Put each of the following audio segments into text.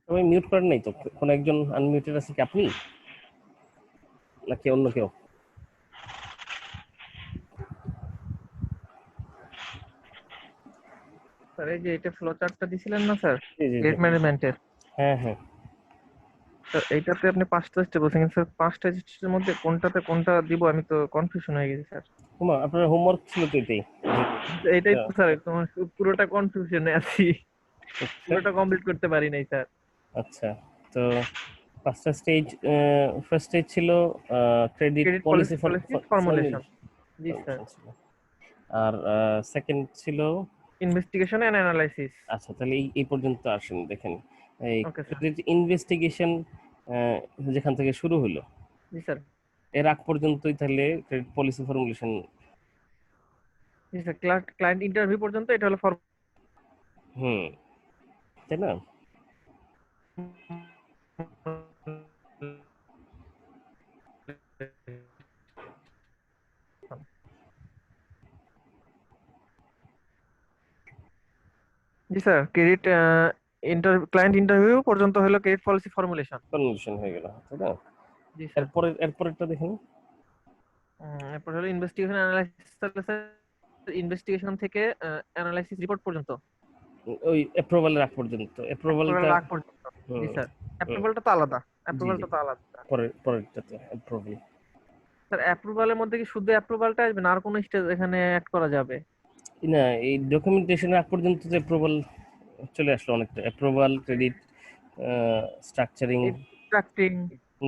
সবাই মিউট করেন নাই তো? কোনো একজন আনমিউটেড আছে কি, আপনি নাকি অন্য কেউ? স্যার এই যে এটা ফ্লো চার্টটা দিছিলেন না স্যার, জি জি জি। ক্রেডিট ম্যানেজমেন্টের, হ্যাঁ হ্যাঁ। স্যার এইটাতে আপনি 5টা স্টেপ বলছেন, কিন্তু স্যার 5টা স্টেপের মধ্যে কোনটাতে কোনটা দিব আমি তো কনফিউশন হয়ে গেছি স্যার। আপনার হোমওয়ার্ক ছিল তো এটাই এইটাই তো স্যার, তোমার পুরোটা কনফিউশনে আছি, আচ্ছা পুরোটা কমপ্লিট করতে পারি নাই স্যার। আচ্ছা। তো পাঁচটা স্টেজ, ফার্স্ট স্টেজ ছিল credit credit policy policy formulation, formulation জি স্যার। ছিল। আর সেকেন্ড ছিল, ইনভেস্টিগেশন এন্ড অ্যানালাইসিস। আচ্ছা তাহলে এই পর্যন্ত আসেন। দেখেন এই ওকে স্যার। ক্রেডিট ইনভেস্টিগেশন যেখান থেকে শুরু হলো, জি স্যার। এর আগ পর্যন্তই তাহলে ক্রেডিট পলিসি ফর্মুলেশন। জি স্যার, ক্লায়েন্ট ইন্টারভিউ পর্যন্ত এটা হলো হুম, তাই না? জি স্যার, ক্রেডিট ক্লায়েন্ট ইন্টারভিউ পর্যন্ত হলো ক্রেডিট পলিসি ফর্মুলেশন। ফর্মুলেশন হয়ে গেল, তাই না? জি স্যার। এরপরেরটা দেখেন। এরপর হলো ইনভেস্টিগেশন অ্যানালাইসিস, তাহলে স্যার ইনভেস্টিগেশন থেকে অ্যানালাইসিস রিপোর্ট পর্যন্ত, ওই অ্যাপ্রুভালের আগ পর্যন্ত, অ্যাপ্রুভালটা। অ্যাপ্রুভাল আগ পর্যন্ত। জি হুম স্যার, হুম। অ্যাপ্রুভালটা তো আলাদা, জি জি, অ্যাপ্রুভালটা তো আলাদা। পরেরটাতে অ্যাপ্রুভাল। স্যার অ্যাপ্রুভালের মধ্যে কি শুধু অ্যাপ্রুভালটা আসবে না আর কোনো স্টেজ এখানে অ্যাড করা যাবে? না, এই ডকুমেন্টেশনের আগ পর্যন্ত তো অ্যাপ্রুভাল চলে আসলো অনেকটা। Approval, credit, structuring, structuring,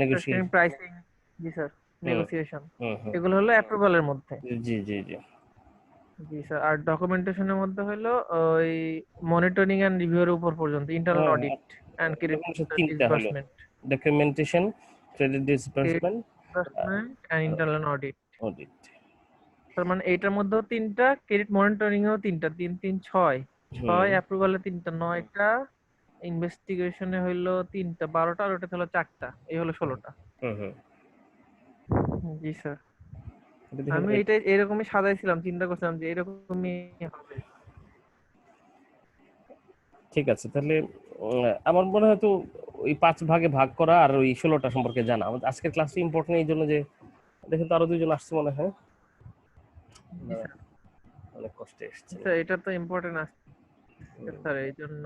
negotiation. Pricing. জি sir, hmm negotiation, hmm hmm. এগুলো হলো অ্যাপ্রুভালের মধ্যে। জি জি জি। জি স্যার, আর ডকুমেন্টেশনের মধ্যে হলো ওই মনিটরিং এন্ড রিভিউর উপর পর্যন্ত, ইন্টারনাল হ্যাঁ, অডিট এন্ড ক্রেডিট ডকুমেন্টেশন তিনটা হলো: disbursement, documentation, credit credit disbursement, disbursement and internal audit. Audit. তার মানে এইটার মধ্যেও তিনটা, ক্রেডিট মনিটরিং এও তিনটা, তিন তিন ছয়, হুম ছয় অ্যাপ্রুভালে তিনটা, নয়টা ইনভেস্টিগেশনে হইলো তিনটা, 12টা, আর ওটাতে হলো 4টা, এই হলো 16টা। হুম হুম। জি স্যার, এটা দেখেন আমি এটা এরকমই সাজাইছিলাম, চিন্তা করছিলাম যে এরকমই হবে। ঠিক আছে তাহলে। আমার মনে হয় তো ওই 5 ভাগে ভাগ করা আর ওই 16টা সম্পর্কে জানা আমাদের আজকের ক্লাসটা ইম্পর্টেন্ট এই জন্য যে, দেখেন তো আরো দুইজন আসছে মনে হয়। জি না, স্যার। অনেক কষ্টে এসছে। স্যার এটা তো ইম্পর্টেন্ট আছে স্যার, এই জন্য।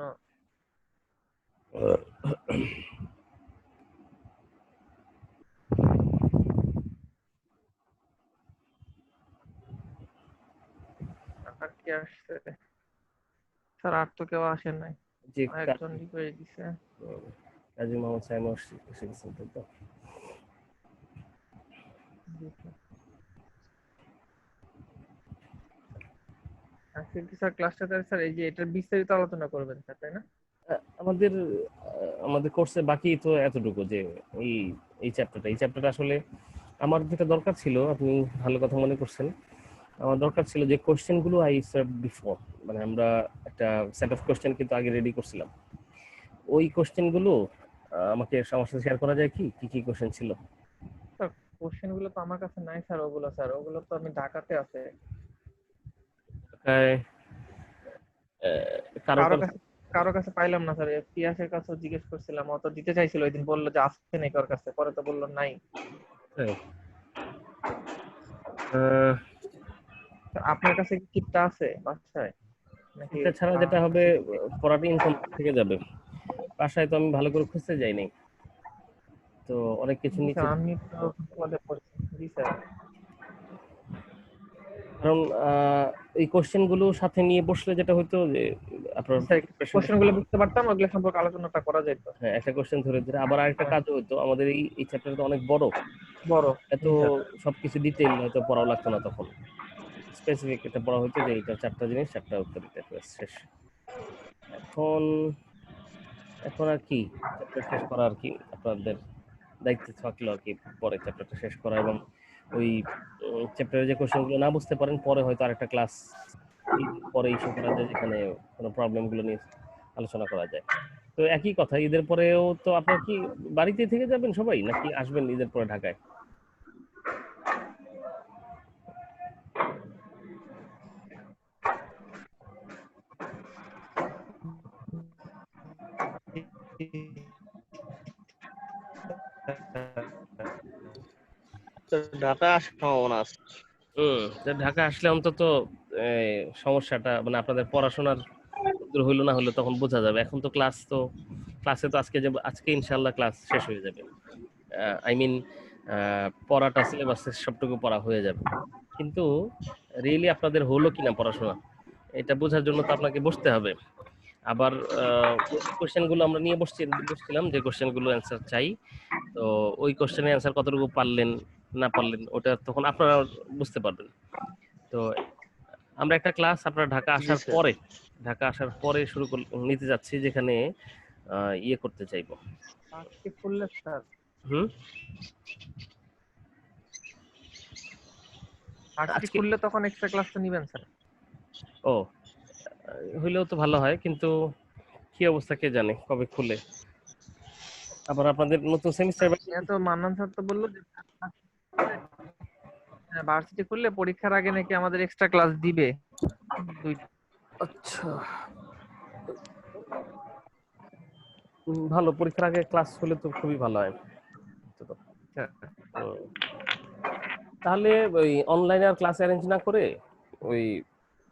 আর কি আসছে স্যার? আর তো কেউ আসে নাই, যে একজন রিকোয়েস্ট দিছে। কাজী মোহাম্মদ সাইম এসে গেছেন তো। জি স্যার। আজকে কি স্যার ক্লাসটা, স্যার এই যে এটার বিস্তারিত আলোচনা করবেন স্যার, তাই না? আমাদের আমাদের কোর্সে বাকি তো এতটুকু যে এই এই চ্যাপ্টারটা আসলে আমার যেটা দরকার ছিল, আপনি ভালো কথা মনে করছেন। আমার দরকার ছিল যে কোশ্চেনগুলো আই সার্ভ বিফোর, মানে আমরা একটা সেট অফ কোশ্চেন কিন্তু আগে রেডি করছিলাম। ওই কোশ্চেনগুলো আমাকে আমার সাথে শেয়ার করা যায় কি কি কি কোশ্চেন ছিল? স্যার কোশ্চেন গুলো তো আমার কাছে নাই স্যার, ওগুলো স্যার ওগুলো তো আমি ঢাকাতে আছে। ঢাকায় কারো কারো কারো কাছে, কারো কাছে পাইলাম না স্যার, পিয়াসের কাছেও জিজ্ঞেস করছিলাম, ও তো দিতে চাইছিল ওই দিন, বললো যে আছে নাকি ওর কাছে, পরে তো বললো নাই। হ্যাঁ, আহ, স্যার, আপনার কাছে কি কিটটা আছে বাসায় নাকি? এটা ছাড়া যেটা হবে, পড়াটা ইনকমপ্লিট থেকে যাবে। বাসায় তো আমি ভালো করে খুঁজতে যাইনি, তো অনেক কিছু জি নিচে। স্যার, আমি তো বিপদে পড়ছি। জি স্যার। কারণ এই কোশ্চেন গুলো সাথে নিয়ে বসলে যেটা হতো যে আপনার জি স্যার, প্রিপারেশনটা। কোশ্চেন গুলো বুঝতে পারতাম, ওগুলো সম্পর্কে আলোচনাটা করা যেত। হ্যাঁ, একটা কোশ্চেন ধরে ধরে আবার আরেকটা হ্যাঁ, কাজও হতো আমাদের। এই চ্যাপ্টারটা তো অনেক বড়, বড়। এত জি স্যার। সবকিছু ডিটেইল হয়তো পড়াও লাগতো না তখন। স্পেসিফিক এটা পড়া হতো যে এটা 4টা জিনিস, 4টা উত্তর দিতে হবে, শেষ। এখন এখন আর কি, চ্যাপ্টার শেষ করা আর কি আপনাদের দায়িত্ব থাকলো আর কি, পরে চ্যাপ্টারটা শেষ করা। এবং ওই চ্যাপ্টারে যে কোশ্চেনগুলো না বুঝতে পারেন, পরে হয়তো আরেকটা ক্লাস পরে ইস্যু করা যায়, যেখানে কোনো প্রবলেমগুলো নিয়ে আলোচনা করা যায়। তো একই কথা, ঈদের পরেও তো আপনার কি বাড়িতে থেকে যাবেন সবাই, নাকি আসবেন ঈদের পরে ঢাকায়? ঢাকা আসার সম্ভাবনা আছে। তা ঢাকা আসলে অন্তত সমস্যাটা মানে আপনাদের পড়াশোনার দূর হইলো না হলো তখন বোঝা যাবে। এখন তো ক্লাসে তো আজকে ইনশাআল্লাহ ক্লাস শেষ হয়ে যাবে। আই মিন পড়াটা সিলেবাসের সবটুকু পড়া হয়ে যাবে। কিন্তু রিয়েলি আপনাদের হলো কিনা পড়াশোনা এটা বোঝার জন্য তো আপনাকে বসতে হবে। আবার কোশ্চেনগুলো আমরা নিয়ে বসছিলাম যে কোশ্চেনগুলো অ্যান্সার চাই। তো ওই কোশ্চেনের অ্যান্সার কতটুকু পারলেন না পারলেন ওটা তখন আপনারা বুঝতে পারবেন। তো আমরা একটা ক্লাস আপনারা জি স্যার। ঢাকা আসার পরে নিতে যাচ্ছি যেখানে ইয়ে করতে চাইবো। আজকে করলে স্যার হুম আজকে আজকে করলে তখন এক্সট্রা ক্লাস তো নিবেন স্যার। ও হইলেও তো ভালো হয়, কিন্তু কি অবস্থা কে জানে কবে খুলে। আবার আপনাদের নতুন সেমিস্টার এত মান্নান স্যার তো বললো যে ভার্সিটি খুললে পরীক্ষার আগে নাকি আমাদের এক্সট্রা ক্লাস দিবে। আচ্ছা ভালো, পরীক্ষার আগে ক্লাস হলে তো খুবই ভালো হয়। তাহলে ওই অনলাইনে আর ক্লাস অ্যারেঞ্জ না করে ওই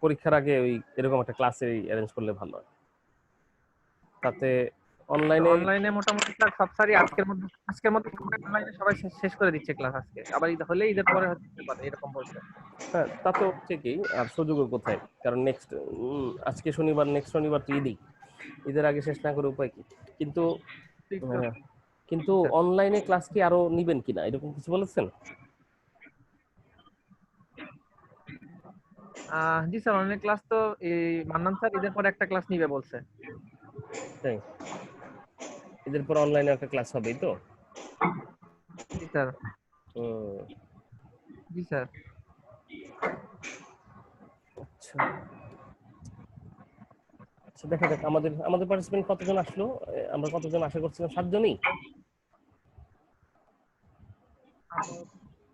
পরীক্ষার আগে ওই এরকম একটা ক্লাসে অ্যারেঞ্জ করলে ভালো হয়। তাতে অনলাইনে মোটামুটি স্যার সব স্যারই আজকের মধ্যে অনলাইনে সবাই শেষ করে দিচ্ছে ক্লাস আজকে, আবার ঈদ হলে ঈদের পরে হতে পারে এরকম বলছে। হ্যাঁ তা তো ঠিকই, আর সুযোগও কোথায়, কারণ আজকে শনিবার, নেক্সট শনিবার তো ঈদের আগে শেষ না করে উপায় কি। কিন্তু কিন্তু অনলাইনে ক্লাস কি আরো নিবেন কিনা এরকম কিছু বলেছেন? জি স্যার, অনলাইন ক্লাস তো এই মান্নান স্যার ঈদের পরে একটা ক্লাস নিবে বলছে। তাই ঈদের পর অনলাইনে একটা ক্লাস হবেই তো? জি স্যার। জি স্যার। আচ্ছা আচ্ছা দেখা যাক আমাদের পার্টিসিপেন্ট কতজন আসলো। আমরা কতজন আশা করছিলাম? 7 জনই।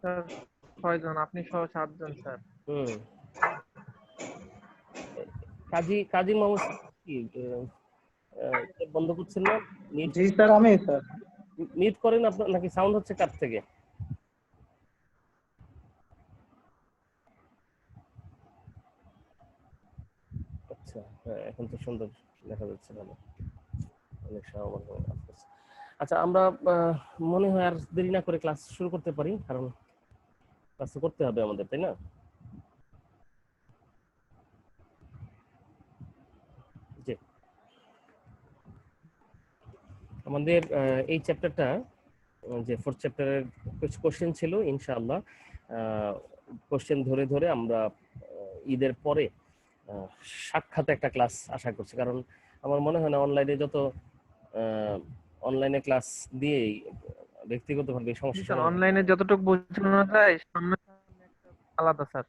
স্যার 6 জন, আপনি সহ 7 জন স্যার। কাজী মোহাম্মদ কি বন্ধ করছেন না? জি স্যার, আমি স্যার মিউট করেন আপনার, নাকি সাউন্ড হচ্ছে কার থেকে? আচ্ছা হ্যাঁ, এখন তো সুন্দর দেখা যাচ্ছে, ভালো, অনেক সহজ। আচ্ছা আমরা মনে হয় আর দেরি না করে ক্লাস শুরু করতে পারি, কারণ ক্লাস তো করতে হবে আমাদের, তাই না? জি, আমাদের এই চ্যাপ্টারটা যে 4th চ্যাপ্টারের কিছু কোশ্চেন ছিল, ইনশাআল্লাহ কোশ্চেন ধরে ধরে আমরা ঈদের পরে সাক্ষাৎ একটা ক্লাস আশা করছি। কারণ আমার মনে হয় না অনলাইনে ক্লাস দিয়েই ব্যক্তিগতভাবে সমস্যা অনলাইনে যতটুকু বোঝানো যায় আলাদা স্যার।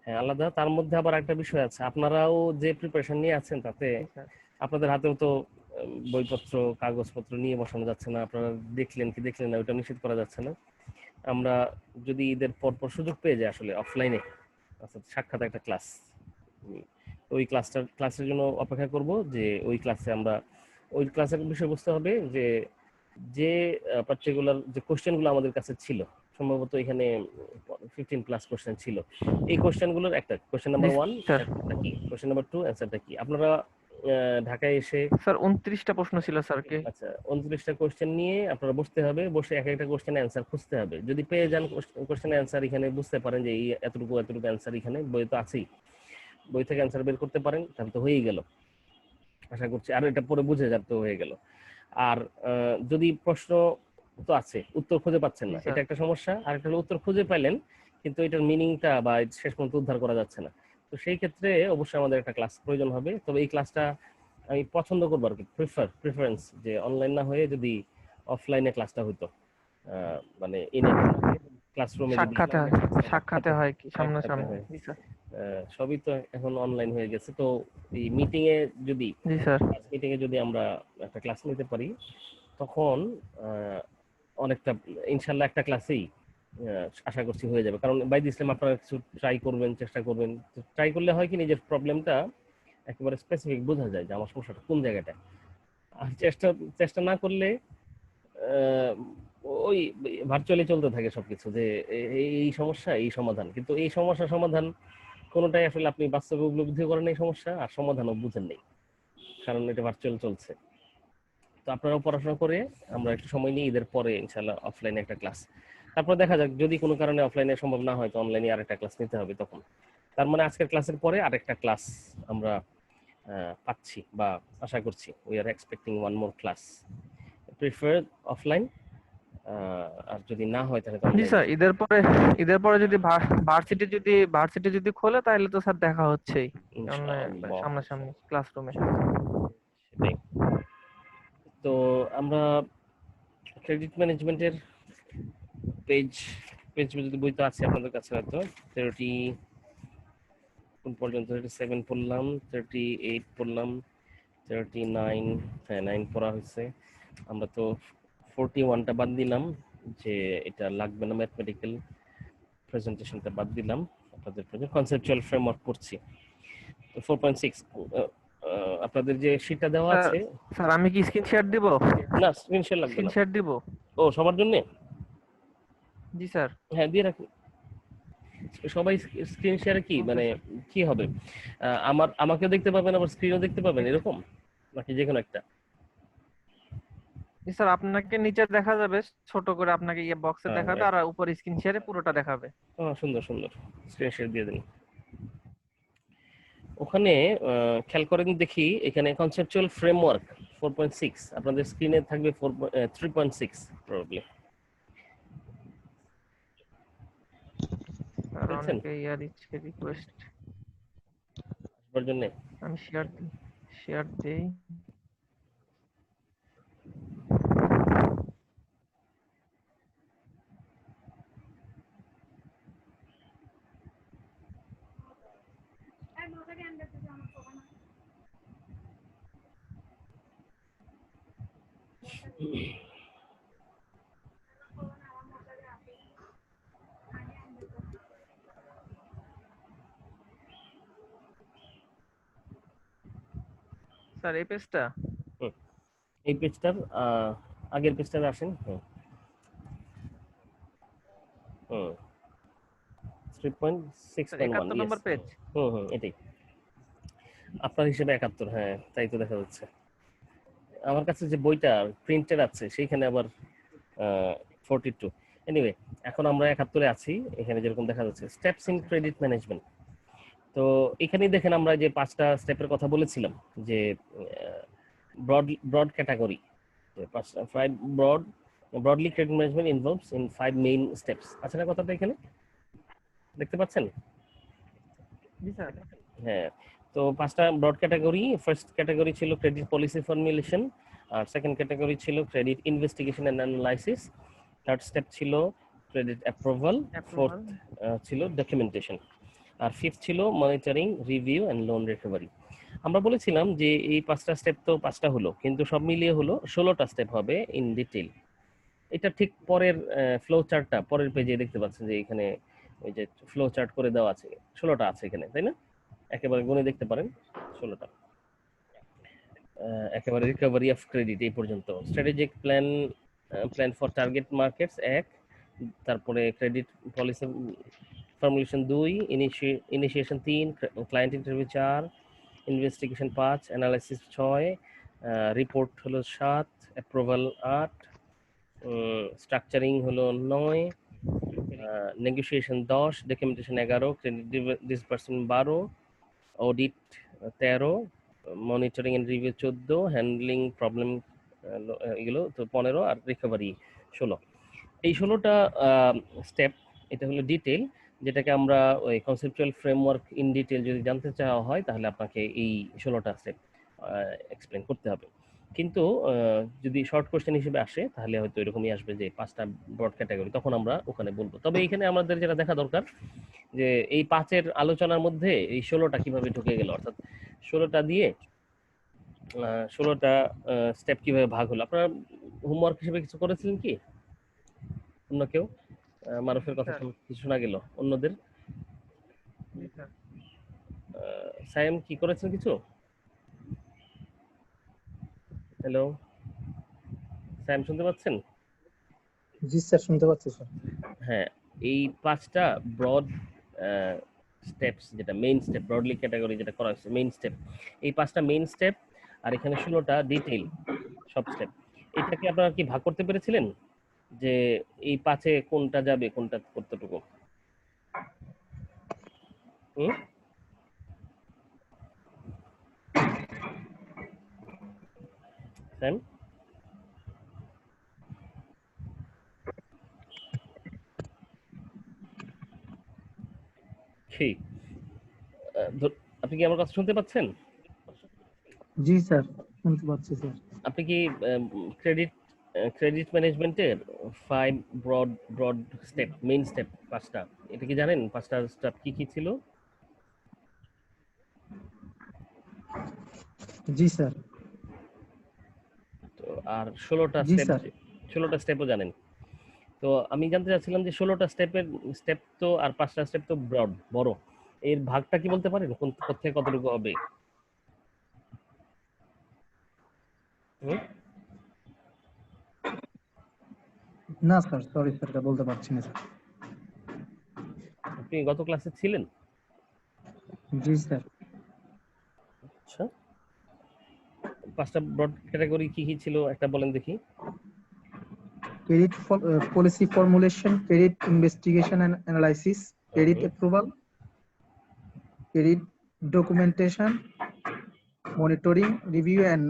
হ্যাঁ আলাদা, তার মধ্যে আবার একটা বিষয় আছে, আপনারাও যে প্রিপারেশন নিয়ে আছেন তাতে আপনাদের হাতেও তো বইপত্র কাগজপত্র নিয়ে বসানো যাচ্ছে না। আপনারা দেখলেন না ওটা নিশ্চিত করা যাচ্ছে না। আমরা যদি ঈদের পর সুযোগ পেয়ে যাই আসলে অফলাইনে সাক্ষাৎ একটা ক্লাস, ওই ক্লাসের জন্য অপেক্ষা করব। যে ওই ক্লাসের বিষয়বস্তু হবে যে পার্টিকুলার যে কোশ্চেনগুলো আমাদের কাছে ছিল, সম্ভবত এখানে 15+ কোশ্চেন ছিল। এই কোশ্চেনগুলোর একটা কোশ্চেন নাম্বার 1 কি, কোশ্চেন নাম্বার 2 অ্যান্সারটা কি। আপনারা ঢাকায় এসে স্যার 29টা প্রশ্ন ছিল স্যার। আচ্ছা 29টা কোশ্চেন নিয়ে আপনারা বসতে হবে, বসে এক একটা কোশ্চেনের অ্যান্সার খুঁজতে হবে। যদি পেয়ে যান কোশ্চেনের অ্যান্সার, এখানে বুঝতে পারেন যে এই এতটুকু অ্যান্সার এখানে বই তো আছেই, বই থেকে অ্যান্সার বের করতে পারেন, তাহলে তো হয়েই গেল আশা করছি। আর এটা পরে বুঝে যাবে তো হয়ে গেল। আর যদি প্রশ্ন তো আছে, উত্তর খুঁজে পাচ্ছেন না, এটা একটা সমস্যা। আর একটা হলো উত্তর খুঁজে পাইলেন কিন্তু এটার মিনিংটা বা শেষ পর্যন্ত উদ্ধার করা যাচ্ছে না। তো সেই ক্ষেত্রে অবশ্যই আমাদের একটা ক্লাস প্রয়োজন হবে। তবে এই ক্লাসটা আমি পছন্দ করবো আর কি, প্রিফারেন্স যে অনলাইন না হয়ে যদি অফলাইনে ক্লাসটা হতো, মানে ক্লাসরুমে সাক্ষাতে হয় কি সামনাসামনি। সবই তো এখন অনলাইন হয়ে গেছে। তো এই মিটিং এ যদি আমরা একটা ক্লাস নিতে পারি, তখন অনেকটা ইনশাল্লাহ একটা ক্লাসেই আশা করছি হয়ে যাবে। কারণ বাই দিসলাম আপনারা কিছু চেষ্টা করবেন। ট্রাই করলে হয় কি নিজের প্রবলেমটা একেবারে স্পেসিফিক বোঝা যায় যে আমার সমস্যাটা কোন জায়গাটায়। আর চেষ্টা চেষ্টা না করলে আহ, ওই ভার্চুয়ালি চলতে থাকে সবকিছু, যে এই সমস্যা এই সমাধান, কিন্তু এই সমস্যা সমাধান কোনোটাই আসলে আপনি বাস্তবে উপলব্ধি করেন এই সমস্যা, আর সমাধানও বুঝেন নেই, কারণ এটা ভার্চুয়াল চলছে। তো আপনারাও পড়াশোনা করে আমরা একটু সময় নিই, ঈদের পরে ইনশাল্লাহ অফলাইনে একটা ক্লাস, তারপর দেখা যাক যদি কোনো কারণে অফলাইনে সম্ভব না হয় তো অনলাইনে আরেকটা ক্লাস নিতে হবে তখন। তার মানে আজকের ক্লাসের পরে আরেকটা ক্লাস আমরা পাচ্ছি বা আশা করছি, we are expecting one more class, prefer offline, আর যদি না হয় তাহলে তো জি অনলাইন। স্যার, ঈদের পরে যদি ভার্সিটি যদি খোলে তাহলে তো স্যার দেখা হচ্ছেই ইনশাআল্লাহ, সামনাসামনি ক্লাসরুমে। সেটাই। তো আমরা ক্রেডিট ম্যানেজমেন্টের পেজ পেজ যদি বই তো আছে আপনাদের কাছে, হয়তো 30 কোন পর্যন্ত, 37 পড়লাম, 38 পড়লাম, 39, হ্যাঁ 9 পড়া হয়েছে। আমরা তো 41টা বাদ দিলাম, যে এটা লাগবে না, ম্যাথমেটিক্যাল প্রেজেন্টেশনটা বাদ দিলাম, আপনাদের কনসেপচুয়াল ফ্রেমওয়ার্ক পড়ছি। তো 4.6 আপনাদের যে শীটটা দেওয়া স্যার আছে। স্যার আমি কি স্ক্রিন শেয়ার দিব? না, স্ক্রিনশট লাগবে স্ক্রিন না। শেয়ার দিব? সবার জন্য? জি স্যার। হ্যাঁ দিয়ে রাখুন। সবাই স্ক্রিন শেয়ারে কি ওকে মানে স্যার। কি হবে, আমাকেও দেখতে পাবেন আবার স্ক্রিনও দেখতে পাবেন এরকম, নাকি যে কোনো একটা? জি স্যার, আপনাকে নিচে দেখা যাবে ছোট করে, আপনাকে বক্সে দেখাবে, আর উপর স্ক্রিন শেয়ারে পুরোটা দেখাবে। সুন্দর সুন্দর, স্ক্রিন শেয়ার দিয়ে দিন। ওখানে খেয়াল করেন দেখি, এখানে কনসেপচুয়াল ফ্রেমওয়ার্ক 4.6, আপনাদের স্ক্রিনে থাকবে 3.6 প্রবাবলি। স্যার দেখছেন অনেকে দিচ্ছে রিকোয়েস্ট। সবার জন্য? আমি শেয়ার দেই। স্যার এই পেজটা। এই পেজটার আগের পেজটাতে আসেন। হুম হুম, স্যার 3.6.1, 71 ইয়েস। নম্বর পেজ। এটাই আপনার হিসেবে 71, হ্যাঁ তাই তো দেখা যাচ্ছে। আমার কাছে যে বইটা প্রিন্টেড আছে সেইখানে আবার 42। এনিওয়ে, এখন আমরা 71-এ আছি, এখানে যেরকম দেখা যাচ্ছে স্টেপস ইন ক্রেডিট ম্যানেজমেন্ট। তো এখানেই দেখেন আমরা যে 5টা স্টেপের কথা বলেছিলাম, যে broad category, five broadly credit management involves in 5 main steps, আছে না কথাটা এখানে দেখতে পাচ্ছেন? জি স্যার। হ্যাঁ, তো 5টা ব্রড ক্যাটাগরি। ফার্স্ট ক্যাটাগরি ছিল ক্রেডিট পলিসি ফর্মুলেশন, আর সেকেন্ড ক্যাটাগরি ছিল credit investigation and analysis, third step ছিল ক্রেডিট অ্যাপ্রুভাল, ফোর্থ অ্যাপ্রুভাল। ছিল ডকুমেন্টেশন, আর ফিফথ ছিল monitoring, review and loan recovery. আমরা বলেছিলাম যে এই 5টা স্টেপ তো 5টা হলো, কিন্তু সব মিলিয়ে হলো 16টা স্টেপ হবে ইন ডিটেইল। এটা ঠিক পরের ফ্লো চার্টটা পরের পেজে দেখতে পাচ্ছেন, যে এখানে ওই যে ফ্লো চার্ট করে দেওয়া আছে, 16টা আছে এখানে, তাই না? একেবারে গুনে দেখতে পারেন 16টা, একেবারে রিকভারি অফ ক্রেডিট এই পর্যন্ত। Strategic plan for target markets 1, তারপরে credit policy formulation 2, initiation 3, client interview 4, investigation 5, analysis 6, report হলো 7, অ্যাপ্রুভাল 8, স্ট্রাকচারিং হলো 9, negotiation 10, documentation 11, credit disbursement 12, audit 13, monitoring and review 14, handling problem এগুলো তো 15, আর রিকভারি 16। এই 16টা স্টেপ, এটা হলো ডিটেল, যেটাকে আমরা ওই কনসেপচুয়াল ফ্রেমওয়ার্ক ইন ডিটেল যদি জানতে চাওয়া হয় তাহলে আপনাকে এই 16টা স্টেপ এক্সপ্লেন করতে হবে। কিন্তু যদি শর্ট কোশ্চেন হিসেবে আসে তাহলে হয়তো এরকমই আসবে যে 5টা ব্রড ক্যাটাগরি, তখন আমরা ওখানে বলবো। তবে এখানে আমাদের যেটা দেখা দরকার, যে এই 5-এর আলোচনার মধ্যে এই 16টা কিভাবে ঢুকে গেল, অর্থাৎ 16টা দিয়ে 16টা স্টেপ কিভাবে ভাগ হলো। আপনারা হোমওয়ার্ক হিসেবে কিছু করেছিলেন কি? অন্য কেউ? মারুফের কথা স্যার। কিছু শোনা গেল, অন্যদের? জি স্যার। সায়েম কি করেছেন কিছু? হ্যালো স্যাম, শুনতে পাচ্ছেন? জি স্যার, শুনতে পাচ্ছি স্যার। হ্যাঁ, এই 5টা ব্রড স্টেপস, যেটা মেইন স্টেপ, ব্রডলি ক্যাটাগরি যেটা করা হয়েছে মেইন স্টেপ, এই 5টা মেইন স্টেপ আর এখানে 16টা ডিটেইল সব স্টেপ। এটাকে আপনারা কি ভাগ করতে পেরেছিলেন যে এই 5-এ কোনটা যাবে, কোনটা কতটুকু? হুম? স্যাম, কি আপনি কি আমার কথা শুনতে পাচ্ছেন? জি স্যার, শুনতে পাচ্ছি স্যার। আপনি কি ক্রেডিট ম্যানেজমেন্টের 5 broad broad step, main step 5টা, এটা কি জানেন? 5টা স্টেপ কি কি ছিল? জি স্যার। তো আর 16টা জি স্টেপ, স্যার। 16টা স্টেপও জানেন। তো আমি জানতে চাচ্ছিলাম যে 16টা স্টেপ তো আর 5টা স্টেপ তো ব্রড বড়, এর ভাগটা কি বলতে পারেন কোন থেকে কতটুকু হবে? হুম? না স্যার, সরি স্যার, এটা বলতে পারছি না স্যার। আপনি গত ক্লাসে ছিলেন? জি স্যার। আচ্ছা, 5টা ব্রড ক্যাটাগরি কি কি ছিল একটা বলেন দেখি। Credit policy formulation, credit investigation and analysis, credit approval, credit documentation, monitoring, review and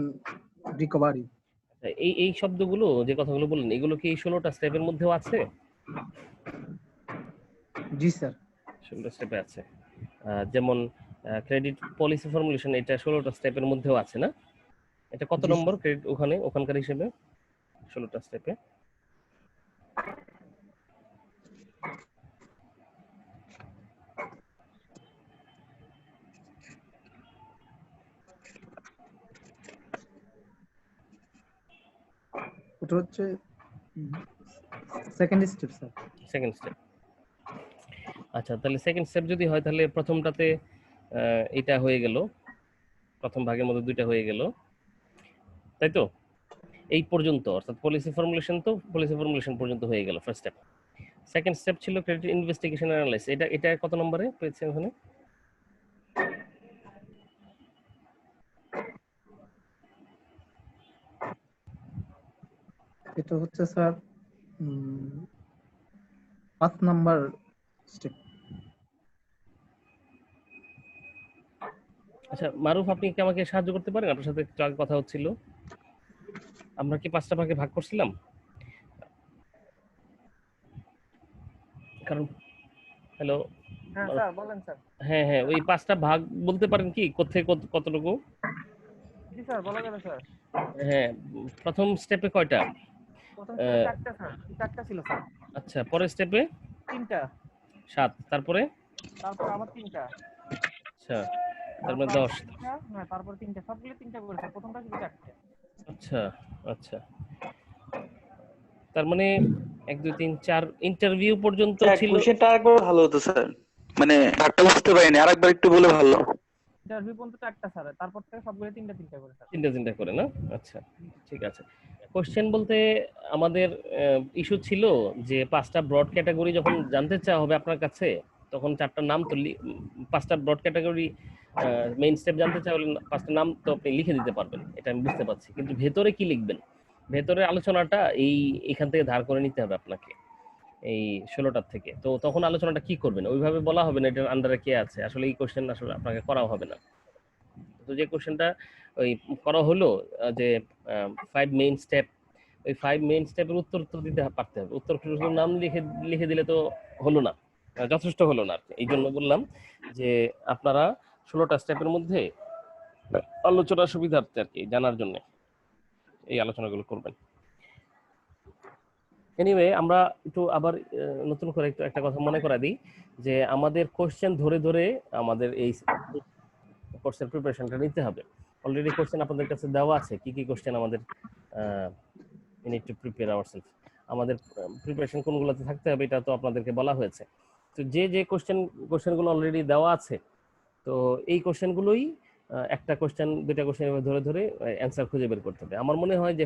recovery. এই এই শব্দগুলো, যে কথাগুলো বললেন, এগুলো কি এই 16টা স্টেপের মধ্যেও আছে? জি স্যার। 16টা স্টেপে আছে। যেমন ক্রেডিট পলিসি ফর্মুলেশন, এটা 16টা স্টেপের মধ্যেও আছে না? এটা কত জি নম্বর স্যার। ক্রেডিট ওখানকার হিসেবে 16টা স্টেপে? ওটা হচ্ছে second step sir. Second step. আচ্ছা, তাহলে সেকেন্ড স্টেপ যদি হয় তাহলে প্রথমটাতে এটা হয়ে গেল, প্রথম ভাগের মধ্যে 2টা হয়ে গেল, তাই তো? এই পর্যন্ত, অর্থাৎ পলিসি ফর্মুলেশন পর্যন্ত হয়ে গেল ফার্স্ট স্টেপ। সেকেন্ড স্টেপ ছিল ক্রেডিট ইনভেস্টিগেশন অ্যানালাইসিস, এটা এটা কত নম্বরে পেয়েছেন ওখানে? এটা হচ্ছে স্যার 5 নাম্বার স্টেপ। আচ্ছা মারুফ, আপনি কি আমাকে সাহায্য করতে পারেন? আপনার সাথে একটু আগে কথা হচ্ছিল, আমরা কি 5টা ভাগে ভাগ করছিলাম? কারণ হ্যালো, হ্যাঁ স্যার, বলেন স্যার। হ্যাঁ হ্যাঁ, ওই 5টা ভাগ বলতে পারেন কি কোত্থেকে কতটুকু? জি স্যার, বলা যাবে স্যার। হ্যাঁ, প্রথম স্টেপে কয়টা? প্রথম স্টেপে 4টা স্যার, 4টা ছিল স্যার। আচ্ছা, পরের স্টেপে 3টা, 7, তারপরে? তারপর আবার 3টা, আচ্ছা, তার মানে তারপর 10। 3টা, হ্যাঁ তারপর 3টা, সবগুলো 3টা করে স্যার, প্রথমটা শুধু 4টে। আচ্ছা আচ্ছা, তার মানে 1 2 3 4 ইন্টারভিউ পর্যন্ত ছিল। কোশ্চেনটা আরেকবার ভালো হতো স্যার, মানে ভাগটা বুঝতে পারিনি, আরেকবার একটু বলে ভালো। ইন্টারভিউ পর্যন্ত 4টা স্যার, তারপর থেকে সবগুলো 3টা করে স্যার। 3টা করে না? আচ্ছা, ঠিক আছে। কোশ্চেন বলতে আমাদের ইস্যু ছিল যে 5টা ব্রড ক্যাটাগরি যখন জানতে চাওয়া হবে আপনার কাছে, তখন 4টা নাম তো 5টা ব্রড ক্যাটাগরি মেইন স্টেপ জানতে চাইলে 5টা নাম তো আপনি লিখে দিতে পারবেন, এটা আমি বুঝতে পারছি, কিন্তু ভেতরে কি লিখবেন, ভেতরে আলোচনাটা এখান থেকে ধার করে নিতে হবে আপনাকে, এই 16টার থেকে। তো তখন আলোচনাটা কি করবেন ওইভাবে বলা হবে না, এটার আন্ডারে কে আছে, আসলে এই কোশ্চেন আসলে আপনাকে করাও হবে না। তো যে কোশ্চেনটা ওই করা হলো যে 5 মেইন স্টেপ, ওই 5 মেইন স্টেপের উত্তর তো দিতে পারতে হবে, উত্তর শুধু নাম লিখে লিখে দিলে তো হলো না, যথেষ্ট হলো না। এই জন্য বললাম যে আপনারা 16টা স্টেপের মধ্যে আলোচনার সুবিধার্থে আর কি জানার জন্য এই আলোচনাগুলো করবেন। এনিওয়ে, আমরা একটু আবার নতুন করে একটু একটা কথা মনে করা দিই যে আমাদের কোশ্চেন ধরে ধরে আমাদের এই কোর্সের প্রিপারেশনটা নিতে হবে। অলরেডি কোশ্চেন আপনাদের কাছে দেওয়া আছে, কি কি কোশ্চেন আমাদের we need to prepare ourselves, আমাদের প্রিপারেশন কোনগুলোতে থাকতে হবে এটা তো আপনাদেরকে বলা হয়েছে। তো যে যে কোশ্চেনগুলো অলরেডি দেওয়া আছে, তো এই কোশ্চেনগুলোই একটা কোশ্চেন দুইটা কোশ্চেন ধরে ধরে অ্যান্সার খুঁজে বের করতে হবে। আমার মনে হয় যে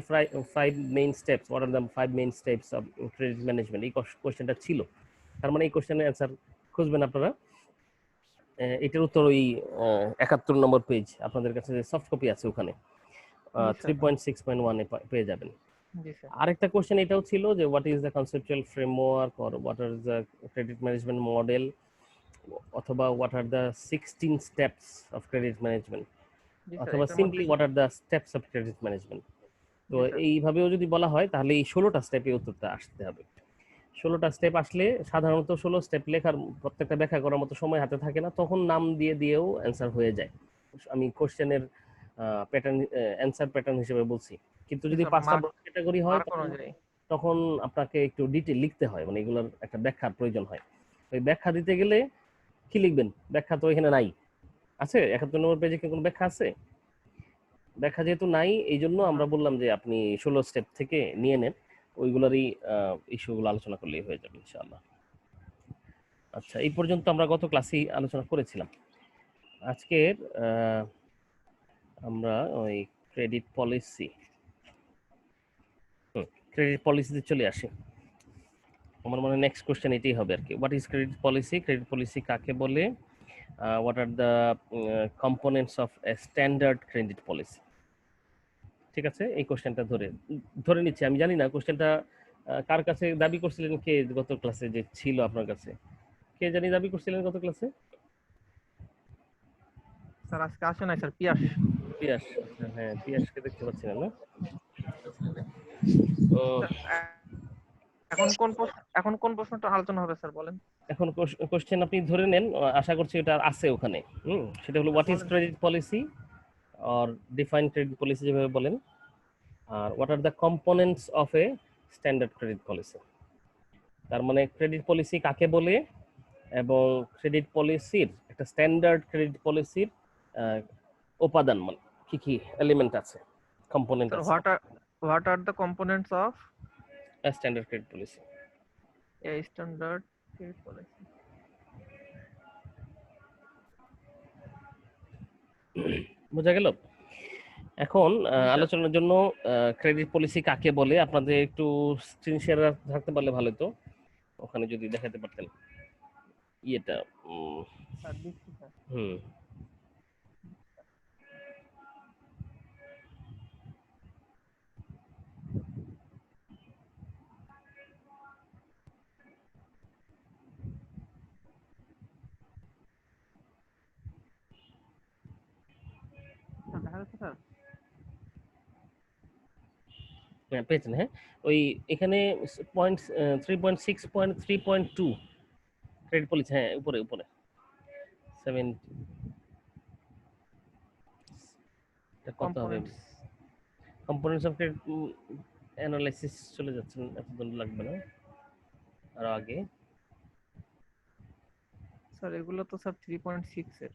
5 main steps, what are the 5 main steps of credit management, এই কোশ্চেনটা ছিল। তার মানে এই কোশ্চেনের অ্যান্সার খুঁজবেন আপনারা। এটার উত্তর ওই 71 নম্বর পেজ, আপনাদের কাছে যে সফট কপি আছে ওখানে জি স্যার। 3.6.1 এ পেয়ে যাবেন। জি স্যার। আরেকটা কোশ্চেন এটাও ছিল যে what is the conceptual framework or what are the credit management model, অথবা what are the 16 steps of credit management, জি স্যার, অথবা এটার সিম্পলি মধ্যে what are the steps of credit management. তো জি স্যার। এইভাবেও যদি বলা হয় তাহলে এই 16টা স্টেপে উত্তরটা আসতে হবে। 16টা স্টেপ আসলে সাধারণত 16 স্টেপ লেখার প্রত্যেকটা ব্যাখ্যা করার মতো সময় হাতে থাকে না, তখন নাম দিয়ে দিয়েও অ্যান্সার হয়ে যায়। আমি কোশ্চেনের প্যাটার্ন অ্যান্সার প্যাটার্ন হিসেবে বলছি। কিন্তু জি যদি স্যার, 5টা মার্ক ক্যাটাগরি হয় মার্ক অনুযায়ী। তখন আপনাকে একটু ডিটেল লিখতে হয়, মানে এগুলোর একটা ব্যাখ্যার প্রয়োজন হয়। ওই ব্যাখ্যা দিতে গেলে কি লিখবেন? ব্যাখ্যা তো এখানে নাই। আছে 71 নম্বর পেজে কি কোনো ব্যাখ্যা আছে? ব্যাখ্যা যেহেতু নাই, এই জন্য আমরা বললাম যে আপনি 16 স্টেপ থেকে নিয়ে নেন, ওইগুলোরই ইস্যুগুলো আলোচনা করলেই হয়ে যাবে ইনশাআল্লাহ। আচ্ছা, এই পর্যন্ত আমরা গত ক্লাসেই আলোচনা করেছিলাম। আজকের আমরা ওই ক্রেডিট পলিসি ক্রেডিট পলিসিতে চলে আসি। আমার মনে হয় নেক্সট কোশ্চেন এটাই হবে আর কি। What is credit policy? Credit policy কাকে বলে? What are the components of a standard credit policy? ঠিক আছে, এই কোশ্চেনটা ধরে নিচ্ছি। আমি জানি না কোশ্চেনটা কার কাছে দাবি করছিলেন, কে গত ক্লাসে যে ছিল আপনার কাছে, কে জানি দাবি করছিলেন গত ক্লাসে? স্যার আজকে আসে নাই স্যার, পিয়াস। পিয়াস। আচ্ছা, হ্যাঁ, পিয়াসকে দেখতে পাচ্ছি না। ও, স্যার, এখন কোন প্রশ্নটা আলোচনা হবে স্যার বলেন? এখন কোশ্চেন আপনি ধরে নেন, আশা করছি এটা আছে ওখানে। সেটা হলো হোয়াট ইজ বলেন। Credit policy or define credit policy যেভাবে বলেন, আর what are the components of a standard credit policy. তার মানে ক্রেডিট পলিসি কাকে বলে এবং ক্রেডিট পলিসির একটা স্ট্যান্ডার্ড ক্রেডিট পলিসির উপাদান মানে কি কি এলিমেন্ট আছে, কম্পোনেন্ট স্যার, আছে what are the components of standard credit policy. A standard credit policy? বোঝা গেল? এখন জি স্যার। আলোচনার জন্য ক্রেডিট পলিসি কাকে বলে আপনাদের একটু স্ক্রিন শেয়ার থাকতে পারলে ভালো হতো, ওখানে যদি দেখাতে পারতেন ইয়েটা। স্যার দিচ্ছি স্যার। হুম স্যার দেখা যাচ্ছে স্যার? হ্যাঁ, পেয়েছেন। হ্যাঁ, ওই এখানে পয়েন্ট 3.6.3.2 ক্রেডিট পলিসি, হ্যাঁ উপরে উপরে 7 কত হবে? Components. Components of credit analysis চলে যাচ্ছেন, এতদিন লাগবে না, আর আগে স্যার এগুলো তো স্যার 3.6 এর।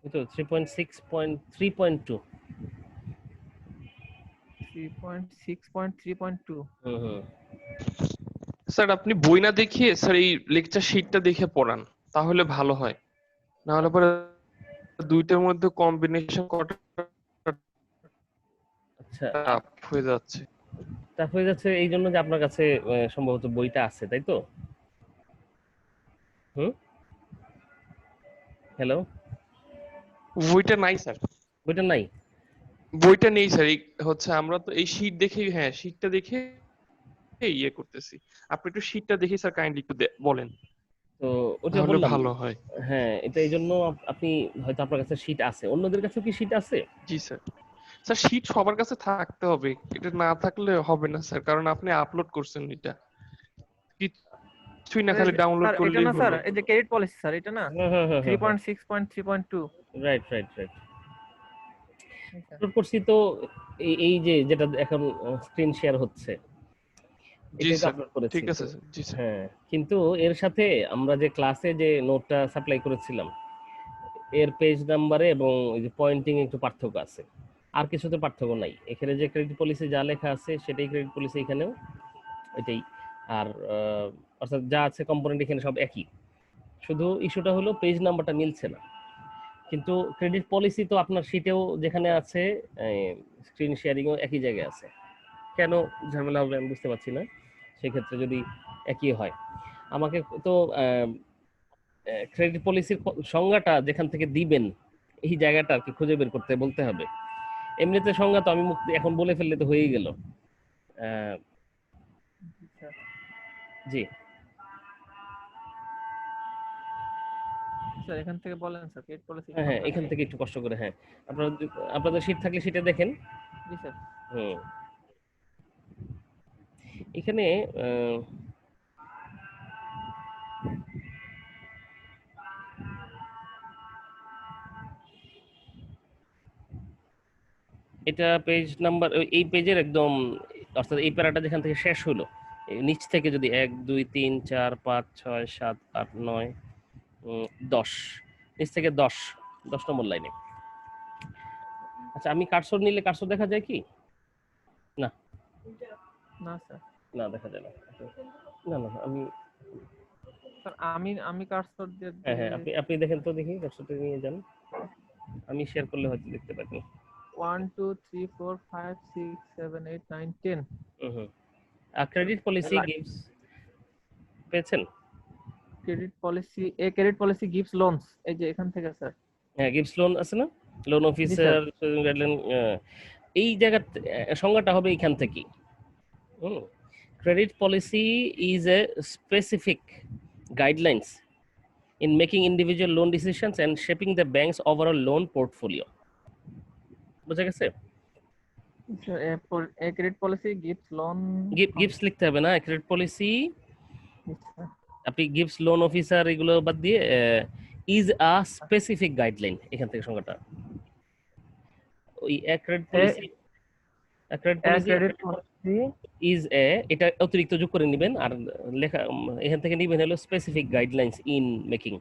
এই তো 3.6.3.2। 3.6.3.2। হুম হুম স্যার আপনি বই না দেখিয়ে স্যার এই লেকচার শিটটা দেখে পড়ান, তাহলে ভালো হয়। না হলে পরে দুইটার মধ্যে কম্বিনেশন করাটা আচ্ছা, টাফ হয়ে যাচ্ছে। টাফ হয়ে যাচ্ছে এই জন্য যে আপনার কাছে সম্ভবত বইটা আছে, তাই তো? হ্যালো, বইটা নাই স্যার, বইটা নাই? বইটা নেই স্যার। এই হচ্ছে আমরা তো এই শিট দেখে, হ্যাঁ শিটটা দেখে ইয়ে করতেছি। আপনি একটু শিটটা দেখে স্যার কাইন্ডলি একটু বলেন, তো ওটা তাহলে বললাম। ভালো হয়। হ্যাঁ, এটা এই জন্য আপনি হয়তো আপনার কাছে শীট আছে, অন্যদের কাছেও কি শীট আছে? জি স্যার। স্যার শিট সবার কাছে থাকতে হবে, এটা না থাকলে হবে না স্যার, কারণ আপনি আপলোড করছেন এটা, কিছুই না খালি ডাউনলোড স্যার এটা করলেই না স্যার, হলো। এই যে ক্রেডিট পলিসি স্যার, এটা না হ্যাঁ হ্যাঁ হ্যাঁ হ্যাঁ, 3.6.3.2। Right right right. আপলোড করছি তো, এই যে যেটা এখন স্ক্রিন শেয়ার হচ্ছে, জি এটাই তো স্যার, আপলোড করেছি। ঠিক আছে স্যার। জি স্যার। হ্যাঁ, কিন্তু এর সাথে আমরা যে ক্লাসে যে নোটটা সাপ্লাই করেছিলাম, এর পেজ নাম্বারে এবং ওই যে পয়েন্টিং একটু পার্থক্য আছে, আর কিছুতে পার্থক্য নাই। এখানে যে ক্রেডিট পলিসি যা লেখা আছে সেটাই ক্রেডিট পলিসি এখানেও এটাই। আর অর্থাৎ যা আছে কম্পোনেন্ট এখানে সব একই, শুধু ইস্যুটা হলো পেজ নাম্বারটা মিলছে না। কিন্তু ক্রেডিট পলিসি তো আপনার শীটেও যেখানে আছে, স্ক্রিন শেয়ারিংও একই জায়গায় আছে। কেন ঝামেলা হবে আমি বুঝতে পারছি না। সেক্ষেত্রে যদি একই হয়, আমাকে তো ক্রেডিট পলিসির সংজ্ঞাটা যেখান থেকে দিবেন এই জায়গাটা আর কি খুঁজে বের করতে বলতে হবে। এমনিতে সংজ্ঞা তো আমি এখন বলে ফেললে তো হয়েই গেল। জি স্যার এখান থেকে বলেন স্যার ক্রেডিট পলিসি হ্যাঁ হ্যাঁ, এখান থেকে একটু কষ্ট করে, হ্যাঁ আপনাদের শীট থাকলে সেটা দেখেন। জি স্যার। হুম, এখানে এটা পেজ নাম্বার, এই পেজের একদম, অর্থাৎ এই প্যারাটা যেখান থেকে শেষ হলো, এই নিচ থেকে যদি 1 2 3 4 5 6 7 8 9 10, নিচ থেকে 10 নম্বর লাইনে। আচ্ছা, আমি কার্সর নিলে কার্সর দেখা যায় কি? না না স্যার, না দেখা যায় না। না না আমি, স্যার আমি কার্সর দিয়ে হ্যাঁ হ্যাঁ, আপনি দেখেন তো, দেখি কার্সরটা নিয়ে যান। আমি শেয়ার করলে হয়তো দেখতে পাবেন। 1 2 3 4 5 6 7 8 9 10 হুম, ক্রেডিট পলিসি গিভস, পেয়েছেন? ক্রেডিট পলিসি গিভস লোনস, এই যে এখান থেকে স্যার। হ্যাঁ, গিভস লোন আছে না, লোন অফিসার গাইডলাইন, এই জায়গা সংজ্ঞাটা হবে এইখান থেকে। Credit policy is a specific guidelines in making individual loan decisions and shaping the bank's overall loan portfolio. বুঝা গেছে? Credit policy gives loan, gives লিখতে হবে না, ক্রেডিট পলিসি আপনি গিভস লোন অফিসার এগুলো বাদ দিয়ে ইজ আ স্পেসিফিক গাইডলাইন, এখান থেকে সংজ্ঞাটা। ওই ক্রেডিট পলিসি ইজ এ, এটা অতিরিক্ত যোগ করে নেবেন, আর লেখা এখান থেকে নেবেন হলো specific guidelines in making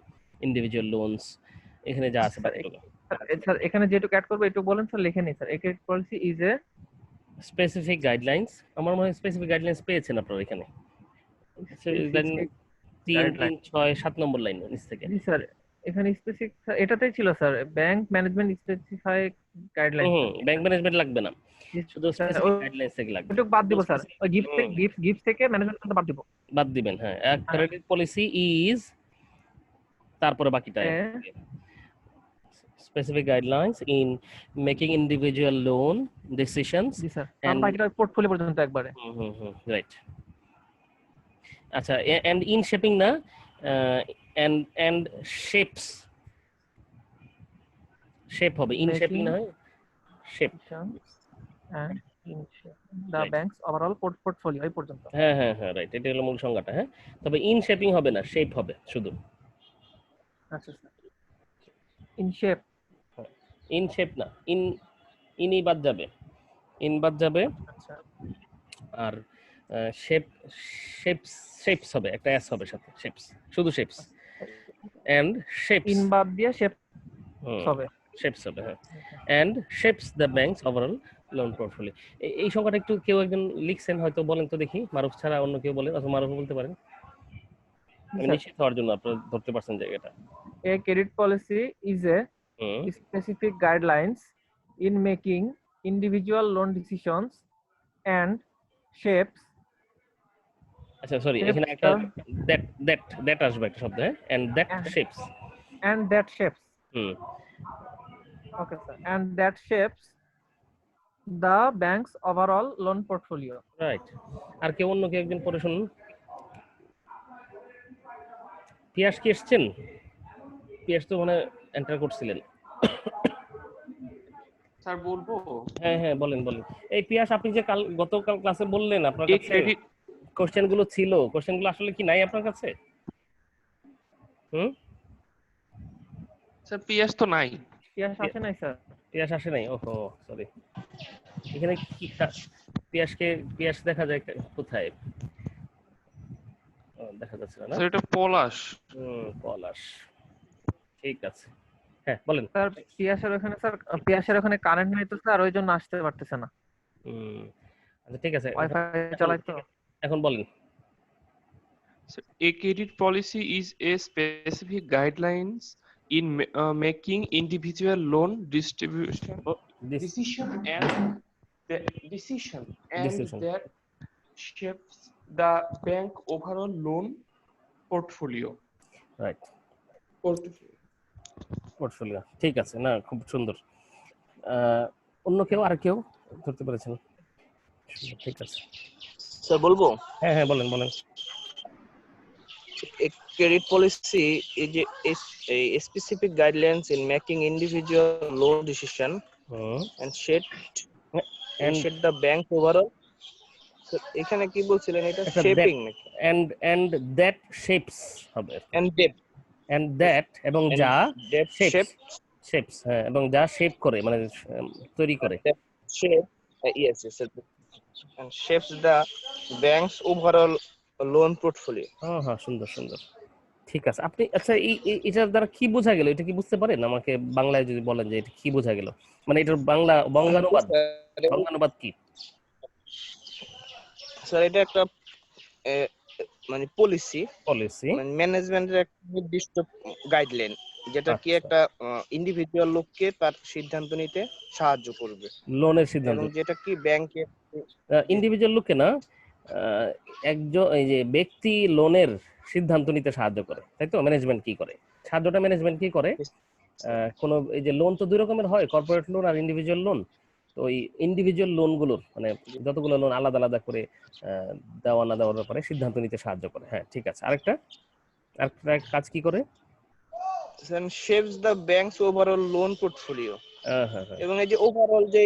individual loans, এখানে যা আছে বাকিগুলো। স্যার এখানে যেটুকু অ্যাড করব একটু বলেন স্যার, লিখে নিন sir. Credit policy is a specific guidelines, আমার মনে হয় স্পেসিফিক গাইডলাইন্স পেয়েছেন আপনারা এখানে, 3 3 6 7 নম্বর লাইন নিচ থেকে। জি স্যার, এখানে স্পেসিফিক এটাতেই ছিল sir, bank management specify guideline. Bank management লাগবে না, শুধু স্পেসিফিক গাইডলাইন্স থেকে লাগবে। ওটা বাদ দিব স্যার, ওই গিফট থেকে ম্যানেজমেন্ট বাদ দিব, বাদ দিবেন। হ্যাঁ, ক্রেডিট পলিসি ইজ, তারপরে বাকিটা specific guidelines in making individual loan decisions G sir, আর বাকিটা পোর্টফোলিও পর্যন্ত একবারে। রাইট। আচ্ছা, and in shaping না, and shapes, shape হবে, in shaping না হয় shape, and in the bank's overall portfolio এই পর্যন্ত। হ্যাঁ হ্যাঁ হ্যাঁ, রাইট, এটা হলো মূল সংজ্ঞাটা। হ্যাঁ, তবে in shaping হবে না, shape হবে শুধু। আচ্ছা sir, in shape, in shape না, ইনই বাদ যাবে, ইন বাদ যাবে। আচ্ছা, আর শেপস হবে, একটা এস হবে সাথে, শেপস, শুধু শেপস এন্ড শেপস, ইন বাদ দিয়ে শেপ হবে, শেপস হবে। হ্যাঁ, and shapes the banks overall loan portfolio. এই সংখ্যাটা একটু কেউ একজন লিখছেন হয়তো, বলেন তো দেখি, মারুফ ছাড়া অন্য কেউ বলেন, অথবা মারুফ বলতে পারেন, আমি নিশ্চিত হওয়ার জন্য আপনারা ধরতে পারছেন জায়গাটা। A credit policy is a specific guidelines in making individual loan decisions and shapes, আচ্ছা সরি, এখানে একটা দ্যাট আসবে একটা শব্দ, হ্যাঁ, and that shapes, and that shapes, okay sir, and that shapes the bank's overall loan portfolio. Right. আর কেউ অন্য কেউ একজন পড়ে শুনুন। পিয়াস কি এসছেন? পিয়াস তো মানে এন্টার করছিলেন। স্যার বলবো? হ্যাঁ হ্যাঁ, বলেন বলেন। এই পিয়াস, আপনি যে গতকাল ক্লাসে বললেন আপনার কাছে কোশ্চেন গুলো ছিল, কোশ্চেন গুলো আসলে কি নাই আপনার কাছে? স্যার পিএস তো নাই। পিয়াস আসে নাই স্যার? পিয়াস আসে নাই, ওহো সরি। এখানে কি পিয়াস দেখা যায় কোথায়? দেখা যাচ্ছে না। স্যার এটা পলাশ। পলাশ, ঠিক আছে। হ্যাঁ বলেন। স্যার পিয়াসের ওখানে কারেন্ট নেই তো স্যার, ওই জন্য আসতে পারতেছে না। আচ্ছা ঠিক আছে, ওয়াইফাই চালাই তো। এখন বলেন। A credit policy is a specific guidelines in making individual loan distribution This decision and the decision and decision. that shapes the bank overall loan portfolio. Right, Portfolio. Portfolio. ঠিক আছে, না খুব সুন্দর। অন্য কেউ আর কেউ ধরতে পেরেছেন? সুন্দর, ঠিক আছে। স্যার বলবো, হ্যাঁ হ্যাঁ, বলেন বলেন। credit policy is a specific guidelines in making individual loan decision and And shape the bank overall. So এখানে কি বলছিলেন, এটা একটা শেপিং নাকি? and that shapes হবে। and depth and that এবং and যা depth shapes shapes, হ্যাঁ, এবং যা শেপ করে মানে তৈরি করে। depth shape yes yes and shapes the bank's overall loan portfolio. হ্যাঁ, সুন্দর সুন্দর, ঠিক আছে। আপনি আচ্ছা, এটার দ্বারা কি বোঝা গেল, এটা কি বুঝতে পারেন? আমাকে বাংলায় যদি বলেন যে এটা কি বোঝা গেল, মানে এটার বঙ্গানুবাদ কি? স্যার এটা একটা মানে পলিসি মানে ম্যানেজমেন্টের একটা নির্দিষ্ট গাইডলাইন, যেটা কি একটা ইন্ডিভিজুয়াল লোককে তার সিদ্ধান্ত নিতে সাহায্য করবে, লোনের সিদ্ধান্ত, এবং যেটা কি ব্যাংকে ইন্ডিভিজুয়াল লোককে না, একজন এই যে ব্যক্তি লোনের সিদ্ধান্ত নিতে সাহায্য করে, তাই তো? ম্যানেজমেন্ট কি করে, সাহায্যটা ম্যানেজমেন্ট কি করে? কোনো এই যে লোন তো দুই রকমের হয়, কর্পোরেট লোন আর ইন্ডিভিজুয়াল লোন। তো ওই ইন্ডিভিজুয়াল লোনগুলোর মানে যতগুলো লোন আলাদা আলাদা করে দেওয়া না দেওয়ার ব্যাপারে সিদ্ধান্ত নিতে সাহায্য করে। হ্যাঁ, ঠিক আছে। আরেকটা কাজ কি করে? Shapes the banks overall loan portfolio. এবং এই যে ওভারঅল যে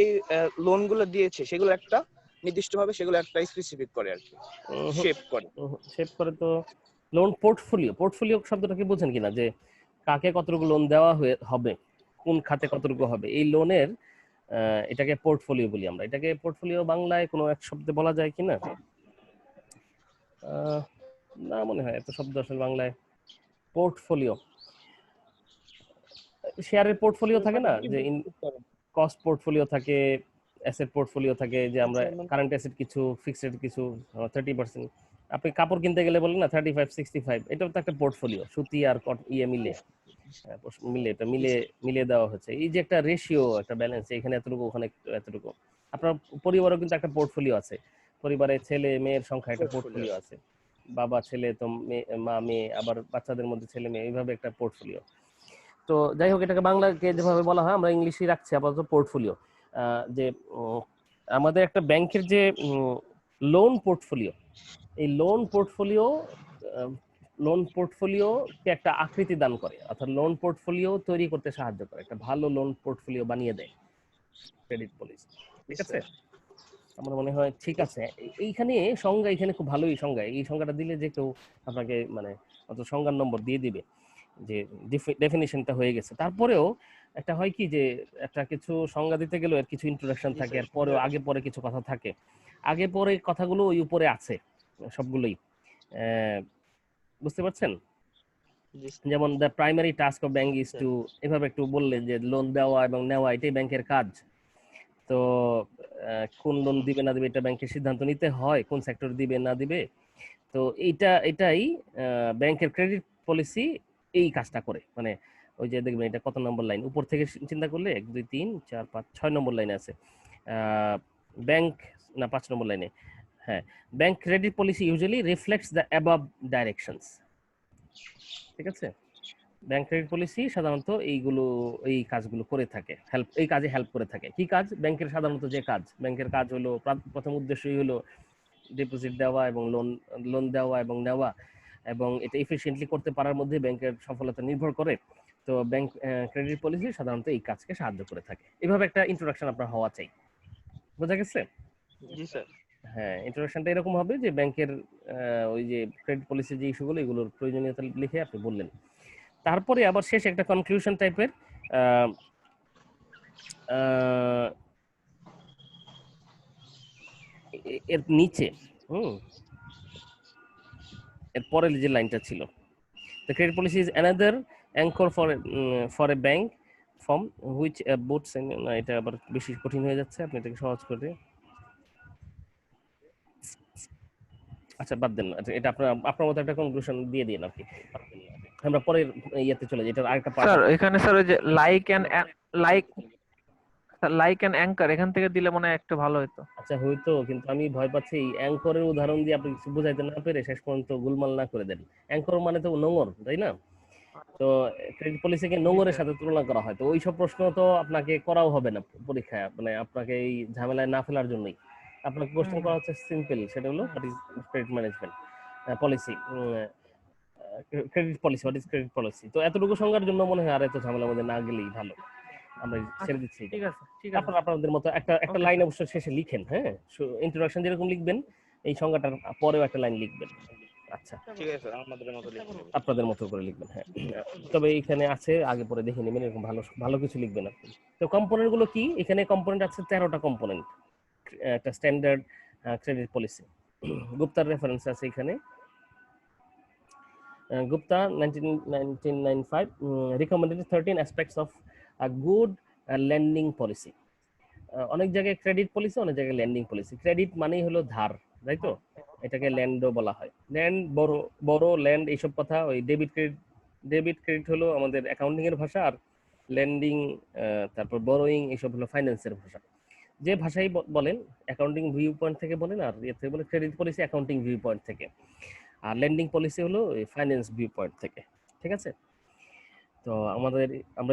লোনগুলো দিয়েছে সেগুলো একটা নির্দিষ্টভাবে সেগুলো একটা স্পেসিফিক করে আর কি, শেপ করে। তো লোন পোর্টফোলিও শব্দটা কি বোঝেন কিনা, যে কাকে কতটুকু লোন দেওয়া হবে, কোন খাতে কতটুকু হবে, এই লোনের এটাকে পোর্টফোলিও বলি আমরা। এটাকে পোর্টফোলিও বাংলায় কোনো এক শব্দে বলা যায় কিনা? না মনে হয় এত শব্দ আসলে বাংলায়। পোর্টফোলিও, শেয়ারের পোর্টফোলিও থাকে না, যে কস্ট পোর্টফোলিও থাকে, অ্যাসেট পোর্টফোলিও থাকে, যে আমরা কারেন্ট অ্যাসেট কিছু, ফিক্সড কিছু 30%। আপনি কাপড় কিনতে গেলে বলেন না 35-65, এটাও তো একটা পোর্টফোলিও, সুতি আর মিলে এটা মিলে দেওয়া হচ্ছে। এই যে একটা রেশিও, একটা ব্যালেন্স, এখানে এতটুকু, ওখানে এতটুকু। আপনার পরিবারও কিন্তু একটা পোর্টফোলিও আছে, পরিবারে ছেলে মেয়ের সংখ্যা একটা পোর্টফোলিও আছে, বাবা ছেলে তো মা মেয়ে, আবার বাচ্চাদের মধ্যে ছেলে মেয়ে, এইভাবে একটা পোর্টফোলিও। তো যাই হোক, এটাকে বাংলাকে যেভাবে বলা হয় আমরা ইংলিশে রাখছি আপাতত পোর্টফোলিও। যে আমাদের একটা ব্যাংকের যে লোন পোর্টফোলিও, এই লোন পোর্টফোলিওকে একটা আকৃতি দান করে, অর্থাৎ লোন পোর্টফোলিও তৈরি করতে সাহায্য করে, একটা ভালো লোন পোর্টফোলিও বানিয়ে দেয় ক্রেডিট পলিসি। ঠিক আছে, আমার মনে হয় ঠিক আছে। এইখানে সংজ্ঞা, এখানে খুব ভালোই সংজ্ঞা, এই সংজ্ঞাটা দিলে যে কেউ আপনাকে মানে অত সংজ্ঞার নম্বর দিয়ে দিবে, যে ডেফিনিশনটা হয়ে গেছে। তারপরেও একটা হয় কি, যে একটা কিছু সংজ্ঞা দিতে গেলেও এর কিছু ইন্ট্রোডাকশন থাকে, আর পরেও আগে পরে কিছু কথা থাকে, আগে পরে কথাগুলো ওই উপরে আছে সবগুলোই, বুঝতে পারছেন? যেমন the primary task of bank is to, এভাবে একটু বললে যে লোন দেওয়া এবং নেওয়া এটাই ব্যাংকের কাজ। তো কোন লোন দিবে না দিবে এটা ব্যাংকের সিদ্ধান্ত নিতে হয়, কোন সেক্টর দিবে না দিবে। তো এটাই ব্যাংকের ক্রেডিট পলিসি এই কাজটা করে। মানে ওই যে দেখবেন এটা কত নম্বর লাইন, উপর থেকে চিন্তা করলে 1 2 3 4 5 6 নম্বর লাইনে আছে, ব্যাংক না 5 নম্বর লাইনে, হ্যাঁ, bank credit policy usually reflects the above directions. ঠিক আছে, ব্যাংক ক্রেডিট পলিসি সাধারণত এই কাজগুলো করে থাকে, এই কাজে হেল্প করে থাকে। কি কাজ? ব্যাংকের সাধারণত যে কাজ, ব্যাংকের কাজ হলো, প্রথম উদ্দেশ্যই হলো ডিপোজিট দেওয়া এবং লোন দেওয়া এবং নেওয়া, এবং এটা এফিশিয়েন্টলি করতে পারার মধ্যে ব্যাংকের সফলতা নির্ভর করে। তো ব্যাংক ক্রেডিট পলিসি সাধারণত এই কাজকে সাহায্য করে থাকে। এভাবে একটা ইন্ট্রোডাকশন আপনার হওয়া চাই, বোঝা গেছে? জি স্যার। হ্যাঁ, ইন্ট্রোডাকশনটা এরকম হবে যে ব্যাংকের ওই যে ক্রেডিট পলিসি যে ইস্যুগুলো, এগুলোর প্রয়োজনীয়তা লিখে আপনি বললেন। তারপরে আবার শেষ একটা কনক্লুশন টাইপের, এর নিচে এর পরের যে লাইনটা ছিল, the credit policy is another anchor for a bank from which boats, এটা আবার বেশি কঠিন হয়ে যাচ্ছে, আপনি এটাকে সহজ করে, আচ্ছা বাদ দেন, এটা আপনার মতো একটা কনক্লুশন দিয়ে দিন আপনি। আমরা পরের ইয়েতে চলে যাই, এটার আরেকটা পার্ট স্যার এখানে স্যার ওই যে লাইক এন্ড অ্যাঙ্কার এখান থেকে দিলে মনে হয় একটু ভালো হতো। আচ্ছা হয়তো, কিন্তু আমি ভয় পাচ্ছি এই অ্যাঙ্করের উদাহরণ দিয়ে আপনি কিছু বুঝাইতে না পেরে শেষ পর্যন্ত গোলমাল না করে দেন। অ্যাঙ্কর মানে তো নোঙর, তাই না? তো ক্রেডিট পলিসিকে নোঙরের সাথে তুলনা করা হয়, তো ওইসব প্রশ্ন তো আপনাকে করাও হবে না পরীক্ষায়, মানে আপনাকে এই ঝামেলায় না ফেলার জন্যই আপনাকে কোশ্চেন করা হচ্ছে সিম্পল, সেটা হলো what is credit management policy, credit policy, what is credit policy. তো এতটুকু সংজ্ঞার জন্য মনে হয় আর এত ঝামেলার মধ্যে না গেলেই ভালো, আমরা ছেড়ে দিচ্ছি। ঠিক আছে ঠিক আছে। আপনার আপনাদের মতো একটা লাইন অবশ্য শেষে লিখেন, হ্যাঁ, ইন্ট্রোডাকশন যেরকম লিখবেন এই সংজ্ঞাটার পরেও একটা লাইন লিখবেন। আচ্ছা ঠিক আছে স্যার, আমাদের মতো লিখে নেব। আপনাদের মতো করে লিখবেন, হ্যাঁ। তবে এখানে আছে, আগে পরে দেখে নেবেন, এরকম ভালো ভালো কিছু লিখবেন আপনি। তো কম্পোনেন্ট গুলো কি? এখানে কম্পোনেন্ট আছে 13টা কম্পোনেন্ট, একটা স্ট্যান্ডার্ড ক্রেডিট পলিসি। গুপ্তার রেফারেন্স আছে এখানে, Gupta 1995 recommended 13 aspects of a good lending policy. অনেক জায়গায় ক্রেডিট পলিসি, অনেক জায়গায় ল্যান্ডিং পলিসি। ক্রেডিট মানেই হলো ধার, তাই তো? এটাকে ল্যান্ডও বলা হয়। ল্যান্ড বড় ল্যান্ড এইসব কথা, ওই ডেবিট ক্রেডিট হলো আমাদের অ্যাকাউন্টিং এর ভাষা, আর ল্যান্ডিং তারপর বরোয়িং এইসব হলো ফাইন্যান্সের ভাষা। যে ভাষাই বলেন, অ্যাকাউন্টিং ভিউ পয়েন্ট থেকে বলেন, আর এর থেকে বলে credit policy accounting view point থেকে, আর ল্যান্ডিং পলিসি হলো ফাইন্যান্স ভিউ পয়েন্ট থেকে। ঠিক আছে? তো আমরা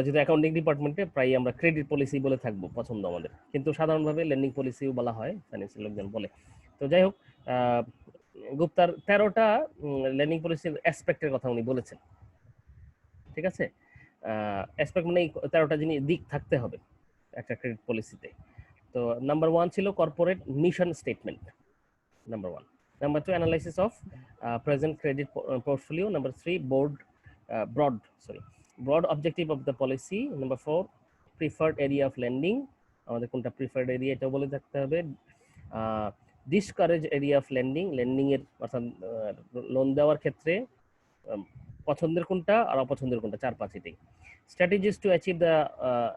যেহেতু অ্যাকাউন্টিং ডিপার্টমেন্টে প্রায় আমরা ক্রেডিট পলিসি বলে থাকবো, পছন্দ আমাদের, কিন্তু সাধারণভাবে ল্যান্ডিং পলিসিও বলা হয়, ফাইন্যান্সিয়াল লোকজন বলে। তো যাই হোক, গুপ্তার 13টা ল্যান্ডিং পলিসির অ্যাসপেক্টের কথা উনি বলেছেন। ঠিক আছে? অ্যাসপেক্ট মানে 13টা জিনিস দিক থাকতে হবে একটা ক্রেডিট পলিসিতে। তো নাম্বার 1 ছিল corporate mission statement, number 1। Number 2, analysis of present credit portfolio. Number 3, broad objective of the policy. Number 4, preferred area of lending. আমাদের কোনটা প্রিফার্ড এরিয়া এটা বলে থাকতে হবে। ডিসকারেজ এরিয়া অফ লেন্ডিং এর অর্থাৎ লোন দেওয়ার ক্ষেত্রে পছন্দের কোনটা আর অপছন্দের কোনটা, 4-5 strategies to achieve the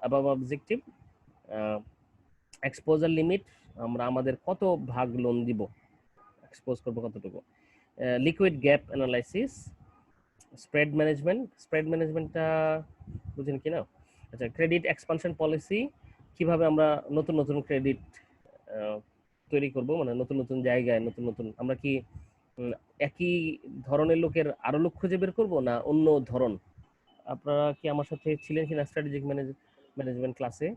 above objective. Exposure limit, আমরা আমাদের কত ভাগ লোন দিব, এক্সপোজ করবো কতটুকু। Liquid gap analysis. স্প্রেড ম্যানেজমেন্টটা বুঝেন কি না? আচ্ছা, ক্রেডিট এক্সপানশন পলিসি, কিভাবে আমরা নতুন নতুন ক্রেডিট তৈরি করব, মানে নতুন নতুন জায়গায় নতুন আমরা কি একই ধরনের লোকের আরো লোক খুঁজে বের করবো, না অন্য ধরন? আপনারা কি আমার সাথে ছিলেন কিনা স্ট্র্যাটেজিক ম্যানেজমেন্ট ক্লাসে?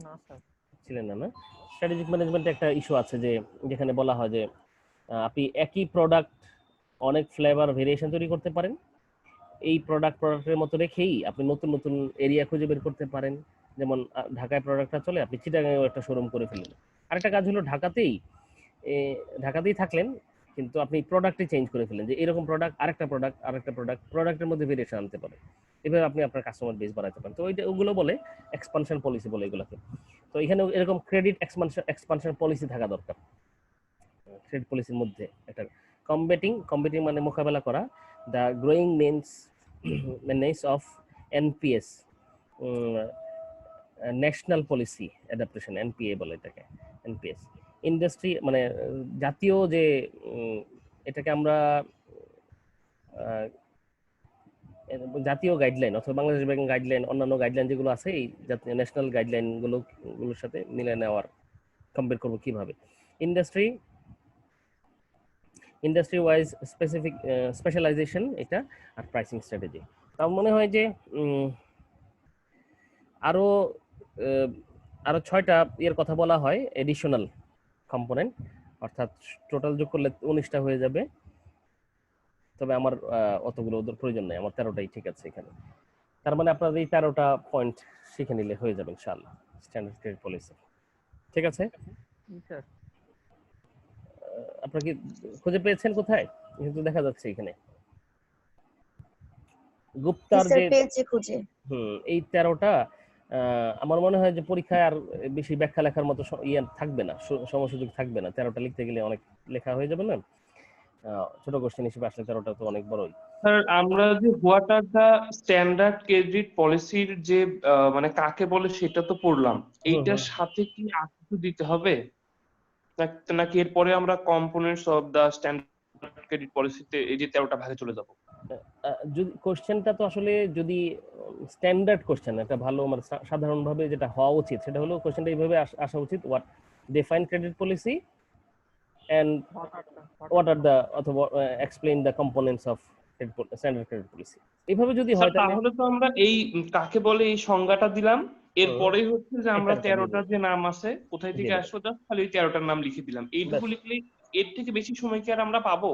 না স্যার ছিলেন না? স্ট্র্যাটেজিক ম্যানেজমেন্টে একটা ইস্যু আছে যে যেখানে বলা হয় যে আপনি একই প্রোডাক্ট অনেক ফ্লেভার ভেরিয়েশন তৈরি করতে পারেন, এই প্রোডাক্টের মতো রেখেই আপনি নতুন নতুন এরিয়া খুঁজে বের করতে পারেন। যেমন ঢাকায় প্রোডাক্টটা চলে, আপনি চিটাগাঁয়েও একটা শোরুম করে ফেললেন। আরেকটা কাজ হলো ঢাকাতেই থাকলেন, কিন্তু আপনি প্রোডাক্টই চেঞ্জ করে ফেলেন, যে এরকম প্রোডাক্ট আরেকটা প্রোডাক্টের মধ্যে ভেরিয়েশন আনতে পারে, এভাবে আপনি আপনার কাস্টমার বেস বাড়াতে পারেন। তো ওগুলো বলে এক্সপানশন পলিসি বলে এগুলোকে। তো এখানে এরকম ক্রেডিট এক্সপানশন পলিসি থাকা দরকার ক্রেডিট পলিসির মধ্যে। একটা কম্পিটিং মানে মোকাবেলা করা, the growing menace of NPS, national policy adaptation, NPA বলে এটাকে, এনপিএস। ইন্ডাস্ট্রি মানে জাতীয় যে এটাকে আমরা জাতীয় গাইডলাইন অথবা বাংলাদেশ ব্যাংক গাইডলাইন, অন্যান্য গাইডলাইন যেগুলো আছে, এই জাতীয় ন্যাশনাল গাইডলাইন গুলোর সাথে মিলে নেওয়ার, কম্পেয়ার করবো কিভাবে। ইন্ডাস্ট্রি ওয়াইজ স্পেশালাইজেশন এটা, আর প্রাইসিং স্ট্র্যাটেজি। তার মনে হয় যে আরো 6টা এর কথা বলা হয়, এডিশনাল কম্পোনেন্ট, অর্থাৎ টোটাল যোগ করলে 19টা হয়ে যাবে। তবে আমার অতগুলো ওদের প্রয়োজন নেই, আমার 13টাই ঠিক আছে এখানে। তার মানে আপনাদের এই 13টা পয়েন্ট শিখে নিলে হয়ে যাবে ইনশাআল্লাহ স্ট্যান্ডার্ড ক্রেডিট পলিসি। ঠিক আছে? আপনারা কি খুঁজে পেয়েছেন কোথায়? কিন্তু দেখা যাচ্ছে এখানে গুপ্তার যে এই 13টা, আমার মনে হয় যে পরীক্ষায় আর বেশি ব্যাখ্যা লেখার মতো থাকবে না, সময় সুযোগ থাকবে না। 13টা লিখতে গেলে অনেক লেখা হয়ে যাবে না, ছোট কোশ্চেন হিসেবে আসলে 13টা তো অনেক বড়ই। স্যার আমরা যে what are the standard credit পলিসির যে মানে কাকে বলে সেটা তো পড়লাম, এইটার সাথে কি আর কিছু দিতে হবে নাকি এরপরে আমরা components of the standard credit পলিসিতে এই যে 13টা ভাগে চলে যাব? যদি কোশ্চেনটা তো আসলে যদি স্ট্যান্ডার্ড কোশ্চেন, একটা ভালো মানে সাধারণভাবে যেটা হওয়া উচিত সেটা হলো কোশ্চেনটা এইভাবে আসা উচিত, what define credit policy and what are the অথবা explain the components of standard credit policy, এইভাবে যদি স্যার হয় তাহলে তাহলে তো আমরা এই কাকে বলে এই সংজ্ঞাটা দিলাম, এরপরেই হচ্ছে যে আমরা এটা দিয়ে 13টার যে নাম আছে কোথায় থেকে দিয়ে আসলো জাস্ট খালি 13টার নাম লিখে দিলাম, এইটুকু ব্যাস। লিখলেই এর থেকে বেশি সময় কি আর আমরা পাবো?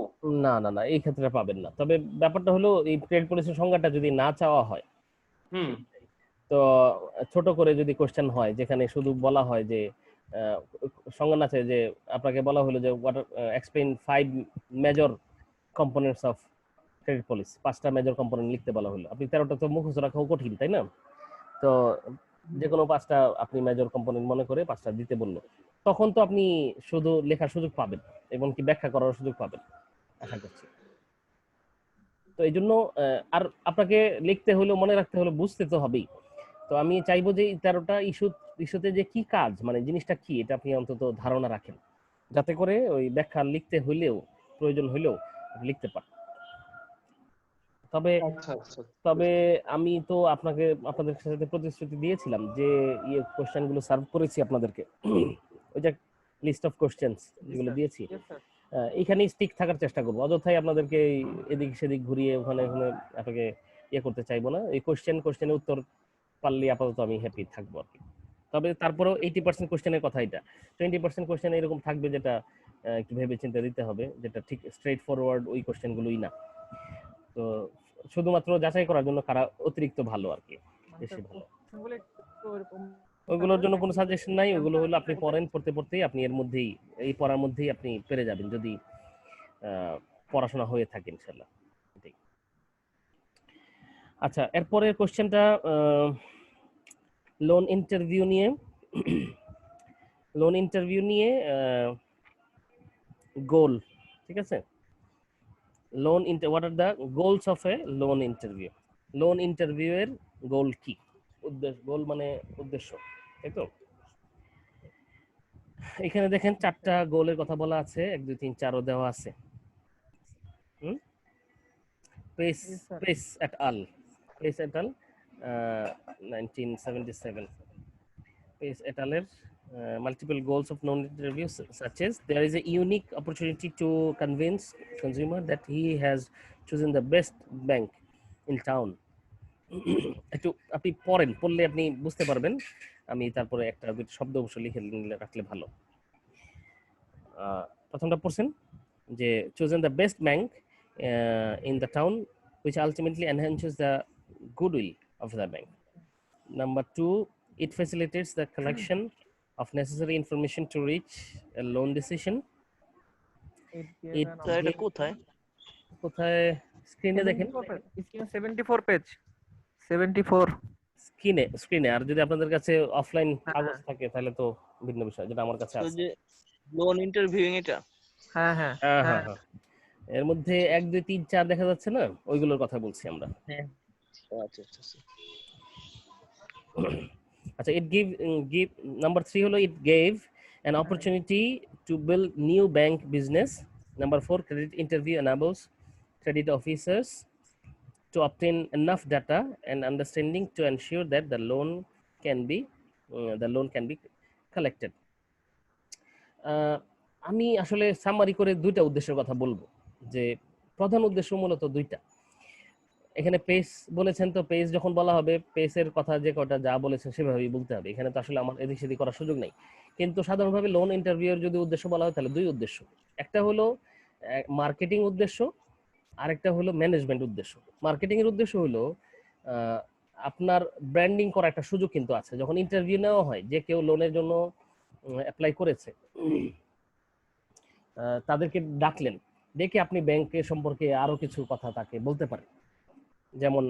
না না না, এই ক্ষেত্রে পাবেন না। তবে ব্যাপারটা হলো এই ক্রেডিট পলিসির সংজ্ঞাটা যদি না চাওয়া হয়, হুম তো ছোট করে যদি কোশ্চেন হয় যেখানে শুধু বলা হয় যে সংজ্ঞা না চাই, যে আপনাকে বলা হলো যে what explain 5 major components of credit policy, 5টা মেজর কম্পোনেন্ট লিখতে বলা হলো, আপনি 13টা তো মুখস্থ রাখাও কঠিন, তাই না? তো যে কোনো 5টা আপনি মেজর কম্পোনেন্ট মনে করে 5টা দিতে বললো, তখন তো আপনি শুধু লেখার সুযোগ পাবেন এবং কি ব্যাখ্যা করার সুযোগ পাবেন আশা করছি। তো এই জন্য আর আপনাকে লিখতে হলো, মনে রাখতে হলো, বুঝতে তো হবেই। তো আমি চাইবো যে 13টা ইস্যুতে যে কি কাজ, মানে জিনিসটা কি, এটা আপনি অন্তত ধারণা রাখেন, যাতে করে ওই ব্যাখ্যা লিখতে হইলেও প্রয়োজন হইলেও আপনি লিখতে পারেন। তবে আচ্ছা আচ্ছা তবে আমি তো আপনাদের সাথে প্রতিশ্রুতি দিয়েছিলাম যে কোশ্চেনগুলো সার্ভ করেছি আপনাদেরকে, ওই যে লিস্ট অফ কোশ্চেনস যেগুলো দিয়েছি, এইখানেই স্টিক থাকার চেষ্টা করবো, অযথাই আপনাদেরকে এদিক সেদিক ঘুরিয়ে ওখানে ওখানে আপনাকে করতে চাইবো না। এই কোশ্চেনের উত্তর পারলে আপাতত আমি হ্যাপি থাকবো আর কি। তবে তারপরেও 80% কোশ্চেনের কথা, এটা 20% কোশ্চেন এরকম থাকবে যেটা একটু ভেবে চিন্তে দিতে হবে, যেটা ঠিক স্ট্রেট ফরওয়ার্ড ওই কোশ্চেনগুলোই না। তো শুধুমাত্র যাচাই করার জন্য কারা অতিরিক্ত ভালো আর কি, বেশি ভালো, ওইগুলোর জন্য কোনো সাজেশন নাই। ওগুলো হলো আপনি পড়তে পড়তেই আপনি এই পড়ার মধ্যেই আপনি পেরে যাবেন, যদি পড়াশোনা হয়ে থাকে ইনশাল্লাহ। আচ্ছা, এরপরের কোশ্চেনটা লোন ইন্টারভিউ নিয়ে গোল, ঠিক আছে? What are the goals of A loan interview, loan interview এর গোল কি, গোল মানে উদ্দেশ্য, তাই তো? এখানে দেখেন 4টা গোলের কথা বলা আছে, 1 2 3 4ও দেওয়া আছে। পেস এট আল 1977, পেস এট আলের multiple goals of known interviews such as there is a unique opportunity to convince consumer that he has chosen the best bank in town. একটু আপনি পড়লে আপনি বুঝতে পারবেন, আমি তারপরে একটা দুটো শব্দ অবশ্য লিখে রাখলে ভালো। প্রথমটা পড়ছেন যে chosen the best bank in the town which ultimately enhances the goodwill of the bank. Number 2, it facilitates the collection of necessary information to reach a loan decision. এটা কোথায় স্ক্রিনে দেখেন, স্ক্রিনে 74 পেজ, 74 স্ক্রিনে। আর যদি আপনাদের কাছে অফলাইন কাগজ থাকে তাহলে তো ভিন্ন বিষয়, যেটা আমার কাছে আছে। লোন ইন্টারভিউইং এটা, হ্যাঁ হ্যাঁ হ্যাঁ, এর মধ্যে 1 2 3 4 দেখা যাচ্ছে না, ওইগুলোর কথা বলছি আমরা। আচ্ছা আচ্ছা আচ্ছা, give number 3 হলো it gave an opportunity to build new bank business. Number 4, credit interview enables credit officers to obtain enough data and understanding to ensure that the loan can be collected. আমি আসলে summary করে 2টা উদ্দেশ্যের কথা বলবো, যে প্রধান উদ্দেশ্য মূলত 2টা। এখানে পেজ বলেছেন, তো পেজ যখন বলা হবে পেজের কথা যে কটা যা বলেছেন সেভাবেই বলতে হবে, এখানে তো আসলে আমার এদিক সেদিক করার সুযোগ নেই। কিন্তু সাধারণভাবে লোন ইন্টারভিউর যদি উদ্দেশ্য বলা হয় তাহলে 2 উদ্দেশ্য, একটা হলো মার্কেটিং উদ্দেশ্য, আরেকটা হলো ম্যানেজমেন্ট উদ্দেশ্য। মার্কেটিং এর উদ্দেশ্য হলো আপনার ব্র্যান্ডিং করা একটা সুযোগ কিন্তু আছে, যখন ইন্টারভিউ নেওয়া হয়, যে কেউ লোনের জন্য অ্যাপ্লাই করেছে তাদেরকে ডাকলেন, ডেকে আপনি ব্যাংকের সম্পর্কে আরো কিছু কথা তাকে বলতে পারেন। যেমন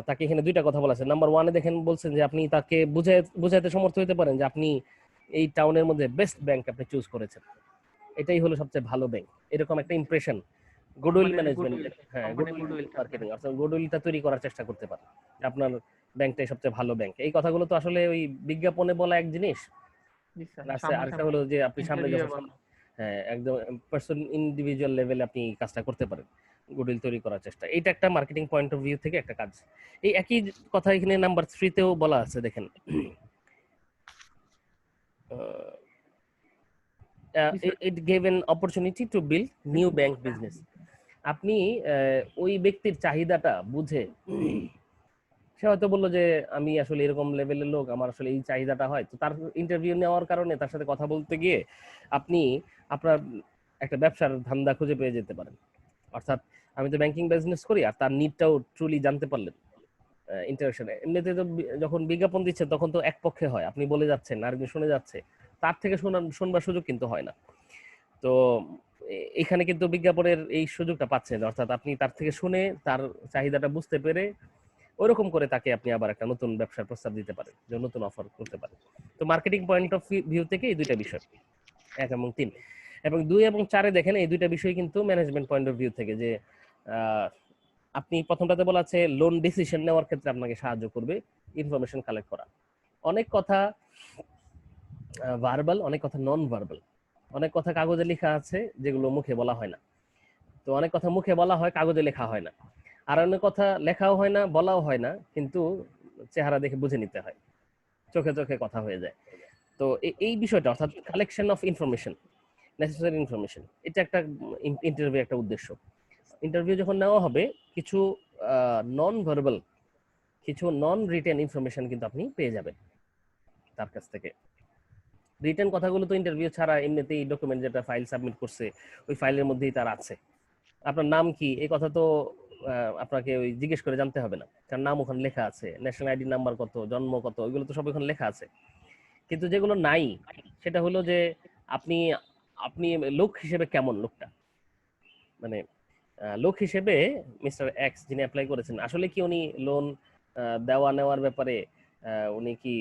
তাকে এখানে 2টা কথা বলা আছে। নাম্বার 1-এ দেখেন বলছেন যে আপনি তাকে বুঝাইতে সমর্থ হতে পারেন যে আপনি এই টাউনের মধ্যে বেস্ট ব্যাংক আপনি চুজ করেছেন, এটাই হলো সবচেয়ে ভালো ব্যাংক, এরকম একটা ইমপ্রেশন, গুডউইল ম্যানেজমেন্ট, হ্যাঁ গুডউইল মার্কেটিং, অর্থাৎ গুডউইলটা তৈরি করার চেষ্টা করতে পারেন আপনার ব্যাংকটাই সবচেয়ে ভালো ব্যাংক। এই কথাগুলো তো আসলে ওই বিজ্ঞাপনে বলা এক জিনিস, আরেকটা হলো যে আপনি সামনে যখন, হ্যাঁ একদম পার্সন ইন্ডিভিজুয়াল লেভেলে আপনি কাজটা করতে পারেন। গুডউইল তৈরি করার চেষ্টা, এটা একটা মার্কেটিং পয়েন্ট অফ ভিউ থেকে একটা কাজ। এই একই কথা এখানে নাম্বার 3 তেও বলা আছে, দেখেন it gave an opportunity to build new bank business. আপনি ওই ব্যক্তির চাহিদাটা বুঝে, সে হয়তো বললো যে আমি আসলে এরকম লেভেলের লোক, আমার আসলে এই চাহিদাটা হয়, তো তার ইন্টারভিউ নেওয়ার কারণে তার সাথে কথা বলতে গিয়ে আপনি আপনার একটা ব্যবসার ধান্দা খুঁজে পেয়ে যেতে পারেন। অর্থাৎ আমি তো ব্যাংকিং বিজনেস করি, আর তার নিডটাও ট্রুলি জানতে পারলেন ইন্টারাকশনে। এমনিতে তো যখন বিজ্ঞাপন দিচ্ছে তখন তো এক পক্ষে হয়, আপনি বলে যাচ্ছেন আর একজন শুনে যাচ্ছে, তার থেকে শুনবার সুযোগ কিন্তু হয় না। তো এখানে কিন্তু বিজ্ঞাপনের এই সুযোগটা পাচ্ছেন, অর্থাৎ আপনি তার থেকে শুনে তার চাহিদাটা বুঝতে পেরে ওইরকম করে তাকে আপনি আবার একটা নতুন ব্যবসার প্রস্তাব দিতে পারেন, যে নতুন অফার করতে পারেন। তো মার্কেটিং পয়েন্ট অফ ভিউ থেকে এই দুইটা বিষয় 1 এবং 3, এবং 2 এবং 4-এ দেখেন এই দুইটা বিষয় কিন্তু ম্যানেজমেন্ট পয়েন্ট অফ ভিউ থেকে, যে আপনি প্রথমটাতে বলা আছে লোন ডিসিশন নেওয়ার ক্ষেত্রে আপনাকে সাহায্য করবে ইনফরমেশন কালেক্ট করা। অনেক কথা ভার্বাল, অনেক কথা নন ভার্বাল, অনেক কথা কাগজে লেখা আছে যেগুলো মুখে বলা হয় না। তো অনেক কথা মুখে বলা হয়, কাগজে লেখা হয় না। আর অনেক কথা লেখাও হয় না, বলাও হয় না, কিন্তু চেহারা দেখে বুঝে নিতে হয়, চোখে চোখে কথা হয়ে যায়। তো এই বিষয়টা, অর্থাৎ collection of information, necessary information, এটা একটা ইন্টারভিউ একটা উদ্দেশ্য। ইন্টারভিউ যখন নেওয়া হবে, কিছু নন ভার্বাল, কিছু নন রিটেন ইনফরমেশন কিন্তু আপনি পেয়ে যাবেন তার কাছ থেকে। রিটেন কথাগুলো তো ইন্টারভিউ ছাড়া এমনিতেই ডকুমেন্ট যেটা ফাইল সাবমিট করছে ওই ফাইলের মধ্যেই তার আছে। আপনার নাম কি এই কথা তো আপনাকে ওই জিজ্ঞেস করে জানতে হবে না, কারণ নাম ওখানে লেখা আছে, ন্যাশনাল আইডি নাম্বার কত, জন্ম কত, ওইগুলো তো সব ওখানে লেখা আছে। কিন্তু যেগুলো নাই সেটা হলো যে আপনি আপনি লোক হিসেবে কেমন, লোকটা মানে লোক হিসেবে মিস্টার এক্স যিনি অ্যাপ্লাই করেছেন, আসলে কি উনি লোন দেওয়া নেওয়ার ব্যাপারে উনি কি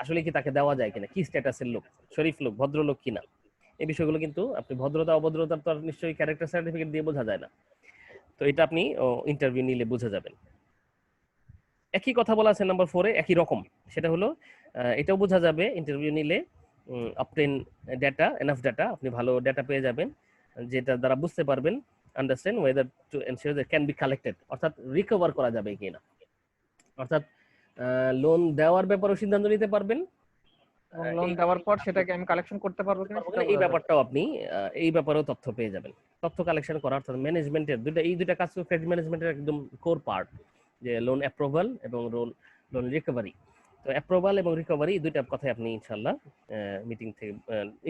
আসলে কি তাকে দেওয়া যায় কিনা, কি স্ট্যাটাসের লোক, শরীফ লোক, ভদ্রলোক কিনা, এই বিষয়গুলো কিন্তু আপনি ভদ্রতা অভদ্রতা তো নিশ্চয়ই ক্যারেক্টার সার্টিফিকেট দিয়ে বোঝা যায় না। তো এটা আপনি ইন্টারভিউ নিলে বুঝে যাবেন। একই কথা বলা আছে নাম্বার 4-এ, একই রকম, সেটা হলো এটাও বোঝা যাবে ইন্টারভিউ নিলে অবটেন ডেটা, এনাফ ডেটা, আপনি ভালো ডেটা পেয়ে যাবেন যেটা দ্বারা বুঝতে পারবেন understand weather to ensure that can be collected, অর্থাৎ রিকভার করা যাবে কিনা, অর্থাৎ লোন দেওয়ার ব্যাপারেও সিদ্ধান্ত নিতে পারবেন, লোন দেওয়ার পর সেটাকে আমি কালেকশন করতে পারবো কিনা এই ব্যাপারটাও আপনি এই ব্যাপারেও তথ্য পেয়ে যাবেন। তথ্য কালেকশন করা, অর্থাৎ ম্যানেজমেন্টের এই দুইটা কাজ ক্রেডিট ম্যানেজমেন্টের একদম কোর পার্ট, যে লোন অ্যাপ্রুভাল এবং লোন রিকভারি। তো অ্যাপ্রুভাল এবং রিকভারি দুইটা কথাই আপনি ইনশাআল্লাহ মিটিং থেকে,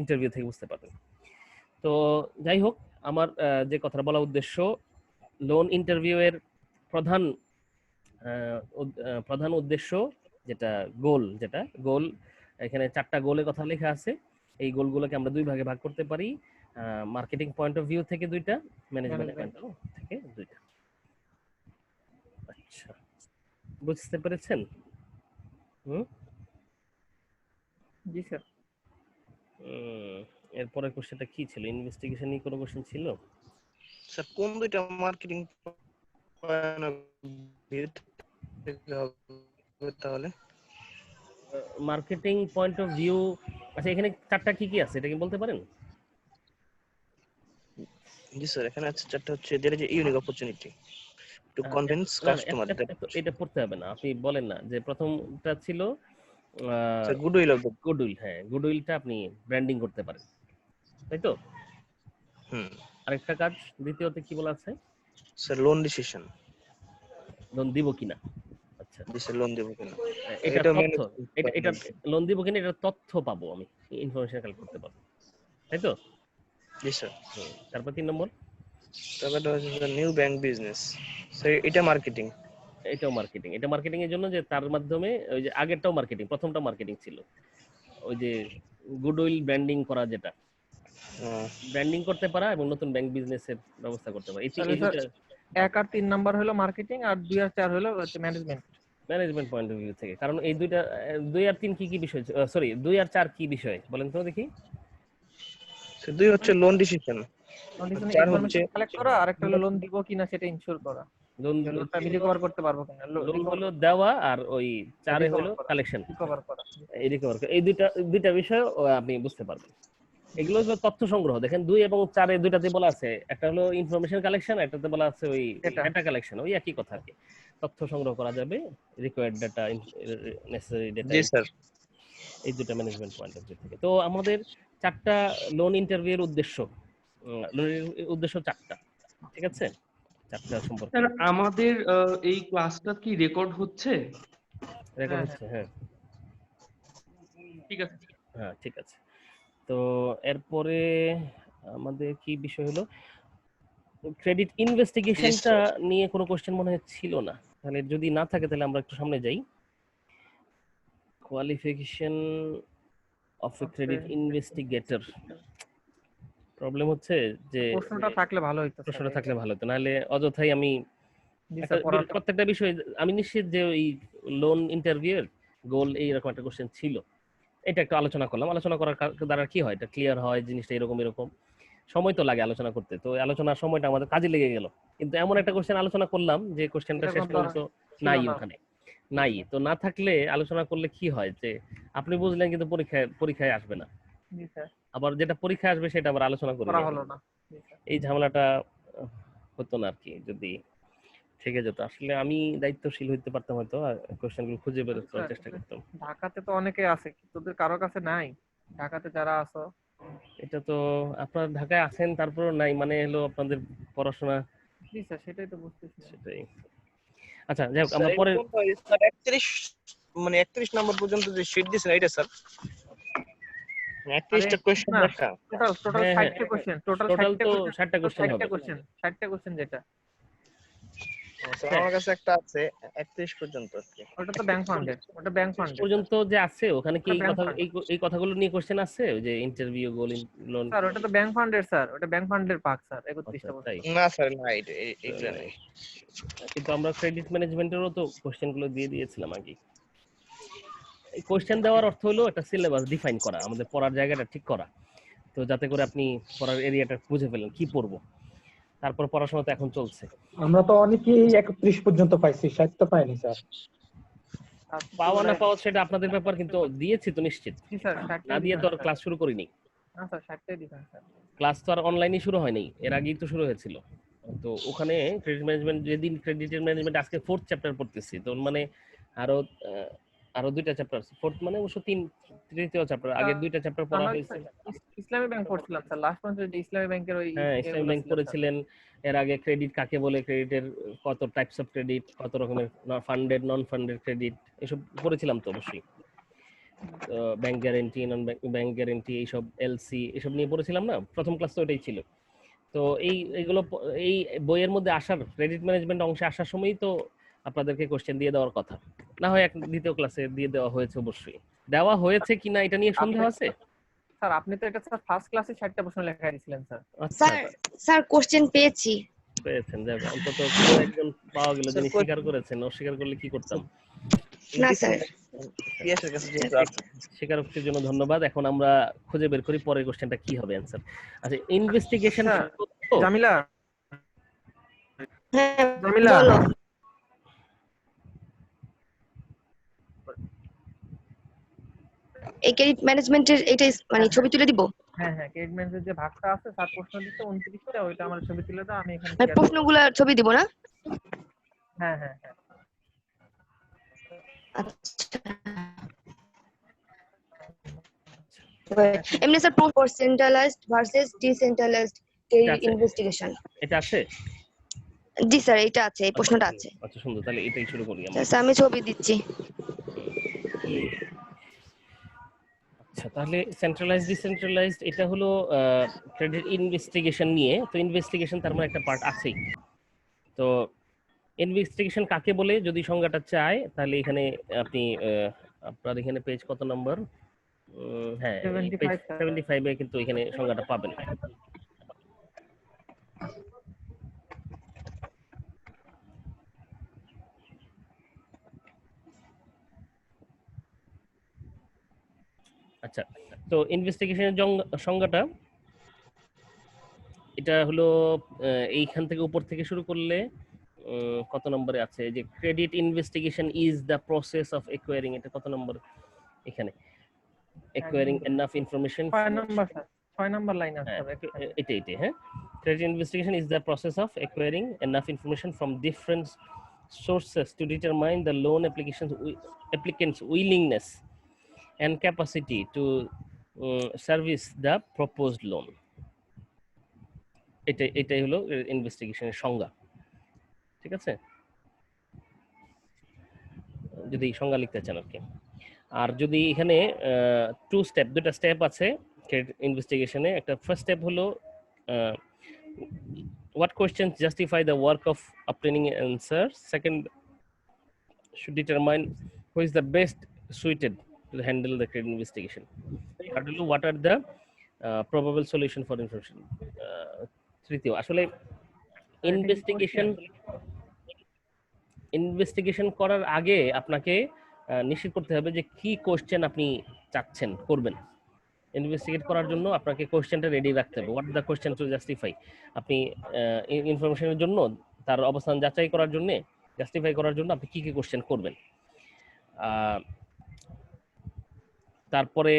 ইন্টারভিউ থেকে বুঝতে পারবেন। তো যাই হোক, আমার যে কথাটা বলা উদ্দেশ্য, লোন ইন্টারভিউ এর প্রধান উদ্দেশ্য যেটা গোল, এখানে 4টা গোলের কথা লেখা আছে। এই গোলগুলোকে আমরা 2 ভাগে ভাগ করতে পারি, মার্কেটিং পয়েন্ট অফ ভিউ থেকে 2টা, ম্যানেজমেন্ট পয়েন্ট অফ থেকে 2টা। আচ্ছা, বুঝতে পেরেছেন? জি স্যার। এরপরে কোশ্চেনটা কি ছিল? ইনভেস্টিগেশন নিয়ে কোনো কোশ্চেন ছিল স্যার? কোন দুইটা মার্কেটিং পয়েন্ট অফ ভিউ তাহলে? মার্কেটিং পয়েন্ট অফ ভিউ, আচ্ছা এখানে 4টা কি কি আছে এটা কি বলতে পারেন? জি স্যার, এখানে আছে 4টা, হচ্ছে there is a unique opportunity to convince customer that এটা পড়তে হবে না, আপনি বলেন না যে প্রথমটা ছিল স্যার গুডউইল অফ গুডউইল। হ্যাঁ, গুডউইলটা আপনি ব্র্যান্ডিং করতে পারেন, তাই তো? আরেকটা কাজ দ্বিতীয়তে কি বলা আছে? স্যার লোন ডিসিশন, লোন দিব কিনা। আচ্ছা, জি স্যার, লোন দেব কিনা, এটা তথ্য, এটা লোন দিব কিনা এটা তথ্য পাবো, আমি ইনফরমেশন কালেক্ট করতে পারবো, তাই তো? জি স্যার। তারপর 3 নম্বর, তারপরটা হচ্ছে নিউ ব্যাংক বিজনেস, স্যার এটা মার্কেটিং। এটাও মার্কেটিং। এটা মার্কেটিং এর জন্য যে তার মাধ্যমে ওই যে আগেরটাও মার্কেটিং, প্রথমটা মার্কেটিং ছিল, ওই যে গুডউইল ব্র্যান্ডিং করা, যেটা ব্র্যান্ডিং করতে পারা এবং নতুন ব্যাংক বিজনেসের ব্যবস্থা করতে পারা। এই 1 আর 3 নাম্বার হলো মার্কেটিং, আর 2 আর 4 হলো ম্যানেজমেন্ট পয়েন্ট অফ ভিউ থেকে। কারণ এই 2 আর 3 কি বিষয়, সরি 2 আর 4 কি বিষয় বলেন তো দেখি? 2 হচ্ছে লোন ডিসিশন, 4 হচ্ছে কালেক্ট করা, আর একটা হলো লোন দিব কিনা সেটা ইনশিওর করা, লোনটা রিকভার করতে পারবো কিনা, লোন হলো দেওয়া, আর ওই 4 হলো কালেকশন, রিকভার করা। এই দুইটা বিষয় আপনি বুঝতে পারবেন। এগুলো হলো তথ্য সংগ্রহ। দেখেন 2 এবং 4 এ দুইটাতে বলা আছে, একটা হলো ইনফরমেশন কালেকশন, একটাতে বলা আছে ওই ডেটা কালেকশন, ওই একই কথা আর কি। তথ্য সংগ্রহ করা যাবে, রিকোয়ার্ড ডেটা, নেসেসারি ডেটা, জি স্যার। এই দুটো ম্যানেজমেন্ট পয়েন্ট অফ ভিউ থেকে। তো আমাদের 4টা লোন ইন্টারভিউয়ের উদ্দেশ্য, উদ্দেশ্য 4টা, ঠিক আছে? 4টা সম্পর্কে স্যার আমাদের এই ক্লাসটা কি রেকর্ড হচ্ছে? রেকর্ড হচ্ছে? হ্যাঁ ঠিক আছে। হ্যাঁ ঠিক আছে। তো এরপরে আমাদের কি বিষয় হলো, ক্রেডিট ইনভেস্টিগেশনটা নিয়ে কোনো কোশ্চেন মনে হয় ছিল না, তাহলে যদি না থাকে তাহলে আমরা একটু সামনে যাই। Qualification of A credit investigator, problem হচ্ছে যে প্রশ্নটা থাকলে ভালো হতো, প্রশ্নটা থাকলে ভালো হতো, নাহলে অযথাই আমি প্রত্যেকটা বিষয় আমি নিশ্চিত যে ওই লোন ইন্টারভিউয়ের গোল এইরকম একটা কোশ্চেন ছিল, এটা একটু আলোচনা করলাম। আলোচনা করার দ্বারা কি হয়, এটা ক্লিয়ার হয় জিনিসটা এরকম এরকম। সময় তো লাগে আলোচনা করতে, তো আলোচনার সময়টা আমাদের কাজে লেগে গেল, কিন্তু এমন একটা কোশ্চেন আলোচনা করলাম যে কোশ্চেনটা শেষ পর্যন্ত নাই ওখানে, নাই। তো না থাকলে আলোচনা করলে কি হয় যে আপনি বুঝলেন কিন্তু পরীক্ষায় আসবে না, আবার যেটা পরীক্ষায় আসবে সেটা আবার আলোচনা করবে না। এই ঝামেলাটা হতো না আর কি যদি থেকে যেত। আসলে আমি দায়িত্বশীল হইতে পারতাম, হয়তো কোশ্চেনগুলো খুঁজে বের করার চেষ্টা করতাম। ঢাকাতে তো অনেকে আছে, তোদের কারো কাছে নাই? ঢাকাতে যারা আছো, এটা তো আপনারা ঢাকায় আছেন তারপরেও নাই, মানে হলো আপনাদের পড়াশোনা। জি স্যার, সেটাই তো বুঝতেছি। সেটাই। আচ্ছা যাই হোক, আমরা পরে 31 মানে 31 নম্বর পর্যন্ত যে শীট দিছেন এটা স্যার 31টা কোশ্চেন দেখা টোটাল 60টা কোশ্চেন, টোটাল তো 60টা কোশ্চেন হবে। 60টা কোশ্চেন যেটা আমার কাছে একটা আছে 31 পর্যন্ত আর কি। ওটা তো ব্যাংক ফান্ডের, ওটা ব্যাংক ফান্ড পর্যন্ত যে আছে ওখানে কি এই কথাগুলো নিয়ে কোশ্চেন আছে, ওই যে ইন্টারভিউ গোল লোন? স্যার ওটা তো ব্যাংক ফান্ডের, স্যার ওটা ব্যাংক ফান্ডের ভাগ স্যার 31টা কোশ্চেন। না স্যার না, এইগুলা নাই। কিন্তু আমরা ক্রেডিট ম্যানেজমেন্টেরও তো কোশ্চেনগুলো দিয়ে দিয়েছিলাম আগে। এই কোশ্চেন দেওয়ার অর্থ হলো একটা সিলেবাস ডিফাইন করা, আমাদের পড়ার জায়গাটা ঠিক করা, তো যাতে করে আপনি পড়ার এরিয়াটা বুঝে ফেলেন কি পড়বো। তারপর পড়াশোনা তো এখন চলছে। আমরা তো অনেকেই 31 পর্যন্ত পাইছি, 60 তো পাইনি স্যার। পাওয়া না পাওয়া সেটা আপনাদের ব্যাপার, কিন্তু দিয়েছি তো নিশ্চিত। না দিয়ে তো আর ক্লাস শুরু করিনি। না স্যার 60টাই দিবেন স্যার। ক্লাস তো আর অনলাইনে শুরু হয়নি, এর আগেই তো শুরু হয়েছিল। তো ওখানে ক্রেডিট ম্যানেজমেন্ট, যেদিন ক্রেডিট ম্যানেজমেন্ট আজকে 4th চ্যাপ্টার পড়তেছি, তো মানে আরো 2টা চ্যাপ্টার, 4th মানে অবশ্য 3য় চ্যাপ্টার, আগে 2টা চ্যাপ্টার পড়া হয়েছে। ইসলামী ব্যাংক পড়ছিলাম স্যার লাস্ট মান্থে, যে ইসলামী ব্যাংকের ওই ইসলামী ব্যাংক পড়েছিলেন। এর আগে ক্রেডিট কাকে বলে, ক্রেডিটের কত টাইপস অফ ক্রেডিট, কত রকমের ফান্ডেড নন ফান্ডেড ক্রেডিট, এসব পড়েছিলাম তো অবশ্যই। ব্যাংক গ্যারান্টি, নন ব্যাংক গ্যারান্টি, এইসব এলসি, এসব নিয়ে পড়েছিলাম না, প্রথম ক্লাস তো ওটাই ছিল। তো এইগুলো এই বইয়ের মধ্যে আসার, ক্রেডিট ম্যানেজমেন্ট অংশে আসার সময়ই তো আপনাদেরকে কোশ্চেন দিয়ে দেওয়ার কথা, না হয় দ্বিতীয় ক্লাসে দিয়ে দেওয়া হয়েছে। অবশ্যই দেওয়া হয়েছে কিনা এটা নিয়ে সন্দেহ আছে। স্যার আপনি তো এটা স্যার ফার্স্ট ক্লাসে 60টা প্রশ্ন লেখা দিয়েছিলেন স্যার। স্যার কোশ্চেন পেয়েছেন, যাক অন্তত একজন পাওয়া গেল যিনি স্বীকার করেছেন, অস্বীকার করলে কি করতাম। না স্যার, পিএসের কাছে যেহেতু আছে। স্বীকারোক্তির জন্য ধন্যবাদ। এখন আমরা খুঁজে বের করি পরের কোশ্চেনটা কি হবে অ্যানসার। আচ্ছা, ইনভেস্টিগেশন। জামিলা, হ্যাঁ জামিলা বলো। এই ক্রেডিট ম্যানেজমেন্টের এটা মানে ছবি তুলে দিব? হ্যাঁ হ্যাঁ, ক্রেডিট ম্যানেজমেন্টের যে ভাগটা আছে, স্যার প্রশ্ন দিতে 29টা, ওইটা আমার ছবি তুলে দাও, আমি এখানে মানে প্রশ্নগুলো ছবি দিব না? হ্যাঁ হ্যাঁ হ্যাঁ। আচ্ছা, এমনি sir centralised versus decentralised credit investigation এটা আছে? জি স্যার, এটা আছে, এই প্রশ্নটা আছে। আচ্ছা সুন্দর, তাহলে এটাই শুরু করি আমরা। স্যার আমি ছবি দিচ্ছি। আচ্ছা, তাহলে সেন্ট্রালাইজড ডিসেন্ট্রালাইজড এটা হলো ক্রেডিট ইনভেস্টিগেশন নিয়ে। তো ইনভেস্টিগেশন তার মানে একটা পার্ট আছেই। তো ইনভেস্টিগেশন কাকে বলে যদি সংজ্ঞাটা চায়, তাহলে এখানে আপনি আপনার এখানে পেজ কত নম্বর? হ্যাঁ, পেজ 75 এ কিন্তু এখানে সংজ্ঞাটা পাবেন। আচ্ছা, তো ইনভেস্টিগেশনের সংজ্ঞাটা এটা হলো এইখান থেকে উপর থেকে শুরু করলে কত নম্বরে আছে, যে credit investigation is the process of acquiring, এটা কত নম্বর এখানে? Acquiring enough information 6 number line আছে এটা হ্যাঁ credit investigation is the process of acquiring enough information from different sources to determine the loan applicant's willingness and capacity to service the proposed loan. এটাই হলো ইনভেস্টিগেশনের সংজ্ঞা, ঠিক আছে? যদি সংজ্ঞা লিখতে চান আর কি। আর যদি এখানে দুটা স্টেপ আছে ক্রেডিট ইনভেস্টিগেশনে। একটা ফার্স্ট স্টেপ হলো what questions justify the work of obtaining an answer. Second should determine who is the best suited to handle the credit investigation. Third হলো what are the probable solution for information. তৃতীয় আসলে investigation করার আগে আপনাকে নিশ্চিত করতে হবে যে কি কোশ্চেন আপনি চাচ্ছেন করবেন। ইনভেস্টিগেট করার জন্য আপনাকে কোশ্চেনটা রেডি রাখতে হবে। What the question to justify, আপনি ইনফরমেশনের জন্য তার অবস্থান যাচাই করার জন্য জাস্টিফাই করার জন্য আপনি কি কি কোশ্চেন করবেন। তারপরে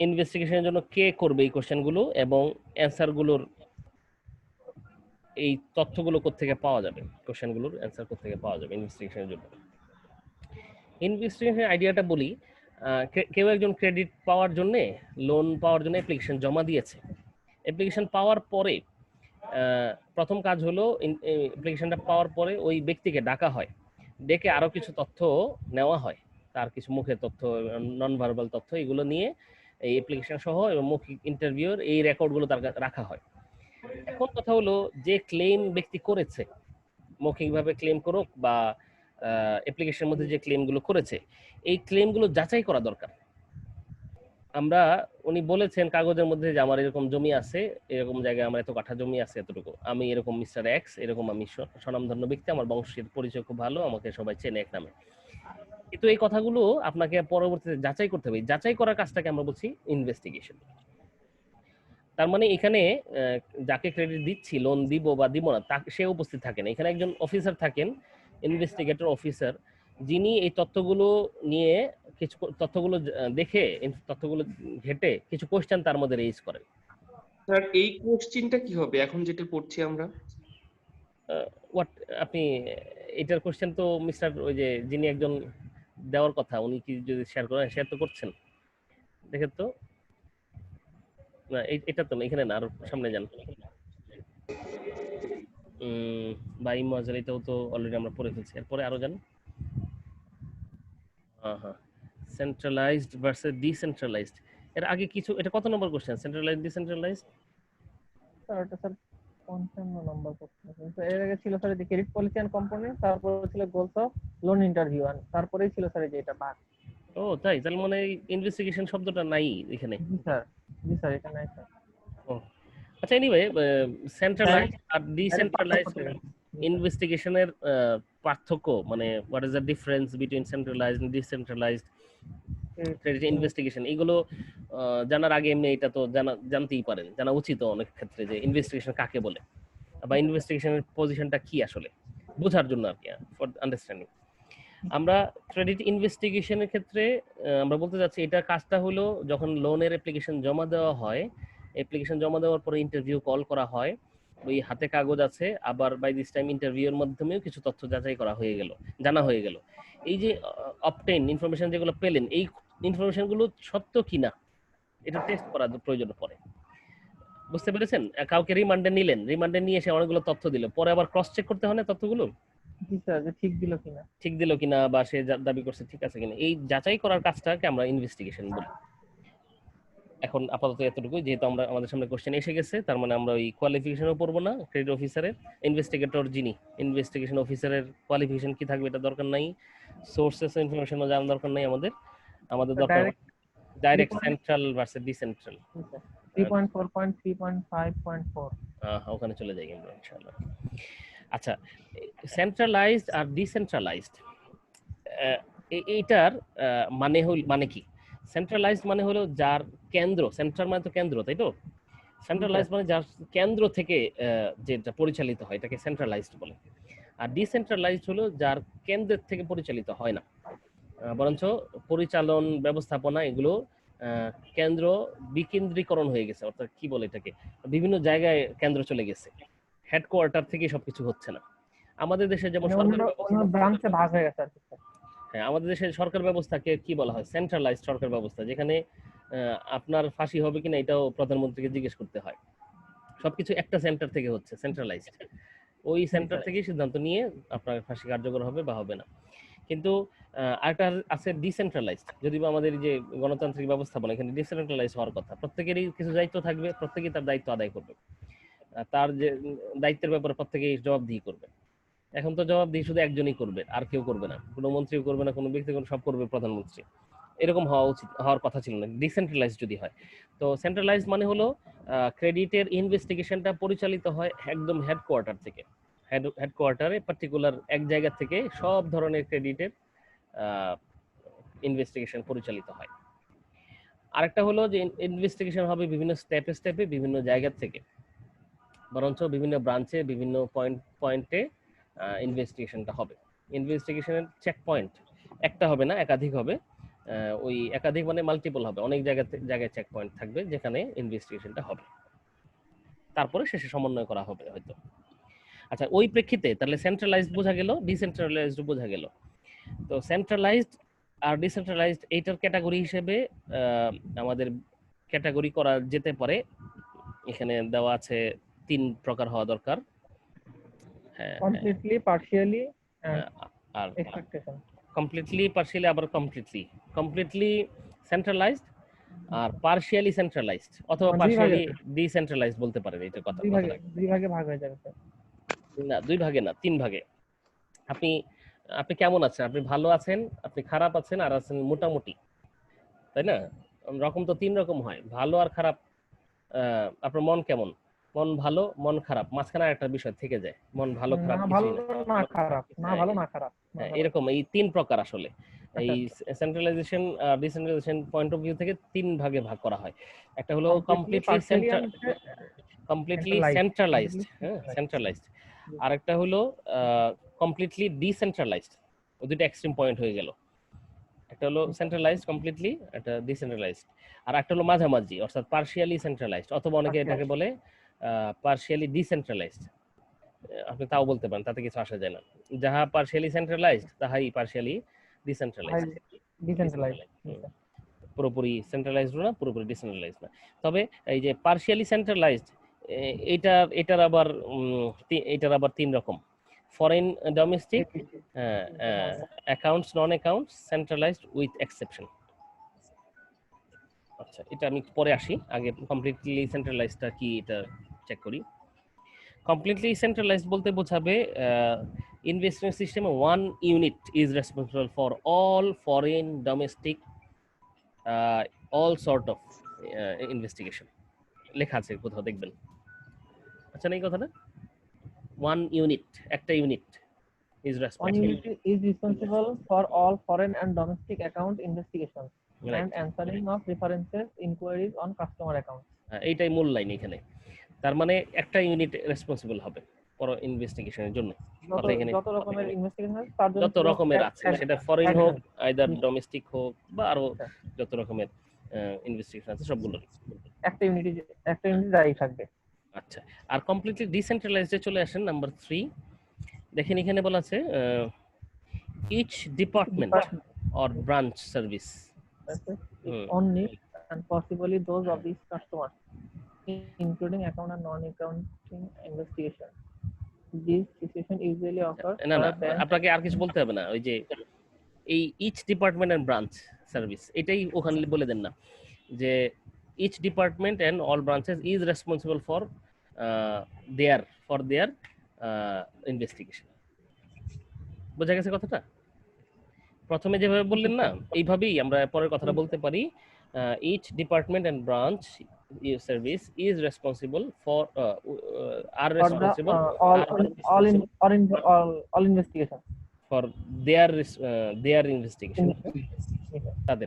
ইনভেস্টিগেশনের জন্য কে করবে এই কোশ্চেনগুলো এবং অ্যান্সারগুলোর এই তথ্যগুলো কোত্থেকে পাওয়া যাবে, কোশ্চেনগুলোর অ্যান্সার কোত্থেকে পাওয়া যাবে ইনভেস্টিগেশনের জন্য। ইনভেস্টিগেশনের আইডিয়াটা বলি, কেউ একজন ক্রেডিট পাওয়ার জন্য, লোন পাওয়ার জন্য অ্যাপ্লিকেশন জমা দিয়েছে। অ্যাপ্লিকেশন পাওয়ার পরে প্রথম কাজ হলো অ্যাপ্লিকেশনটা পাওয়ার পরে ওই ব্যক্তিকে ডাকা হয়, ডেকে আরো কিছু তথ্য নেওয়া হয়, তার কিছু মুখের তথ্য, নন ভার্বাল তথ্য, এগুলো নিয়ে এই অ্যাপ্লিকেশন সহ এবং মৌখিক ইন্টারভিউর এই রেকর্ডগুলো তার রাখা হয়। এখন কথা হলো যে ক্লেম ব্যক্তি করেছে, মৌখিকভাবে ক্লেম করুক বা অ্যাপ্লিকেশনের মধ্যে যে ক্লেমগুলো করেছে, এই ক্লেমগুলো যাচাই করা দরকার। উনি বলেছেন কাগজের মধ্যে যে আমার এরকম জমি আছে, এরকম জায়গায় আমার এত কাঠা জমি আছে এতটুকু, আমি এরকম মিস্টার এক্স, এরকম আমি স্বনামধন্য ব্যক্তি, আমার বংশের পরিচয় খুব ভালো, আমাকে সবাই চেনে এক নামে। কিন্তু এই কথাগুলো আপনাকে পরবর্তীতে যাচাই করতে হবে। যাচাই করার কাজটাকে আমরা বলছি ইনভেস্টিগেশন। তার মানে এখানে যাকে ক্রেডিট দিচ্ছি, লোন দিব বা দিব না, সে উপস্থিত থাকেন। এখানে একজন অফিসার থাকেন, ইনভেস্টিগেটর অফিসার, যিনি এই তথ্যগুলো নিয়ে কিছু তথ্যগুলো দেখে, তথ্যগুলো ঘেটে কিছু কোশ্চেন তার মধ্যে রেইজ করেন। স্যার এই কোশ্চেনটা কি হবে এখন যেটা পড়ছি আমরা? আপনি এটার কোশ্চেন তো মিস্টার ওই যে যিনি একজন দেওয়ার কথা, উনি কি যদি শেয়ার করেন, শেয়ার তো করছেন, দেখেন তো না, এটা তো এখানে না, আরো সামনে যান। বাই মজার, এটাও তো অলরেডি আমরা পড়ে ফেলছি। এরপরে আরো যান। সেন্ট্রালাইজড ভার্সেস ডিসেন্ট্রালাইজড, এর আগে কিছু, এটা কত নম্বর কোশ্চেন? সেন্ট্রালাইজড ডিসেন্ট্রালাইজড স্যার এটা স্যার 55 নম্বর কোশ্চেন। এর আগে ছিল sir credit policy and component, তারপর ছিল গোলস অফ লোন ইন্টারভিউ, আর তারপরেই ছিল স্যার যে এটা ভাগ। ও তাই, তাহলে মানে ইনভেস্টিগেশন শব্দটা নাই এখানে। জি স্যার এটা নাই স্যার। ও আচ্ছা, এনিওয়ে সেন্ট্রালাইজড আর ডিসেন্ট্রালাইজড ইনভেস্টিগেশনের পার্থক্য, মানে what is the difference between centralized and decentralized credit investigation, এগুলো জানার আগে এমনি এটা তো জানতেই পারেন, জানা উচিত অনেক ক্ষেত্রে যে ইনভেস্টিগেশন কাকে বলে বা ইনভেস্টিগেশনের পজিশনটা কি আসলে, বোঝার জন্য আর কি, ফর আন্ডারস্ট্যান্ডিং। আমরা ক্রেডিট ইনভেস্টিগেশনের ক্ষেত্রে আমরা বলতে যাচ্ছি এটা কাজটা হলো যখন লোনের অ্যাপ্লিকেশন জমা দেওয়া হয়, অ্যাপ্লিকেশন জমা দেওয়ার পরে ইন্টারভিউ কল করা হয়, ওই হাতে কাগজ আছে, আবার বাই দিস টাইম ইন্টারভিউর মাধ্যমেও কিছু তথ্য যাচাই করা হয়ে গেল, জানা হয়ে গেল। এই যে অবটেইন ইনফরমেশন যেগুলো পেলেন, এই ইনফরমেশনগুলো সত্য কিনা এটা টেস্ট করার প্রয়োজন পড়ে। বুঝতে পেরেছেন? কাউকে রিমান্ডে নিলেন, রিমান্ডে নিয়ে এসে অনেকগুলো তথ্য দিল, পরে আবার ক্রস চেক করতে হয় না তথ্যগুলো, জি স্যার, যে ঠিক দিল কিনা বা সে দাবি করছে ঠিক আছে কিনা, এই যাচাই করার কাজটাকে আমরা ইনভেস্টিগেশন বলি। এখন আপাতত এতটুকুই, যেহেতু আমাদের সামনে কোশ্চেন এসে গেছে, তার মানে আমরা ওই কোয়ালিফিকেশনও পড়বো না। ক্রেডিট অফিসারের, ইনভেস্টিগেটর যিনি, ইনভেস্টিগেশন অফিসারের কোয়ালিফিকেশন কি থাকবে এটা দরকার নাই, সোর্সেস ইনফরমেশনও জানার দরকার নাই। আমাদের দরকার ডাইরেক্ট সেন্ট্রাল ভার্সেস ডিসেন্ট্রাল। 3.4.3.5.4 ওখানে চলে যাই আমরা ইনশাআল্লাহ। আচ্ছা, সেন্ট্রালাইজড আর ডিসেন্ট্রালাইজড এইটার মানে কি? সেন্ট্রালাইজড মানে হলো যার কেন্দ্র, সেন্ট্রাল মানে তো কেন্দ্র, তাই তো? সেন্ট্রালাইজড মানে যার কেন্দ্র থেকে যেটা পরিচালিত হয় এটাকে সেন্ট্রালাইজড বলে। আর ডিসেন্ট্রালাইজড হলো যার কেন্দ্রের থেকে পরিচালিত হয় না। বরঞ্চ পরিচালন ব্যবস্থাপনা এগুলো কেন্দ্র বিকেন্দ্রীকরণ হয়ে গেছে, অর্থাৎ কি বলে এটাকে, বিভিন্ন জায়গায় কেন্দ্র চলে গেছে, হেডকোয়ার্টার থেকে সবকিছু হচ্ছে না। আমাদের দেশে যেমন ব্রাঞ্চে ভাগ হয়ে গেছে। হ্যাঁ, আমাদের দেশের সরকার ব্যবস্থাকে কি বলা হয়, সেন্ট্রালাইজড সরকার ব্যবস্থা, যেখানে আপনার ফাঁসি হবে কিনা এটাও প্রধানমন্ত্রীকে জিজ্ঞেস করতে হয়। সবকিছু একটা সেন্টার থেকে হচ্ছে, সেন্ট্রালাইজড। ওই সেন্টার থেকে সিদ্ধান্ত নিয়ে আপনার ফাঁসি কার্যকর হবে বা হবে না। কিন্তু আরেকটা আছে ডিসেন্ট্রালাইজড, যদি আমাদের যে গণতান্ত্রিক ব্যবস্থাপনা, এখানে ডিসেন্ট্রালাইজ হওয়ার কথা। প্রত্যেকেরই কিছু দায়িত্ব থাকবে, প্রত্যেকেই তার দায়িত্ব আদায় করবে, তার যে দায়িত্বের ব্যাপারে প্রত্যেকেই জবাবদিহি করবে। এখন তো জবাবদিহি শুধু একজনই করবে, আর কেউ করবে না, কোনো মন্ত্রীও করবে না, কোনো ব্যক্তি, সব করবে প্রধানমন্ত্রী। এরকম হওয়া উচিত, হওয়ার কথা ছিল না, ডিসেন্ট্রালাইজ যদি হয়। তো সেন্ট্রালাইজ মানে হলো ক্রেডিটের ইনভেস্টিগেশনটা পরিচালিত হয় একদম হেডকোয়ার্টার থেকে। হেডকোয়ার্টারে পার্টিকুলার এক জায়গা থেকে সব ধরনের ক্রেডিটের ইনভেস্টিগেশন পরিচালিত হয়। আরেকটা হলো যে ইনভেস্টিগেশন হবে বিভিন্ন স্টেপে স্টেপে, বিভিন্ন জায়গা থেকে, বরঞ্চ বিভিন্ন ব্রাঞ্চে, বিভিন্ন পয়েন্টে ইনভেস্টিগেশনটা হবে। ইনভেস্টিগেশনের চেক পয়েন্ট একটা হবে না, একাধিক হবে। ওই একাধিক মানে মাল্টিপল হবে, অনেক জায়গায় চেক পয়েন্ট থাকবে যেখানে ইনভেস্টিগেশনটা হবে, তারপরে শেষে সমন্বয় করা হবে হয়তো। আচ্ছা, ওই প্রেক্ষিতে তাহলে সেন্ট্রালাইজড বোঝা গেল, ডিসেন্ট্রালাইজড বোঝা গেল। তো সেন্ট্রালাইজড আর ডিসেন্ট্রালাইজড এইটার ক্যাটাগরি হিসেবে আমাদের ক্যাটাগরি করা যেতে পারে। এখানে দেওয়া আছে 3 প্রকার হওয়া দরকার। হ্যাঁ, কমপ্লিটলি, পার্শিয়ালি আর এক্সপেক্টেশন। কমপ্লিটলি, পার্শিয়ালি, আবার কমপ্লিটলি সেন্ট্রালাইজড আর পার্শিয়ালি সেন্ট্রালাইজড, অথবা পার্শিয়ালি ডিসেন্ট্রালাইজড বলতে পারেন। এটা কথা দুই ভাগে ভাগ হয়ে যাবে। না, 2 ভাগে না, 3 ভাগে। আপনি কেমন আছেন? আপনি ভালো আছেন, আপনি খারাপ আছেন, আর আছেন মোটামুটি, তাই না? রকম তো 3 রকম হয়, ভালো আর খারাপ। আপনার মন কেমন? মন ভালো, মন খারাপ, মাঝখানে একটা বিষয় থেকে যায়, মন ভালো খারাপ ভালো না খারাপ, না ভালো না খারাপ, এরকম। এই 3 প্রকার আসলে এই centralisation decentralisation point of view থেকে 3 ভাগে ভাগ করা হয়। একটা হলো কমপ্লিটলি সেন্ট্রালাইজড, হ্যাঁ, সেন্ট্রালাইজড। আর একটা হলো কমপ্লিটলি ডিসেন্ট্রালাইজড। ওই দুটো এক্সট্রিম পয়েন্ট হয়ে গেল। একটা হলো সেন্ট্রালাইজড কমপ্লিটলি, একটা ডিসেন্ট্রালাইজড। আর একটা হলো মাঝামাঝি, অর্থাৎ পার্শিয়ালি সেন্ট্রালাইজড, অথবা অনেকে এটাকে বলে পার্শিয়ালি ডিসেন্ট্রালাইজড। আপনি তাও বলতে পারেন, তাতে কিছু আসা যায় না। যাহা পার্শিয়ালি সেন্ট্রালাইজড তাহাই পার্শিয়ালি ডিসেন্ট্রালাইজড। পুরোপুরি সেন্ট্রালাইজড না, পুরোপুরি ডিসেন্ট্রালাইজড না। তবে এই যে পার্শিয়ালি সেন্ট্রালাইজড, এটার আবার 3 রকম: foreign domestic, accounts, non accounts, centralised with exception. আচ্ছা, এটা আমি পরে আসি, আগে কমপ্লিটলি সেন্ট্রালাইজডটা কি এটা চেক করি। কমপ্লিটলি সেন্ট্রালাইজড বলতে বোঝাবে ইনভেস্টমেন্ট সিস্টেমে 1 unit is responsible for all foreign domestic all sort of investigation। লেখা আছে কোথাও দেখবেন, আচ্ছা, এই কথাটা 1 ইউনিট, একটা unit is responsible for all foreign and domestic account investigations and answering of references inquiries on customer accounts। এইটাই মূল লাইন এখানে। তার মানে একটা ইউনিট রেসপন্সিবল হবে পুরো ইনভেস্টিগেশনের জন্য। যত রকমের ইনভেস্টিগেশন তার জন্য যত রকমের আছে, সেটা ফরেন হোক, আইদার ডোমেস্টিক হোক, বা আরো যত রকমের ইনভেস্টিগেশন আছে সবগুলো একটা ইউনিট দায়ী থাকবে। আচ্ছা, আর কমপ্লিটলি ডিসেন্ট্রালাইজডে চলে আসেন নাম্বার 3। দেখেন এখানে বলা আছে each department or branch service only and possibly those of these customers including account and non-accounting investigation. This situation usually occurs না, আপনাকে আর কিছু বলতে হবে না। ওই যে এই each department and branch service, এটাই ওখানে বলে দেন না যে each department and all branches is responsible for their investigation. বোঝা গেছে কথাটা? প্রথমে যেভাবে বললেন না, এইভাবেই আমরা পরের কথাটা বলতে পারি। Each department and branch service is responsible for আর responsible all investigation for their investigation, তাদের।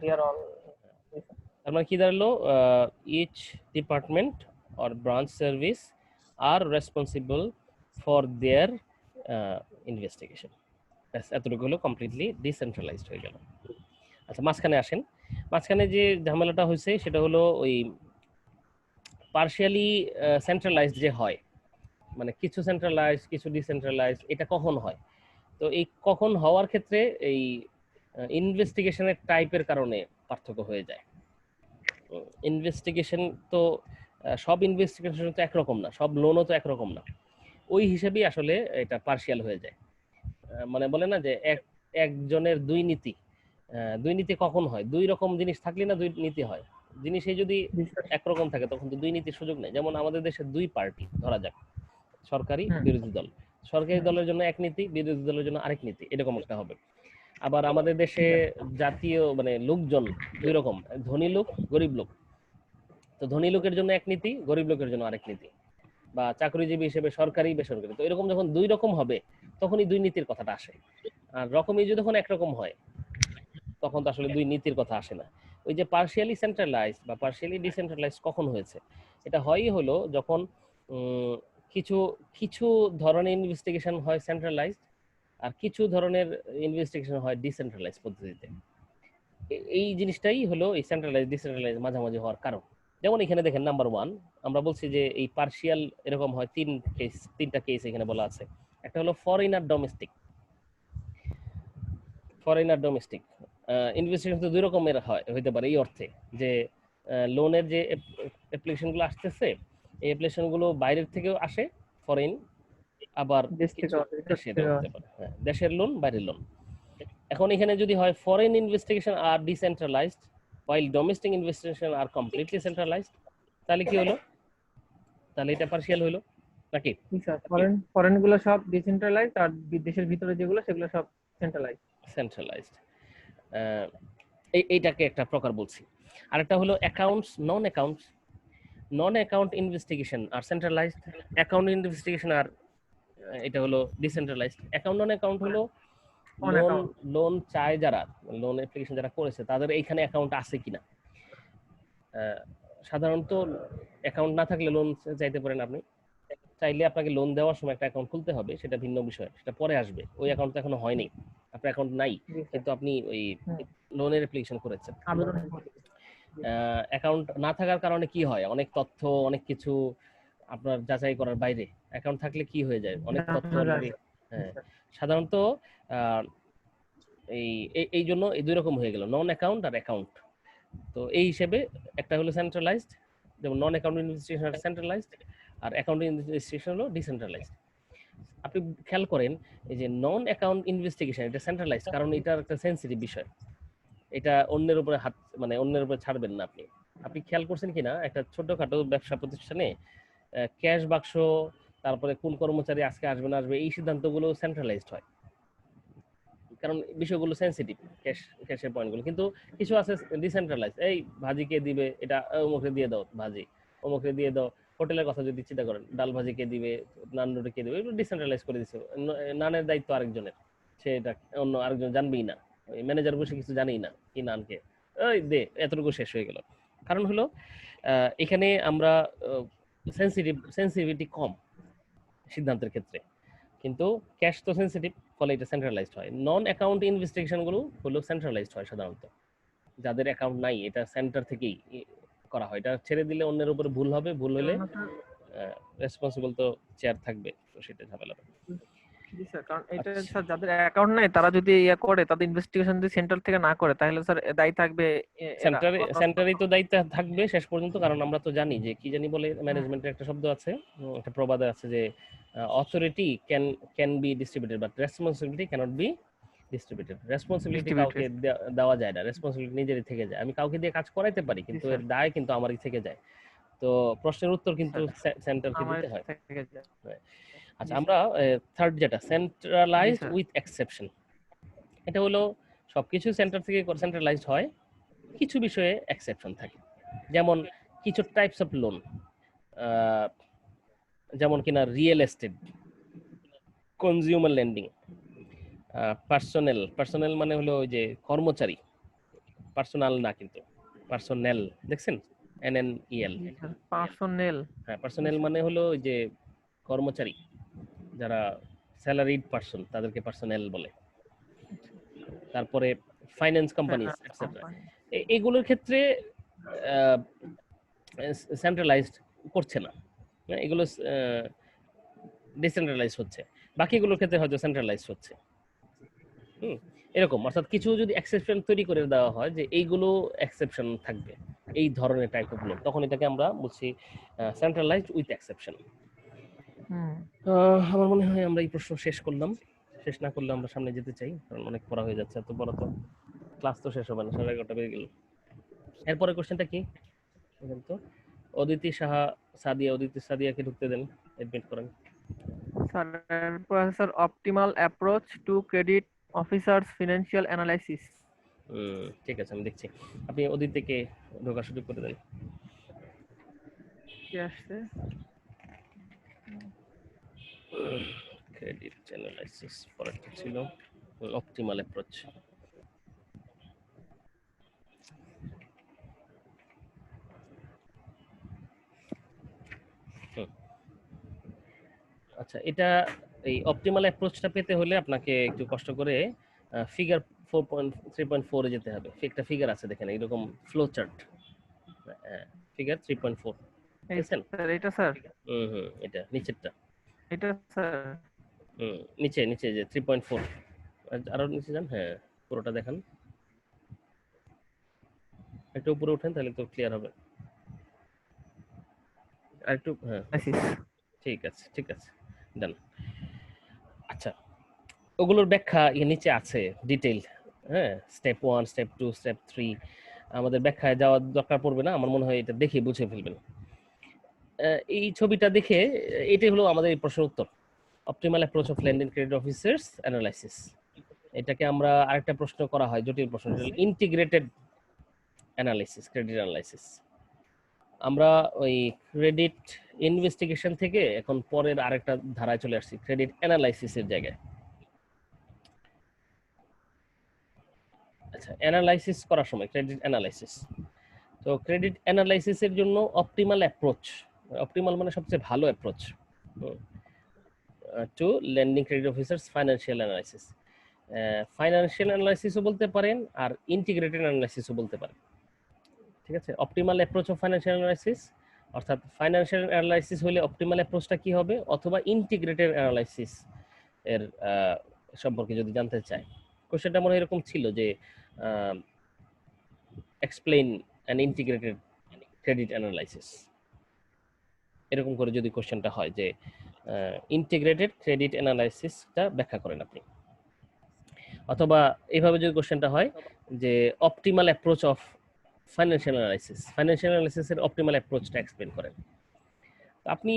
তার মানে কি দাঁড়ালো? Each department or branch service are responsible for their investigation। এতটুকু হলো কমপ্লিটলি ডিসেন্ট্রালাইজড হয়ে গেল। আচ্ছা, মাঝখানে আসেন। মাঝখানে যে ঝামেলাটা হয়েছে সেটা হলো ওই পার্শিয়ালি সেন্ট্রালাইজড যে হয়, মানে কিছু সেন্ট্রালাইজ কিছু ডিসেন্ট্রালাইজ, এটা কখন হয়? তো এই কখন হওয়ার ক্ষেত্রে এই ইনভেস্টিগেশনের টাইপের কারণে পার্থক্য হয়ে যায়। ইনভেস্টিগেশন তো সব ইনভেস্টিগেশন তো একরকম না, সব লোনও তো একরকম না, ওই হিসেবেই আসলে এটা পার্শিয়াল হয়ে যায়। মানে বলে না যে একজনের দুই নীতি, দুই নীতি কখন হয়? দুই রকম জিনিস থাকলে না দুই নীতি হয়। জিনিসই যদি একরকম থাকে তখন তো দুই নীতির সুযোগ নেই। যেমন আমাদের দেশে দুই পার্টি ধরা যাক, সরকারি বিরোধী দল, সরকারি দলের জন্য এক নীতি, বিরোধী দলের জন্য আরেক নীতি, এরকম একটা হবে। আবার আমাদের দেশে জাতীয় মানে লোকজন দুই রকম, ধনী লোক গরিব লোক, তো ধনী লোকের জন্য এক নীতি, গরিব লোকের জন্য আরেক নীতি, বা চাকরিজীবী হিসেবে সরকারি বেসরকারি। তো এরকম যখন দুই রকম হবে তখনই দুই নীতির কথাটা আসে। আর রকমই যদি যখন একরকম হয় তখন তো আসলে দুই নীতির কথা আসে না। ওই যে পার্শিয়ালি সেন্ট্রালাইজড বা পার্শিয়ালি ডিসেন্ট্রালাইজড কখন হয়েছে, এটা হয়ই হলো যখন কিছু কিছু ধরনের ইনভেস্টিগেশন হয় সেন্ট্রালাইজড আর কিছু ধরনের ইনভেস্টিগেশন হয় ডিসেন্ট্রালাইজ পদ্ধতিতে। এই জিনিসটাই হলো এই সেন্ট্রালাইজ ডিসেন্ট্রালাইজ মাঝামাঝি হওয়ার কারণ। যেমন এখানে দেখেন নাম্বার 1 আমরা বলছি যে এই পার্শিয়াল এরকম হয় তিনটা কেস এখানে বলা আছে। একটা হলো ফরেন আর ডোমেস্টিক। ফরেন আর ডোমেস্টিক ইনভেস্টিগেশন তো দুই রকমের হইতে পারে, এই অর্থে যে লোনের যে অ্যাপ্লিকেশনগুলো আসতেছে এই অ্যাপ্লিকেশনগুলো বাইরের থেকেও আসে ফরেন, আবার দেশের লোন বাইরের লোন। এখন এখানে যদি হয় foreign investigation R decentralised while domestic investigation are completely centralized, তাহলে কি হলো? তাহলে এটা পার্শিয়াল হলো নাকি? ফরেন গুলো সব ডিসেন্ট্রালাইজড আর দেশের ভিতরে যেগুলো সেগুলো সব সেন্ট্রালাইজড। এইটাকে একটা প্রকার বলছি। আরেকটা হলো অ্যাকাউন্টস নন অ্যাকাউন্ট ইনভেস্টিগেশন আর সেন্ট্রালাইজড, অ্যাকাউন্ট ইনভেস্টিগেশন আর এটা হলো ডিসেন্ট্রালাইজড। অ্যাকাউন্ট নন অ্যাকাউন্ট হলো লোন চায় যারা, লোন অ্যাপ্লিকেশন যারা করেছে তাদের এইখানে অ্যাকাউন্ট আছে কিনা। সাধারণত অ্যাকাউন্ট না থাকলে লোন চাইতে পারেন আপনি, চাইলে আপনাকে লোন দেওয়ার সময় একটা অ্যাকাউন্ট খুলতে হবে, সেটা ভিন্ন বিষয়, সেটা পরে আসবে। ওই অ্যাকাউন্ট তো এখনো হয়নি, আপনার অ্যাকাউন্ট নাই কিন্তু আপনি ওই লোনের অ্যাপ্লিকেশন করেছেন। অ্যাকাউন্ট না থাকার কারণে কি হয়, অনেক তথ্য অনেক কিছু আপনার যাচাই করার বাইরে। অ্যাকাউন্ট থাকলে কি হয়ে যায়, অনেক তথ্য অলরেডি। হ্যাঁ, সাধারণত এই জন্য এই দুই রকম হয়ে গেল, নন অ্যাকাউন্ট আর অ্যাকাউন্ট। তো এই হিসেবে একটা হলো সেন্ট্রালাইজড, যেমন নন অ্যাকাউন্ট ইনভেস্টিগেশন সেন্ট্রালাইজড আর অ্যাকাউন্ট ইনভেস্টিগেশন হলো ডিসেন্ট্রালাইজড। আপনি খেয়াল করেন এই যে নন অ্যাকাউন্ট ইনভেস্টিগেশন এটা সেন্ট্রালাইজড, কারণ এটার একটা সেন্সিটিভ বিষয়, এটা অন্যের উপরে হাত মানে অন্যের উপরে ছাড়বেন না। আপনি খেয়াল করছেন কিনা একটা ছোটখাটো ব্যবসা প্রতিষ্ঠানে ক্যাশ বাক্স, তারপরে কোন কর্মচারী আজকে আসবে না আসবে, এই সিদ্ধান্তগুলো সেন্ট্রালাইজড হয়, কারণ বিষয়গুলো সেন্সিটিভ, ক্যাশের পয়েন্টগুলো। কিন্তু কিছু আছে ডিসেন্ট্রালাইজ, এই ভাজিকে দিবে এটা অমুকে দিয়ে দাও, ভাজি অমুকে দিয়ে দাও। হোটেলের কথা যদি চিন্তা করেন, ডাল ভাজি কে দিবে, নান রুটি কে দিবে, এগুলো ডিসেন্ট্রালাইজ করে দিচ্ছে। নানের দায়িত্ব আরেকজনের, সে এটা অন্য আরেকজন জানবেই না, ম্যানেজার বসে কিছু জানেই না কি নানকে, ওই দে, এতটুকু শেষ হয়ে গেল। কারণ হলো এখানে আমরা সেন্সিটিভিটি কম সিদ্ধান্তের ক্ষেত্রে, কিন্তু ক্যাশ তো সেন্সিটিভ, ফলে এটা সেন্ট্রালাইজড হয়। নন অ্যাকাউন্ট ইনভেস্টিগেশন গুলো হলো সেন্ট্রালাইজড হয় সাধারণত, যাদের অ্যাকাউন্ট নাই এটা সেন্টার থেকেই করা হয়। এটা ছেড়ে দিলে অন্যের উপরে ভুল হবে, ভুল হলে রেসপন্সিবল তো চেয়ার থাকবে, তো সেটা ঝামেলা হবে। কারণ এটা স্যার যাদের অ্যাকাউন্ট নাই তারা যদি ইয়া করে, তাদের ইনভেস্টিগেশন যদি সেন্টার থেকে না করে তাহলে স্যার দায়ী থাকবে সেন্টারই তো দায়িত্ব থাকবে শেষ পর্যন্ত। কারণ আমরা তো জানি যে কি জানি বলে ম্যানেজমেন্টের একটা শব্দ আছে, একটা প্রবাদ আছে যে authority can be distributed but responsibility cannot be distributed. Responsibility কাউকে দেওয়া যায় না, রেসপন্সিবিলিটি নিজেরই থেকে যায়। আমি কাউকে দিয়ে কাজ করাইতে পারি কিন্তু এর দায় কিন্তু আমারই থেকে যায়। তো প্রশ্নের উত্তর কিন্তু সেন্টারকে দিতে হয়। আচ্ছা, আমরা থার্ড যেটা সেন্ট্রালাইজড উইথ এক্সেপশন, এটা হলো সবকিছু সেন্টার থেকে সেন্ট্রালাইজড হয়, কিছু বিষয়ে এক্সেপশন থাকে। যেমন কিছু টাইপস অফ লোন, যেমন কিনা real estate, consumer lending, personal মানে হলো ওই যে কর্মচারী, পার্সোনাল না কিন্তু পার্সোনেল, দেখছেন NNEL, পার্সোনেল। হ্যাঁ, পার্সোনেল মানে হলো ওই যে কর্মচারী, যারা স্যালারিড পার্সন তাদেরকে পার্সোনেল বলে। তারপরে ফাইন্যান্স কোম্পানিজ এটসেট্রা, এগুলোর ক্ষেত্রে সেন্ট্রালাইজড করছে না, এগুলো ডিসেন্ট্রালাইজ হচ্ছে, বাকিগুলোর ক্ষেত্রে হয়তো সেন্ট্রালাইজ হচ্ছে। এরকম, অর্থাৎ কিছু যদি এক্সেপশন তৈরি করে দেওয়া হয় যে এইগুলো এক্সেপশন থাকবে এই ধরনের টাইপ অফ লোন, তখন এটাকে আমরা বলছি সেন্ট্রালাইজড উইথ এক্সেপশন। আমার মনে হয় আমরা এই প্রশ্ন শেষ করলাম, শেষ না করলে আমরা সামনে যেতে চাই, কারণ অনেক পড়া হয়ে যাচ্ছে, এত বড় তো ক্লাস তো শেষ হবে না, 11:30 বেজে গেল। এরপরে কোশ্চেনটা কি তো অদিতি সাহা সাদিয়া, অদিতি সাদিয়াকে ঢুকতে দেন, এডমিট করেন। Sir professor optimal approach two credit officers financial analysis. ঠিক আছে, আমি দেখছি, আপনি অদিতিকে ঢোকার সুযোগ করে দেন। কি আসছে? ক্রেডিট অ্যানালাইসিস পরেরটা ছিল অপটিমাল অ্যাপ্রোচ। আচ্ছা, এটা এই অপটিমাল অ্যাপ্রোচটা পেতে হলে আপনাকে একটু কষ্ট করে ফিগার 3.4 এ যেতে হবে। একটা ফিগার আছে দেখেন, এরকম ফ্লো চার্ট, ফিগার 3.4 দেখছেন? এটা স্যার, এটা নিচেরটা, এটা স্যার নিচে নিচে যে 3.4, আরো নিচে যান, হ্যাঁ পুরোটা দেখান, একটু উপরে ওঠেন তাহলে তো ক্লিয়ার হবে, আর একটু, হ্যাঁ ঠিক আছে ঠিক আছে, ডান। আচ্ছা, ওগুলোর ব্যাখ্যা নিচে আছে ডিটেইল, হ্যাঁ, স্টেপ 1, স্টেপ 2, স্টেপ 3, আমাদের ব্যাখ্যায় যাওয়ার দরকার পড়বে না, আমার মনে হয় এটা দেখে বুঝে ফেলবেন। এই ছবিটা দেখে এটাই হলো আমাদের এই প্রশ্নের উত্তর, optimal approach of lending credit officers analysis. এটাকে আমরা আরেকটা প্রশ্ন করা হয়, জটিল প্রশ্ন, ইন্টিগ্রেটেড অ্যানালাইসিস, ক্রেডিট অ্যানালাইসিস। আমরা ওই ক্রেডিট ইনভেস্টিগেশন থেকে এখন পরের আরেকটা ধারায় চলে আসছি, ক্রেডিট অ্যানালাইসিসের জায়গায়। আচ্ছা, অ্যানালাইসিস করার সময় ক্রেডিট অ্যানালাইসিস, তো ক্রেডিট অ্যানালাইসিসের জন্য অপটিমাল অ্যাপ্রোচ, অপটিমাল মানে সবচেয়ে ভালো approach to lending credit officers financial analysis. Financial অ্যানালাইসিসও বলতে পারেন আর ইন্টিগ্রেটেড অ্যানালাইসিসও বলতে পারেন, ঠিক আছে? Optimal approach of financial analysis, অর্থাৎ ফাইন্যান্সিয়াল অ্যানালাইসিস হলে অপটিমাল অ্যাপ্রোচটা কি হবে, অথবা ইন্টিগ্রেটেড অ্যানালাইসিস এর সম্পর্কে যদি জানতে চাই। কোশ্চেনটা মনে এরকম ছিল যে explain an integrated credit analysis, এরকম করে যদি কোশ্চেনটা হয় যে ইন্টিগ্রেটেড ক্রেডিট অ্যানালাইসিসটা ব্যাখ্যা করেন আপনি, অথবা এইভাবে যদি কোশ্চেনটা হয় যে optimal approach of financial analysis, financial অ্যানালাইসিসের অপটিমাল অ্যাপ্রোচটা এক্সপ্লেইন করেন। আপনি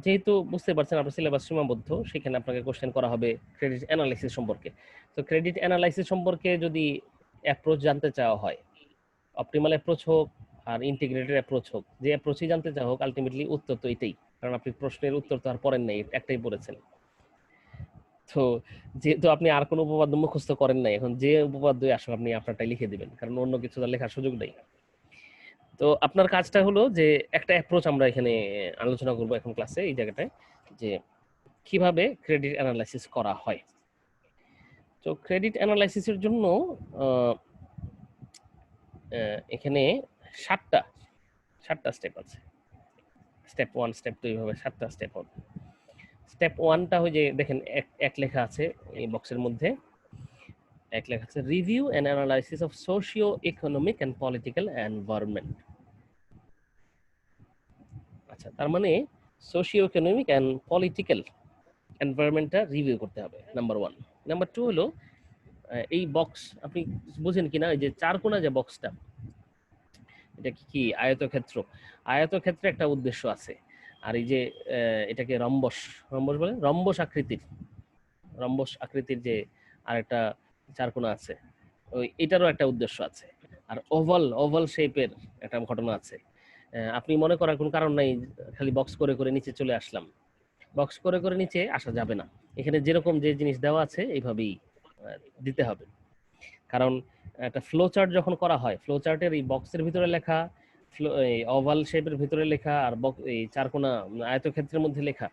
যেহেতু বুঝতে পারছেন আপনার সিলেবাস সীমাবদ্ধ, সেখানে আপনাকে কোশ্চেন করা হবে ক্রেডিট অ্যানালাইসিস সম্পর্কে। তো ক্রেডিট অ্যানালাইসিস সম্পর্কে যদি অ্যাপ্রোচ জানতে চাওয়া হয়, অপটিমাল অ্যাপ্রোচ হোক আর ইন্টিগ্রেটেড অ্যাপ্রোচ হোক, যে অ্যাপ্রোচই জানতে চাওয়া হোক, আলটিমেটলি উত্তর তো এটাই, কারণ আপনি প্রশ্নের উত্তর তো আর পড়েন নাই, একটাই পড়েছেন। তো যেহেতু আপনি আর কোনো উপপাদ্য মুখস্থ করেন নাই, এখন যে উপপাদ্যই আসলে আপনি আপনারটাই লিখে দিবেন, কারণ অন্য কিছু তার লেখার সুযোগ নেই। তো আপনার কাজটা হলো যে একটা অ্যাপ্রোচ আমরা এখানে আলোচনা করব এখন ক্লাসে, এই জায়গাটায়, যে কিভাবে ক্রেডিট অ্যানালাইসিস করা হয়। তো ক্রেডিট অ্যানালাইসিসের জন্য এখানে 7টা স্টেপ আছে। স্টেপ 1, স্টেপ 2, এইভাবে 7টা স্টেপ হবে। স্টেপ 1টা হয় যে দেখেন এক লেখা আছে এই বক্সের মধ্যে, এক লেখা আছে review and analysis of socio economic and political environment. আচ্ছা, তার মানে সোশিও ইকোনমিক এন্ড পলিটিক্যাল এনভায়রনমেন্টটা রিভিউ করতে হবে, নাম্বার 1। নাম্বার 2 হলো এই বক্স আপনি বুঝেন কিনা, এই যে চারকোনা যে বক্সটা, এটা কি আয়তক্ষেত্র, আয়তক্ষেত্রে একটা উদ্দেশ্য আছে, আর এই যে এটাকে রম্বস বলে, রম্বস আকৃতির যে আরেকটা চারকোনা আছে, ওই এটারও একটা উদ্দেশ্য আছে। আর ওভাল শেপের একটা ঘটনা আছে। আপনি মনে করার কোনো কারণ নাই খালি বক্স করে করে নিচে চলে আসলাম, বক্স করে করে নিচে আসা যাবে না, এখানে যেরকম যে জিনিস দেওয়া আছে এইভাবেই দিতে হবে। কারণ একটা ফ্লো চার্ট যখন করা হয়, ফ্লো চার্টের এই বক্সের ভিতরে লেখা, এই ওভাল শেপের ভিতরে লেখা, আর এই চারকোনা আয়তক্ষেত্রের মধ্যে লেখা,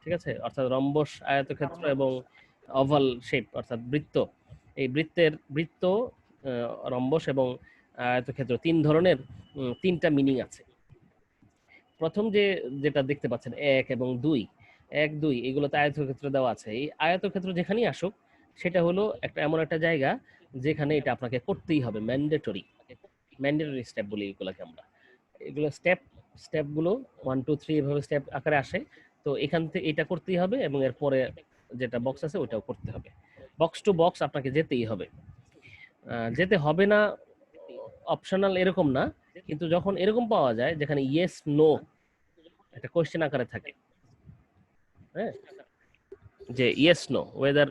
ঠিক আছে? অর্থাৎ রম্বস আয়তক্ষেত্র এবং ওভাল শেপ অর্থাৎ বৃত্ত, এই বৃত্ত, রম্বস এবং আয়তক্ষেত্র 3 ধরনের 3টা মিনিং আছে। প্রথম যেটা দেখতে পাচ্ছেন 1 এবং 2, 1 2 এগুলোতে আয়তক্ষেত্র দেওয়া আছে। এই আয়তক্ষেত্র যেখানেই আসুক সেটা হলো এমন একটা জায়গা যেখানে এটা আপনাকে করতেই হবে, ম্যান্ডেটরি স্টেপ বলি এগুলোকে আমরা। এগুলো স্টেপগুলো 1 2 3 এভাবে স্টেপ আকারে আসে। তো এখান থেকে এটা করতেই হবে এবং এরপরে যেটা বক্স আছে ওটাও করতে হবে। বক্স টু বক্স আপনাকে যেতেই হবে। যেতে হবে না অপশনাল এরকম না, কিন্তু যখন এরকম পাওয়া যায় যেখানে ইয়েস নো একটা কোশ্চেন আকারে থাকে, হ্যাঁ, যে ইয়েস নো ওয়েদার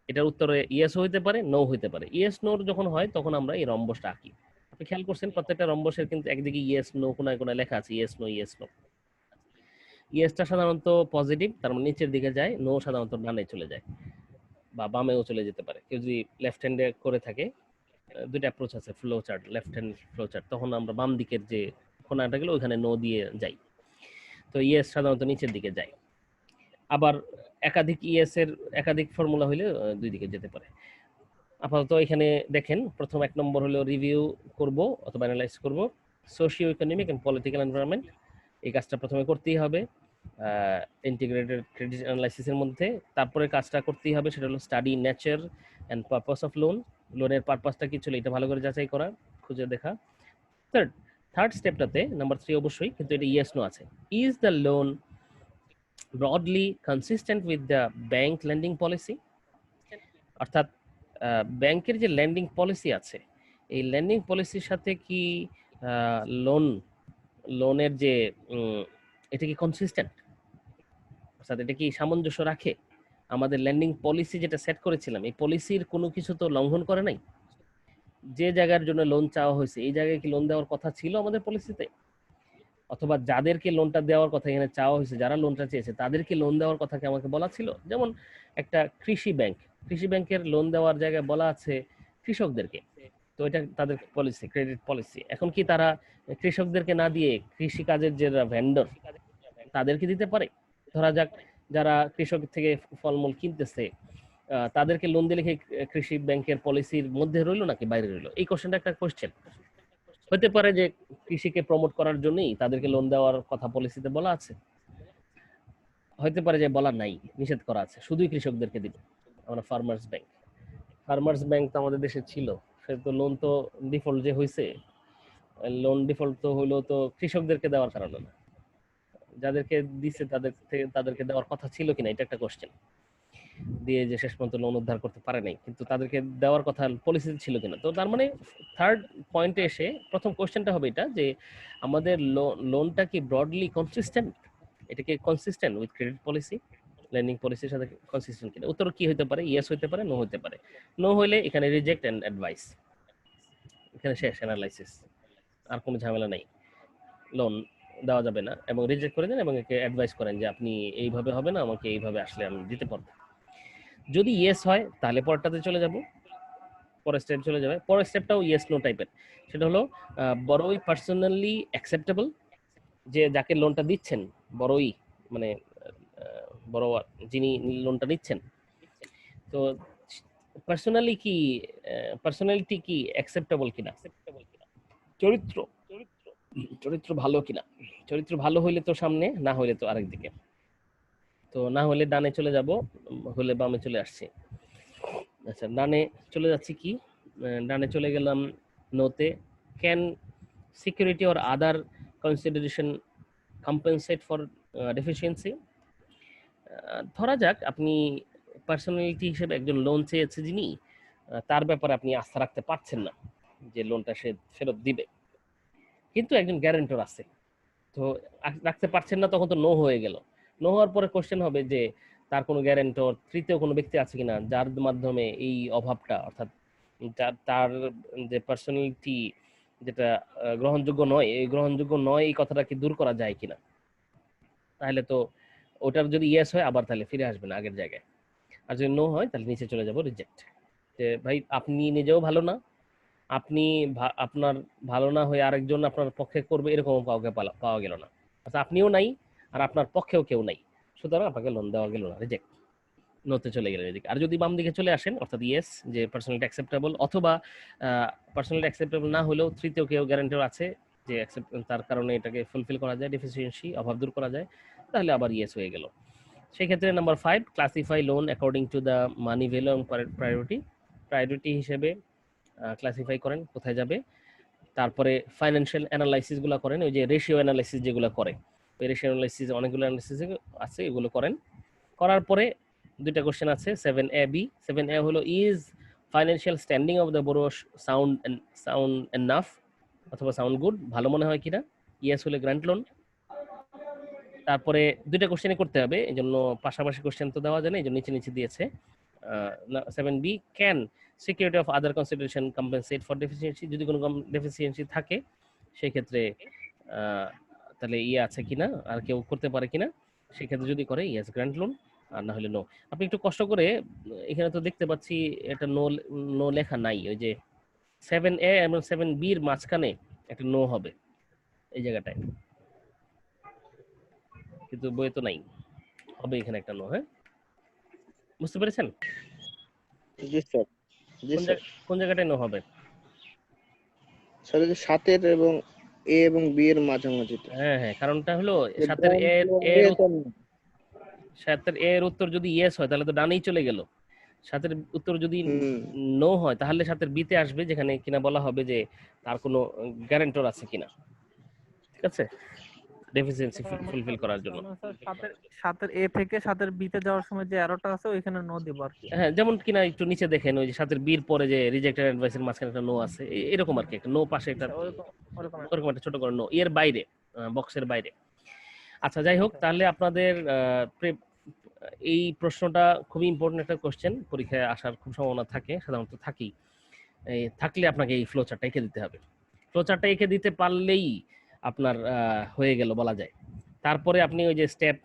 এটার উত্তরে ইয়েস হইতে পারে, নো হইতে পারে। ইয়েস নো যখন হয় তখন আমরা এই রম্বসটা আঁকি। আপনি খেয়াল করছেন প্রত্যেকটা রম্বসের কিন্তু একদিকে ইয়েস নো কোনায় কোনায় লেখা আছে ইয়েস নো ইয়েস নো। ইয়েসটা সাধারণত পজিটিভ, তার মানে নিচের দিকে যায়, নো সাধারণত ডানে চলে যায় বা বামেও চলে যেতে পারে। কেউ যদি লেফট হ্যান্ডে করে থাকে, দুইটা অ্যাপ্রোচ আছে flow chart, left hand flow chart, তখন আমরা বাম দিকের যে কোনাটা গেলে ওইখানে নো দিয়ে যাই। তো ইয়েস সাধারণত নিচের দিকে যায়। আবার একাধিক ইয়েস এর একাধিক ফর্মুলা হইলে দুই দিকে যেতে পারে। আপাতত এখানে দেখেন প্রথম 1 নম্বর হলো রিভিউ করব অথবা অ্যানালাইজ করব socio economic and political environment. এই কাজটা প্রথমে করতেই হবে ইন্টিগ্রেটেড ক্রেডিট অ্যানালাইসিসের মধ্যে। তারপরে কাজটা করতেই হবে সেটা হলো study nature and purpose of loan. লোনের পারপাসটা কি ছিল এটা ভালো করে যাচাই করা, খুঁজে দেখা। থার্ড স্টেপটাতে নাম্বার 3 অবশ্যই, কিন্তু এটা ইয়েস নো আছে। Is the loan broadly consistent with the bank lending policy? অর্থাৎ ব্যাংকের যে ল্যান্ডিং পলিসি আছে এই ল্যান্ডিং পলিসির সাথে কি লোনের যে এটা কি কনসিস্টেন্ট, অর্থাৎ এটা কি সামঞ্জস্য রাখে? আমাদের ল্যান্ডিং পলিসি যেটা সেট করেছিলাম এই পলিসির কোনো কিছু তো লঙ্ঘন করে নাই। যে জায়গার জন্য লোন চাওয়া হয়েছে এই জায়গায় কি লোন দেওয়ার কথা ছিল আমাদের পলিসিতে? অথবা যাদেরকে লোনটা দেওয়ার কথা এখানে চাওয়া হয়েছে, যারা লোনটা চেয়েছে তাদেরকে লোন দেওয়ার কথা কি আমাকে বলা ছিল? যেমন একটা কৃষি ব্যাংকের লোন দেওয়ার জায়গায় বলা আছে কৃষকদেরকে, তো এটা তাদের পলিসি, ক্রেডিট পলিসি। এখন কি তারা কৃষকদেরকে না দিয়ে কৃষি কাজের যে ভেন্ডর তাদেরকে দিতে পারে? ধরা যাক যারা কৃষক থেকে ফলমূল কিনতেছে তাদেরকে লোন দিলে কি কৃষি ব্যাংকের পলিসির মধ্যে রইলো নাকি বাইরে রইলো? এই কোশ্চেনটা একটা কোশ্চেন হতে পারে যে কৃষিকে প্রমোট করার জন্যই তাদেরকে লোন দেওয়ার কথা পলিসিতে বলা আছে, হতে পারে যে বলা নাই, নিষেধ করা আছে শুধুই কৃষকদেরকে দিবে। আমরা ফার্মার্স ব্যাংক তো আমাদের দেশে ছিল, সে তো লোন তো ডিফল্ট যে হয়েছে, লোন ডিফল্ট তো হইলো তো কৃষকদেরকে দেওয়ার কারণে না, যাদেরকে দিছে তাদেরকে দেওয়ার কথা ছিল কিনা এটা একটা কোশ্চেন, দিয়ে যে শেষ পর্যন্ত লোন উদ্ধার করতে পারে নাই, কিন্তু তাদেরকে দেওয়ার কথা পলিসিতে ছিল কিনা। তো তার মানে থার্ড পয়েন্টে এসে প্রথম কোশ্চেনটা হবে এটা যে আমাদের লোনটা কি ব্রডলি কনসিস্টেন্ট, এটা কি consistent with credit policy, lending পলিসির সাথে কনসিস্টেন্ট কিনা? উত্তর কি হতে পারে? ইয়েস হতে পারে, নো হতে পারে। নো হইলে এখানে রিজেক্ট এন্ড অ্যাডভাইস, এখানে শেষ অ্যানালাইসিস, আর কোনো ঝামেলা নাই, লোন দেওয়া যাবে না, এবং রিজেক্ট করে দেন এবং একে অ্যাডভাইস করেন যে আপনি এইভাবে হবে না, আমাকে এইভাবে আসলে আমি দিতে পারবো। যদি ইয়েস হয় তাহলে পরেরটাতে চলে যাব, পরের স্টেপ চলে যাবে। পরের স্টেপটাও ইয়েস নো টাইপের, সেটা হলো বড়ই পার্সোনালি অ্যাকসেপ্টেবল, যে যাকে লোনটা দিচ্ছেন বড়ই মানে বড় যিনি লোনটা নিচ্ছেন, তো পার্সোনালিটি কি অ্যাকসেপ্টেবল কিনা, চরিত্র ভালো কিনা। চরিত্র ভালো হইলে তো সামনে, না হইলে তো আরেক দিকে। তো না হলে ডানে চলে যাব, হলে বামে চলে আসছি। আচ্ছা, ডানে চলে যাচ্ছি কি, ডানে চলে গেলাম নোতে। Can security or other consideration compensate for deficiency? ধরা যাক আপনি পার্সোনালিটি হিসেবে একজন লোন চেয়েছে যিনি, তার ব্যাপারে আপনি আস্থা রাখতে পারছেন না যে লোনটা সে ফেরত দিবে, কিন্তু একজন গ্যারান্টর আছে, তো রাখতে পারছেন না, তখন তো নো হয়ে গেল। নো হওয়ার পরে কোশ্চেন হবে যে তার কোনো গ্যারান্টর, তৃতীয় কোনো ব্যক্তি আছে কিনা যার মাধ্যমে এই অভাবটা, অর্থাৎ তার যে পার্সোনালিটি যেটা গ্রহণযোগ্য নয়, এই গ্রহণযোগ্য নয় এই কথাটা কি দূর করা যায় কিনা। তাহলে তো ওটার যদি ইয়েস হয় আবার তাহলে ফিরে আসবে না আগের জায়গায়, আর যদি নো হয় তাহলে নিচে চলে যাব রিজেক্ট। যে ভাই আপনি নিজেও ভালো না, আপনি আপনার ভালো না হয়ে আরেকজন আপনার পক্ষে করবে এরকম কাউকে পাওয়া গেল না, আচ্ছা আপনিও নাই আর আপনার পক্ষেও কেউ নাই, সুতরাং আপনাকে লোন দেওয়া গেল না, রিজেক্ট। নোতে চলে গেলেন এদিকে। আর যদি বাম দিকে চলে আসেন অর্থাৎ ইয়েস যে পার্সোনালিটি অ্যাকসেপ্টেবল, অথবা পার্সোনালিটি অ্যাকসেপ্টেবল না হলেও তৃতীয় কেউ গ্যারান্টর আছে যে তার কারণে এটাকে ফুলফিল করা যায়, ডেফিসিয়েন্সি অভাব দূর করা যায়, তাহলে আবার ইয়েস হয়ে গেল। সেই ক্ষেত্রে number 5, classify loan according to the money value এবং প্রায়োরিটি হিসেবে ক্লাসিফাই করেন কোথায় যাবে। তারপরে ফাইন্যান্সিয়াল অ্যানালাইসিস গুলো করেন, ওই যে রেশিও অ্যানালাইসিস যেগুলো করে, ওই রেশিও অ্যানালাইসিস অনেকগুলো অ্যানালাইসিস আছে, এগুলো করেন। করার পরে দুইটা কোশ্চেন আছে 7A B। 7A হলো is financial standing of the borough sound enough অথবা সাউন্ড গুড, ভালো মনে হয় কিনা, ইয়েস হলে গ্র্যান্ট লোন। তারপরে দুইটা কোশ্চেনই করতে হবে, এই জন্য পাশাপাশি কোশ্চেন তো দেওয়া যায় না, এই জন্য নিচে নিচে দিয়েছে। 7B can security of other consideration compensate for deficiency, যদি কোনো ডেফিসিয়েন্সি থাকে সেই ক্ষেত্রে তাহলে ইয়ে আছে কিনা, আর কেউ করতে পারে কিনা, সেই ক্ষেত্রে যদি করে ইয়েস গ্র্যান্ট লোন, আর না হলে নো। আপনি একটু কষ্ট করে, এখানে তো দেখতে পাচ্ছি এটা নো লেখা নাই, ওই যে 7A এবং 7B এর মাঝখানে একটা নো হবে এই জায়গাটায়, কিন্তু বইয়ে তো নাই, হবে এখানে একটা নো। হ্যাঁ, বুঝতে পেরেছেন? জি স্যার, জি স্যার। কোন জায়গাটায় নো হবে? স্যার এই যে 7 এবং এ এবং বি এর মাঝামাঝি। হ্যাঁ হ্যাঁ, কারণটা হলো 7 এর উত্তর যদি ইয়েস হয় তাহলে তো ডানেই চলে গেল, 7 এর উত্তর যদি নো হয় তাহলে 7 এর বিতে আসবে, যেখানে কিনা বলা হবে যে তার কোনো গ্যারান্টর আছে কিনা, ঠিক আছে, ডেফিসিয়েন্সি ফুলফিল করার জন্য। 7 এর এ থেকে 7 এর বি তে যাওয়ার সময় যে অ্যারোটা আছে ওইখানে নো দিব আর কি। হ্যাঁ, যেমন কিনা একটু নিচে দেখেন ওই যে 7 এর বি এর পরে যে রিজেক্টেড অ্যাডভাইসের মাঝখানে একটা নো আছে, এরকম আর কি, একটা নো পাশে একটা ওরকম একটা ছোট করে নো, এর বাইরে, বক্সের বাইরে। আচ্ছা, যাই হোক, তাহলে আপনাদের এই প্রশ্নটা খুবই ইম্পর্টেন্ট একটা কোশ্চেন, পরীক্ষায় আসার খুব সম্ভাবনা থাকে, সাধারণত থাকেই। থাকলে আপনাকে এই ফ্লো চার্টটা এঁকে দিতে হবে। ফ্লো চার্টটা এঁকে দিতে পারলেই আপনার হয়ে গেল বলা যায়। তারপরে আপনি ওই যে স্টেপ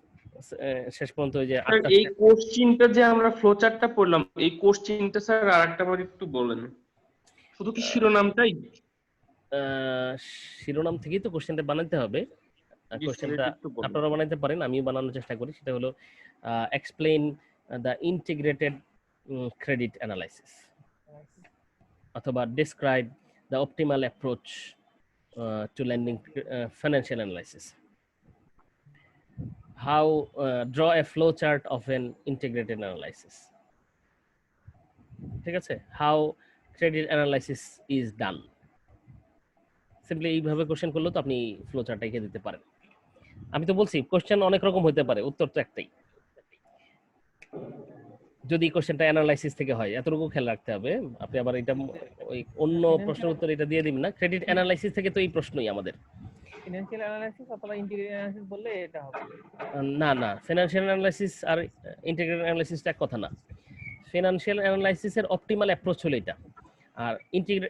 শেষ পর্যন্ত ওই যে এই কোশ্চেনটা যে আমরা ফ্লো চার্টটা পড়লাম, এই কোশ্চেনটা স্যার আরেকটা বার একটু বলেন, শুধু কি শিরোনামটাই? শিরোনাম থেকেই তো কোশ্চেনটা বানাতে হবে। কোশ্চেনটা আপনারা বানাইতে পারেন, আমিও বানানোর চেষ্টা করি। সেটা হলো explain the integrated credit analysis, অথবা describe the optimal approach to lending financial analysis, how draw a flow chart of an integrated analysis, ঠিক আছে, how credit analysis is done। Simply এইভাবে কোশ্চেন করলে তো আপনি ফ্লো চার্টটা এঁকে দিতে পারেন। আমি তো বলছি কোশ্চেন অনেক রকম হতে পারে, উত্তর তো একটাই, যদি কোশ্চেনটা অ্যানালাইসিস থেকে হয়, এতটুকু খেয়াল রাখতে হবে। আপনি আবার এটা ওই অন্য প্রশ্নের উত্তর এটা দিয়ে দিবেন না, ক্রেডিট অ্যানালাইসিস থেকে তো এই প্রশ্নই আমাদের। ফিনান্সিয়াল অ্যানালাইসিস অথবা ইন্টিগ্রেটেড অ্যানালাইসিস বললে এটা হবে না না, ফিনান্সিয়াল অ্যানালাইসিস আর ইন্টিগ্রেটেড অ্যানালাইসিস এক কথা না। ফিনান্সিয়াল অ্যানালাইসিসের অপটিমাল অ্যাপ্রোচ হলো এটা, আর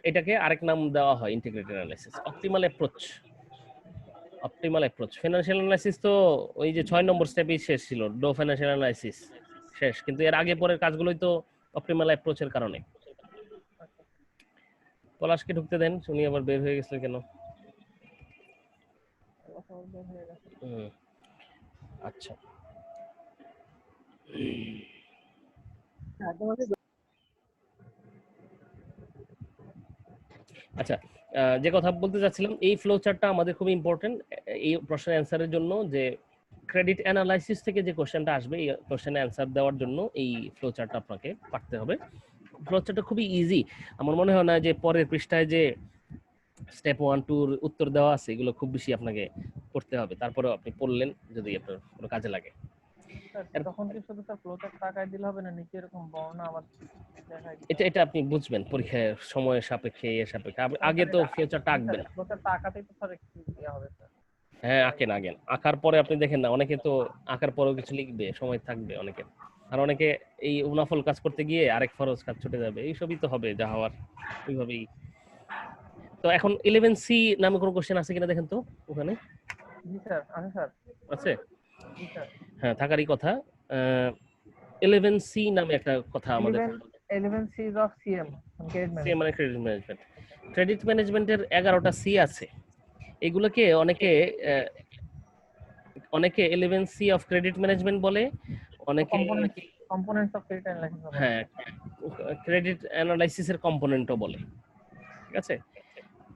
এটাকে আরেক নাম দেওয়া হয় integrated analysis. Optimal approach financial analysis তো ওই যে 6 নম্বর স্টেপই শেষ ছিল, ডো ফিনান্সিয়াল অ্যানালাইসিস শেষ, কিন্তু এর আগে পরের কাজগুলোই তো অপটিমাল অ্যাপ্রোচের কারণে। পলাশকে ঢুকতে দেন, উনি আবার বের হয়ে গেছিল কেন? আচ্ছা, আচ্ছা, যে কথা বলতে চাচ্ছিলাম, এই ফ্লো চার্টটা আমাদের খুব ইম্পর্টেন্ট এই প্রশ্নের অ্যান্সারের জন্য, যে ক্রেডিট অ্যানালাইসিস থেকে যে কোশ্চেনটা আসবে এই কোশ্চেনের অ্যান্সার দেওয়ার জন্য এই ফ্লো চার্টটা আপনাকে পারতে হবে। ফ্লো চার্টটা খুবই ইজি, আমার মনে হয় না যে পরের পৃষ্ঠায় যে স্টেপ 1 2 উত্তর দেওয়া আছে এগুলো খুব বেশি আপনাকে পড়তে হবে, তারপরেও আপনি পড়লেন যদি আপনার কোনো কাজে লাগে। তখন কি শুধু স্যার ফ্লো চার্ট টাকায় দিলে হবে না, নিচে এরকম বর্ণনা আবার দেখাই? এটা আপনি বুঝবেন পরীক্ষায় সময় সাপেক্ষে সাপেক্ষে, আগে তো ফ্লো চার্টটা আঁকবেন। ফ্লো চার্ট টাকাতেই তো স্যার একটু দেয়া হবে স্যার। হ্যাঁ, আঁকেন আঁকার পরে আপনি দেখেন না, অনেকে তো আঁকার পরেও কিছু লিখবে, সময় থাকবে অনেকের, আর অনেকে এই উনাফল কাজ করতে গিয়ে আরেক ফরজ কাজ ছুটে যাবে, এইসবই তো হবে যা হওয়ার, ওইভাবেই। তো এখন 11C নামে কোনো কোশ্চেন আছে কিনা দেখেন তো ওখানে। জি স্যার, আছে স্যার, আছে? জি স্যার, হ্যাঁ, থাকারই কথা। 11C নামে একটা কথা আমাদের, 11 C's of CM মানে ক্রেডিট ম্যানেজমেন্ট। ক্রেডিট ম্যানেজমেন্টের 11টা সি আছে, এগুলোকে অনেকে 11C অফ ক্রেডিট ম্যানেজমেন্ট বলে, অনেকে কম্পোনেন্টস অফ ক্রেডিট অ্যানালাইসিস। হ্যাঁ, ক্রেডিট অ্যানালাইসিসের কম্পোনেন্টও বলে, ঠিক আছে?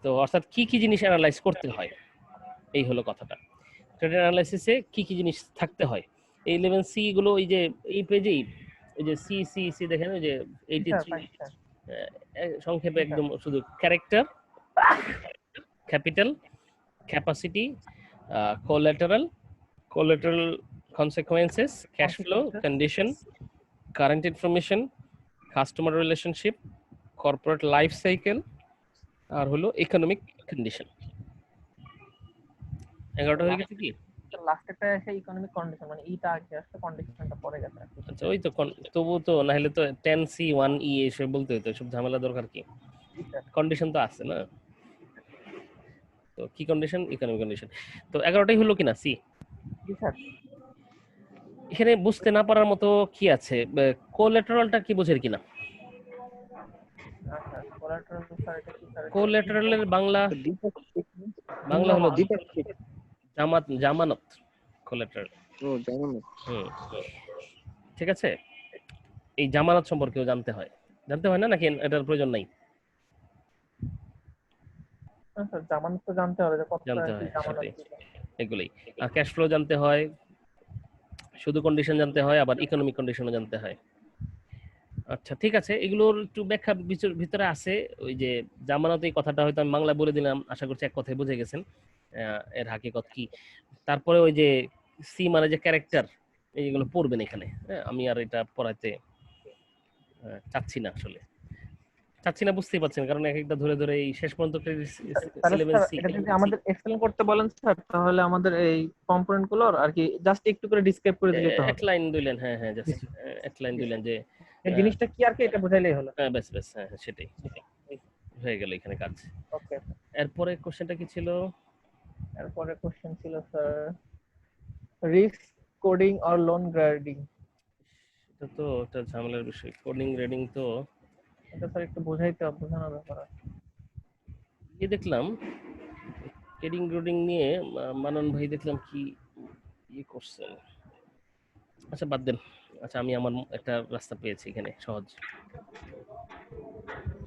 তো অর্থাৎ কি কি জিনিস অ্যানালাইজ করতে হয়, এই হলো কথাটা। ক্রেডিট অ্যানালাইসিসে কি কি জিনিস থাকতে হয়, এই 11C গুলো এই যে এই পেজেই এই যে সি সি সি দেখেন, ওই যে 83 সংক্ষেপে একদম শুধু character, capital, capacity, collateral, collateral consequences, cash flow, condition, current information, customer relationship, corporate life cycle, আর হলো economic condition। 11টা হয়ে গেছে কি? লাস্টেরটা এসে ইকোনমিক কন্ডিশন, মানে ইটা আগে আসছে, কন্ডিশনটা পরে গেছে। আচ্ছা, ওই তো তবু তো না হলে তো 10C1E এসে বলতে হতো, সব ঝামেলা দরকার কি? কন্ডিশন তো আছে না, তো কি কন্ডিশন? Economic condition. তো 11টাই হলো কিনা সি? এখানে বুঝতে না পারার মতো কি আছে? কোল্যাটারালটা কি বোঝের কিনা? কোল্যাটারালের বাংলা হলো জামানত। কোল্যাটারাল, ঠিক আছে? এই জামানত সম্পর্কেও জানতে হয় না, নাকি এটার প্রয়োজন নাই? জামানত তো জানতে হবে, এগুলোই। আর ক্যাশ ফ্লো জানতে হয়, শুধু কন্ডিশন জানতে হয়, আবার ইকোনমিক কন্ডিশনও জানতে হয়। আচ্ছা, ঠিক আছে, এগুলোর একটু ব্যাখ্যা ভিতরে আছে। ওই যে জামানত, এই কথাটা হয়তো আমি বাংলা বলে দিলাম, আশা করছি এক কথায় বুঝে গেছেন এর হাকিকত কি। তারপরে ওই যে সি মানে যে ক্যারেক্টার, এইগুলো পড়বেন এখানে। আমি আর এটা পড়াইতে চাচ্ছি না, আসলে চাচ্ছি না, বুঝতেই পারছেন, কারণ এক একটা ধরে ধরে এই শেষ পর্যন্ত এটা যদি আমাদের এক্সপ্লেইন করতে বলেন স্যার, তাহলে আমাদের এই কম্পোনেন্ট গুলো আর কি জাস্ট একটু করে ডেসক্রাইব করে দিলে তো হবে। এক লাইন দিলেন, হ্যাঁ জাস্ট এক লাইন দিলেন যে এই জিনিসটা কি আর কি, এটা বুঝাইলেই হলো। হ্যাঁ, বেশ হ্যাঁ, সেটাই হয়ে গেল এখানে কাজ। ওকে, এরপরে কোশ্চেনটা কি ছিল? এরপরে কোশ্চেন ছিল sir risk coding or loan grading. এটা তো একটা ঝামেলার বিষয়, কোডিং গ্রেডিং। তো এটা স্যার একটু বোঝাইতে হবে, বোঝানোর ব্যাপার আছে। দেখলাম কোডিং গ্রেডিং নিয়ে মানন ভাই দেখলাম কি করছেন। আচ্ছা, বাদ দেন। আচ্ছা, আমি আমার একটা রাস্তা পেয়েছি এখানে, সহজ।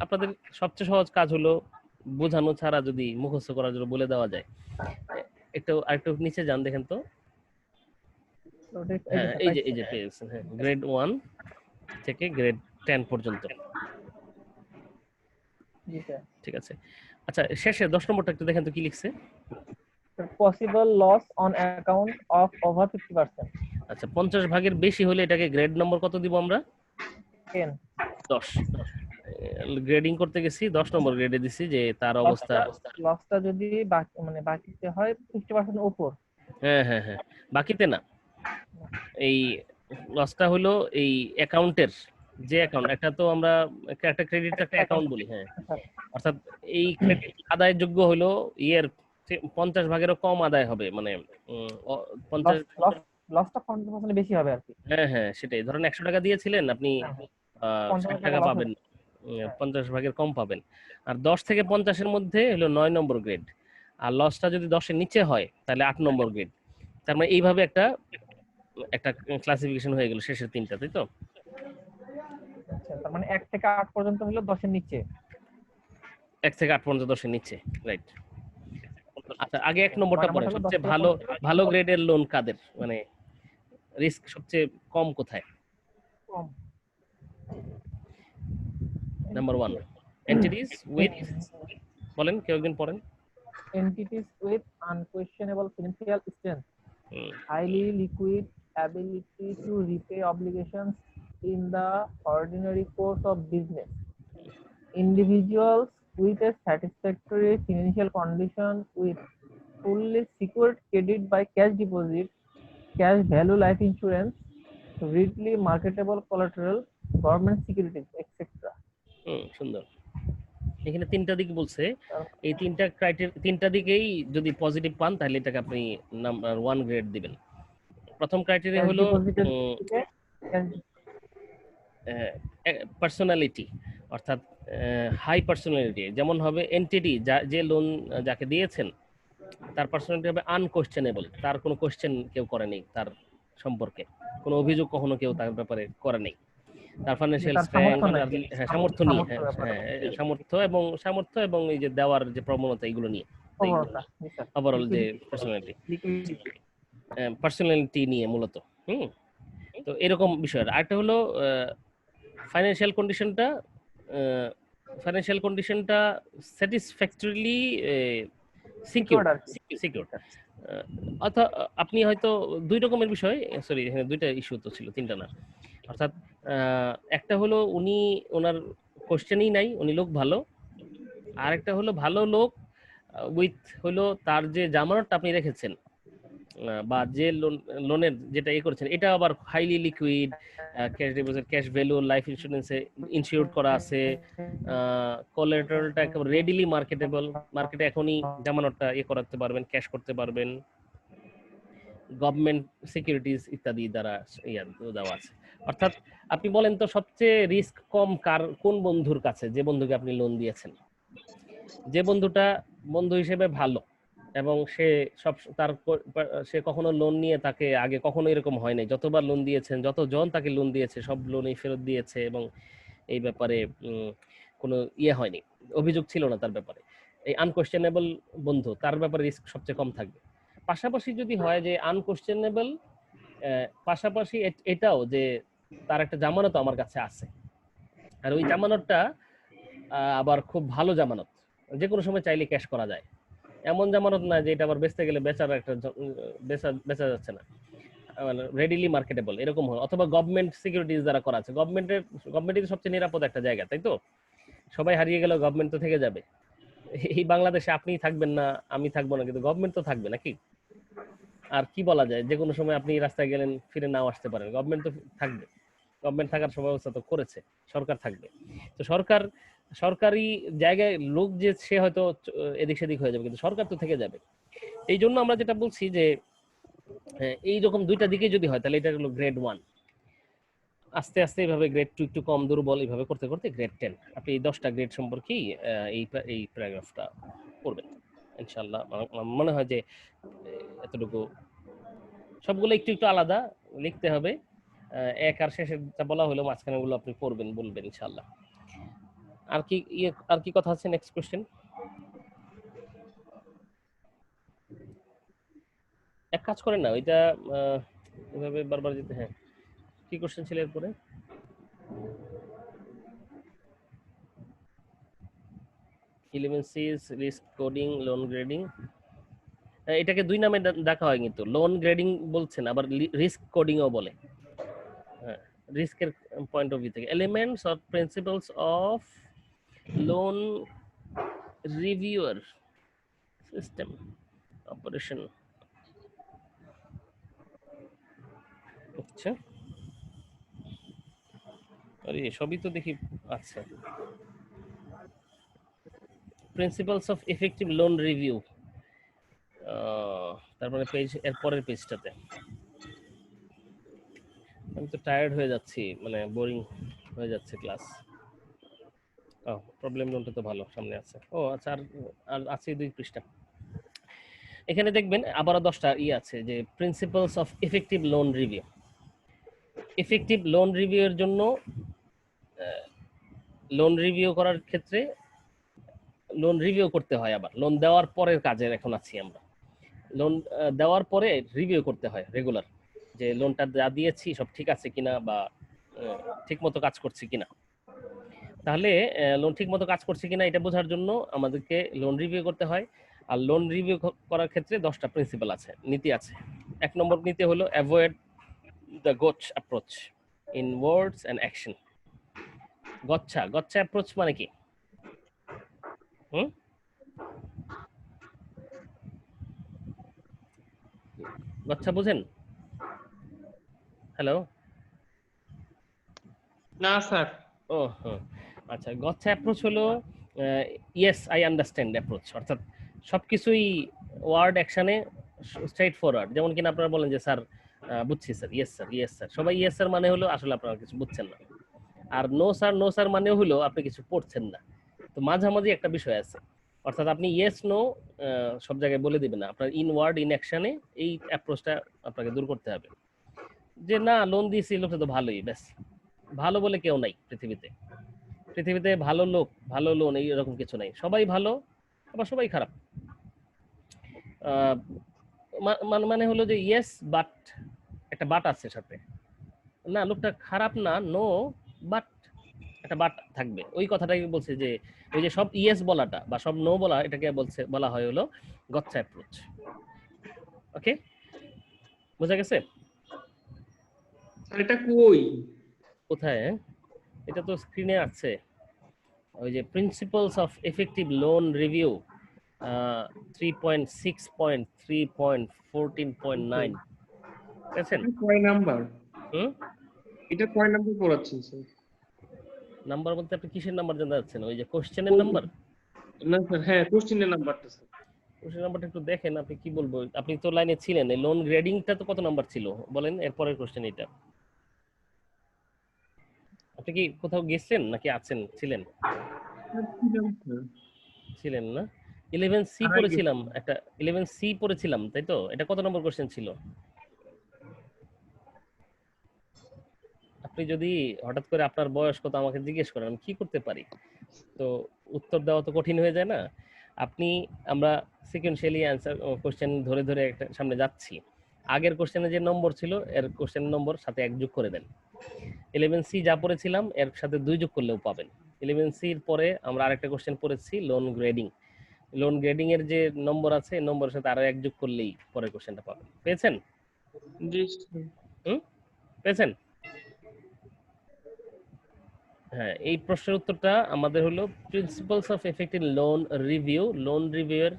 আপনাদের সবচেয়ে সহজ কাজ হলো বোঝানো ছাড়া যদি মুখস্থ করার জন্য বলে দেওয়া যায়। আরেকটু নিচে যান, দেখেন তো। হ্যাঁ, এই যে পেয়েছেন, হ্যাঁ, গ্রেড 1 থেকে গ্রেড 10 পর্যন্ত, ঠিক আছে। আচ্ছা, শেষে 10 নম্বরটা একটু দেখেন তো কি লিখছে। Possible loss on account of over 50%। আচ্ছা, 50 ভাগের বেশি হলে এটাকে গ্রেড নম্বর কত দিব আমরা? 10। গ্রেডিং করতে গেছি, 10 নম্বর গ্রেডে দিছি যে তার অবস্থা। লসটা যদি বাকিতে হয় 50% উপর। হ্যাঁ, বাকিতে না, এই লসটা হলো এই অ্যাকাউন্টের যে অ্যাকাউন্ট, একটা তো আমরা একটা ক্রেডিট একটা অ্যাকাউন্ট বলি, হ্যাঁ, অর্থাৎ এই ক্রেডিট আদায়ের যোগ্য হলো ইয়ের 50 ভাগেরও কম আদায় হবে, মানে 50 লসটা 50% বেশি হবে আর কি। হ্যাঁ, সেটাই। ধরেন 100 টাকা দিয়েছিলেন, আপনি 60 টাকা পাবেন, 50 ভাগের কম পাবেন। আর 10 থেকে 50 এর মধ্যে হলো 9 নম্বর গ্রেড, আর লসটা যদি 10 এর নিচে হয় তাহলে 8 নম্বর গ্রেড। তার মানে এইভাবে একটা ক্লাসিফিকেশন হয়ে গেল শেষের তিনটা, তাই তো? আচ্ছা, তার মানে 1 থেকে 8 পর্যন্ত হলো 10 এর নিচে। 1 থেকে 8 পর্যন্ত 10 এর নিচে, রাইট। আচ্ছা, আগে 1 নম্বরটা পড়েন। সবচেয়ে ভালো গ্রেডের লোন কাদের, মানে রিস্ক সবচেয়ে কম কোথায়? কম। নাম্বার 1, এন্টিটিস উইথ, বলেন কেউ একজন পড়েন। Entities with unquestionable financial strength, highly liquid, ability to repay obligations in the ordinary course of business, individuals with a satisfactory financial condition with fully secured credit by cash deposit, cash value life insurance, readily marketable collateral, government securities, etc. সুন্দর। এখানে তিনটা দিক বলছে, এই তিনটা দিকেই যদি positive পান তাহলে এটাকে আপনি নাম্বার 1 গ্রেড দিবেন। প্রথম ক্রাইটেরিয়া হলো পার্সোনালিটি, অর্থাৎ হাই পার্সোনালিটি। যেমন হবে এন্টিটি, যে লোন যাকে দিয়েছেন তার পার্সোনালিটি হবে আনকোয়েশ্চেনেবল, তার কোনো কোয়েশ্চেন কেউ করেনি তার সম্পর্কে কোনো অভিযোগ কখনো কেউ তার ব্যাপারে করে নাই। তার ফাইন্যান্সিয়াল স্ট্রেংথ, সামর্থ্য নিয়ে, সামর্থ্য এবং এই যে দেওয়ার যে প্রবণতা, এগুলো নিয়ে, ওভারঅল যে পার্সোনালিটি নিয়ে মূলত। তো এরকম বিষয়। আরেকটা হলো ফাইন্যান্সিয়াল কন্ডিশনটা স্যাটিসফ্যাক্টরিলি সিকিউর। অর্থাৎ আপনি হয়তো দুই রকমের বিষয়, সরি এখানে দুইটা ইস্যু তো ছিল, তিনটা না। অর্থাৎ একটা হলো উনি ওনার কোশ্চেনই নাই, উনি লোক ভালো। আর একটা হলো ভালো লোক উইথ হলো তার যে জামানতটা আপনি রেখেছেন বা যে লোনের যেটা করেছেন, এটা আবার highly liquid, cash deposit, cash value, life ইন্স্যুরেন্সে ইনসিওর্ড করা আছে, কোলাটেরালটা একেবারে রেডিলি মার্কেটেবল, মার্কেটে এখনই জামানতটা করাতে পারবেন, ক্যাশ করতে পারবেন, গভর্নমেন্ট সিকিউরিটিজ ইত্যাদি দ্বারা দেওয়া আছে। অর্থাৎ আপনি বলেন তো সবচেয়ে রিস্ক কম কোন বন্ধুর কাছে, যে বন্ধুকে আপনি লোন দিয়েছেন, যে বন্ধুটা বন্ধু হিসেবে ভালো এবং সে কখনো লোন নিয়ে তাকে আগে কখনো এরকম হয় নাই, যতবার লোন দিয়েছেন, যতজন তাকে লোন দিয়েছে সব লোনই ফেরত দিয়েছে এবং এই ব্যাপারে কোনো হয়নি, অভিযোগ ছিল না তার ব্যাপারে, এই আনকোয়েশ্চেনেবল বন্ধু, তার ব্যাপারে রিস্ক সবচেয়ে কম থাকবে। পাশাপাশি যদি হয় যে আনকোয়েশ্চেনেবল, পাশাপাশি এটাও যে তার একটা জামানত আমার কাছে আছে, আর ওই জামানতটা আবার খুব ভালো জামানত, যে কোনো সময় চাইলে ক্যাশ করা যায়, এমন জামানত না যে এটা আবার বেচতে গেলে বেচা যাচ্ছে না, মানে রেডিলি মার্কেটেবল এরকম হয়। অথবা গভর্নমেন্ট সিকিউরিটিজ দ্বারা করা আছে। গভর্নমেন্টই সবচেয়ে নিরাপদ একটা জায়গা, তাই তো? সবাই হারিয়ে গেলেও গভর্নমেন্ট তো থেকে যাবে। এই বাংলাদেশে আপনি থাকবেন না, আমি থাকবো না, কিন্তু গভর্নমেন্ট তো থাকবে নাকি? আর কি বলা যায়, যে কোনো সময় আপনি রাস্তায় গেলেন, ফিরে নাও আসতে পারেন, গভর্নমেন্ট তো থাকবে। গভর্নমেন্ট থাকার ব্যবস্থা তো করেছে, সরকার থাকবে। তো সরকারি জায়গায় লোক যে সে হয়তো এদিক সেদিক হয়ে যাবে, কিন্তু সরকার তো থেকে যাবে। এই জন্য আমরা যেটা বলছি যে এইরকম দুইটা দিকে যদি হয় তাহলে এটা হলো গ্রেড 1, আস্তে আস্তে এইভাবে গ্রেড 2 একটু কম দুর্বল, এইভাবে করতে করতে গ্রেড 10। আপনি এই 10টা গ্রেড সম্পর্কেই এই প্যারাগ্রাফটা পড়বেন ইনশাআল্লাহ। মনে হয় যে এতটুকু, সবগুলো একটু একটু আলাদা লিখতে হবে, এক আর শেষেরটা বলা হলো, মাঝখানে গুলো আপনি পড়বেন, বলবেন ইনশাআল্লাহ। আর কি কথা আছে? Next question. এক কাজ করেন না, ওইটা এভাবে বারবার যেতে। হ্যাঁ, কি কোশ্চেন ছিল এরপরে? Elements, risk coding, loan grading. এটাকে দুই নামে দেখা হয়, কিন্তু লোন গ্রেডিং বলছেন, আবার রিস্ক কোডিংও বলে। হ্যাঁ, রিস্কের পয়েন্ট অফ ভিউ থেকে। Elements or principles of loan reviewer system operation. আচ্ছা, আরে সবই তো দেখি আচ্ছা। Principles of effective loan review, তারপরে পেজ, এর পরের পেজটাতে। আমি তো টায়ার্ড হয়ে যাচ্ছি, মানে বোরিং হয়ে যাচ্ছে ক্লাস। প্রবলেম লোনটা তো ভালো সামনে আছে। ও আচ্ছা, আর আছে 2 পৃষ্ঠা। এখানে দেখবেন আবারও 10টা আছে যে principles of effective loan review. Effective loan রিভিউয়ের জন্য লোন রিভিউ করার ক্ষেত্রে লোন রিভিউ করতে হয়, আবার লোন দেওয়ার পরের কাজের এখন আছি আমরা। লোন দেওয়ার পরে রিভিউ করতে হয় রেগুলার, যে লোনটা যা দিয়েছি সব ঠিক আছে কিনা বা ঠিক মতো কাজ করছে কিনা। তাহলে লোন ঠিক মতো কাজ করছে কিনা এটা বোঝার জন্য আমাদেরকে লোন রিভিউ করতে হয়। আর লোন রিভিউ করার ক্ষেত্রে 10টা প্রিন্সিপাল আছে, নীতি আছে। 1 নম্বর নীতি হলো অ্যাভয়েড দ্য গচ্ছা approach in words and action. গচ্ছা অ্যাপ্রোচ মানে কি? গচ্ছা বুঝেন? হ্যালো, না স্যার। ও হ্যাঁ, আচ্ছা। গচ্ছা অ্যাপ্রোচ হলো ইয়েস আই আন্ডারস্ট্যান্ড অ্যাপ্রোচ, অর্থাৎ সবকিছুই ওয়ার্ড অ্যাকশনে স্ট্রেট ফরওয়ার্ড। যেমন কিনা আপনারা বলেন যে স্যার বুঝছি স্যার, ইয়েস স্যার, সবাই ইয়েস স্যার মানে হলো আসলে আপনারা কিছু বুঝছেন না। আর নো স্যার মানে হলো আপনি কিছু পড়ছেন না। তো মাঝামাঝি একটা বিষয় আছে, অর্থাৎ আপনি ইয়েস নো সব জায়গায় বলে দিবেন না, আপনার ইন ওয়ার্ড ইন অ্যাকশনে এই অ্যাপ্রোচটা আপনাকে দূর করতে হবে। যে না লোন দিয়েছি লোকটা তো ভালোই, ব্যাস। ভালো বলে কেউ নাই পৃথিবীতে। পৃথিবীতে ভালো লোক, ভালো লোন এই এরকম কিছু নাই, সবাই ভালো আবার সবাই খারাপ। মানে হলো যে ইয়েস বাট, একটা বাট আছে সাথে, না লোকটা খারাপ না, নো বাট, একটা বাট থাকবে। ওই কথাটাই বলছে যে ওই যে সব ইয়েস বলাটা বা সব নো বলা, এটাকে বলা হয় হলো গচ্ছা অ্যাপ্রোচ। ওকে, বোঝা গেছে? এটা কই? কোথায়? এটা তো স্ক্রিনে আছে, ওই যে principles of effective loan review 3.6.3.14.9 দেখেন? কয় নাম্বার? হুম, এটা কয় নাম্বার পড়াচ্ছেন স্যার? নাম্বার বলতে আপনি কিসের নাম্বার জানতে চাচ্ছেন? ওই যে কোশ্চেনের নাম্বার? না স্যার, হ্যাঁ কোশ্চেনের নাম্বারটা স্যার। কোশ্চেন নাম্বারটা একটু দেখেন। আপনি কি বলবো, আপনি তো লাইনে ছিলেন, এই লোন গ্রেডিংটা তো কত নাম্বার ছিল বলেন, এরপরের কোশ্চেন এটা। আপনি কি কোথাও গেছেন নাকি আছেন, ছিলেন? ছিলেন না? 11C পড়েছিলাম, একটা 11C পড়েছিলাম, তাই তো? এটা কত নম্বর কোশ্চেন ছিল? আপনি যদি হঠাৎ করে আপনার বয়স কত আমাকে জিজ্ঞেস করেন, আমি কি করতে পারি? তো উত্তর দেওয়া তো কঠিন হয়ে যায় না? আমরা সিকোয়েন্সিয়ালি অ্যান্সার কোশ্চেন ধরে ধরে একটা সামনে যাচ্ছি। আগের কোশ্চেনে যে নম্বর ছিল এর কোশ্চেন নম্বর সাথে 1 যোগ করে দেন। 11C যা পড়েছিলাম এর সাথে 2 যোগ করলেও পাবেন। 11C এর পরে আমরা আরেকটা কোশ্চেন পড়েছি লোন গ্রেডিং। লোন গ্রেডিং এর যে নম্বর আছে এই নম্বরের সাথে আরো 1 যোগ করলেই পরের কোশ্চেনটা পাবেন। পেয়েছেন? জি। পেয়েছেন? হ্যাঁ, এই প্রশ্নের উত্তরটা আমাদের হলো principles of effective loan review. Loan review এর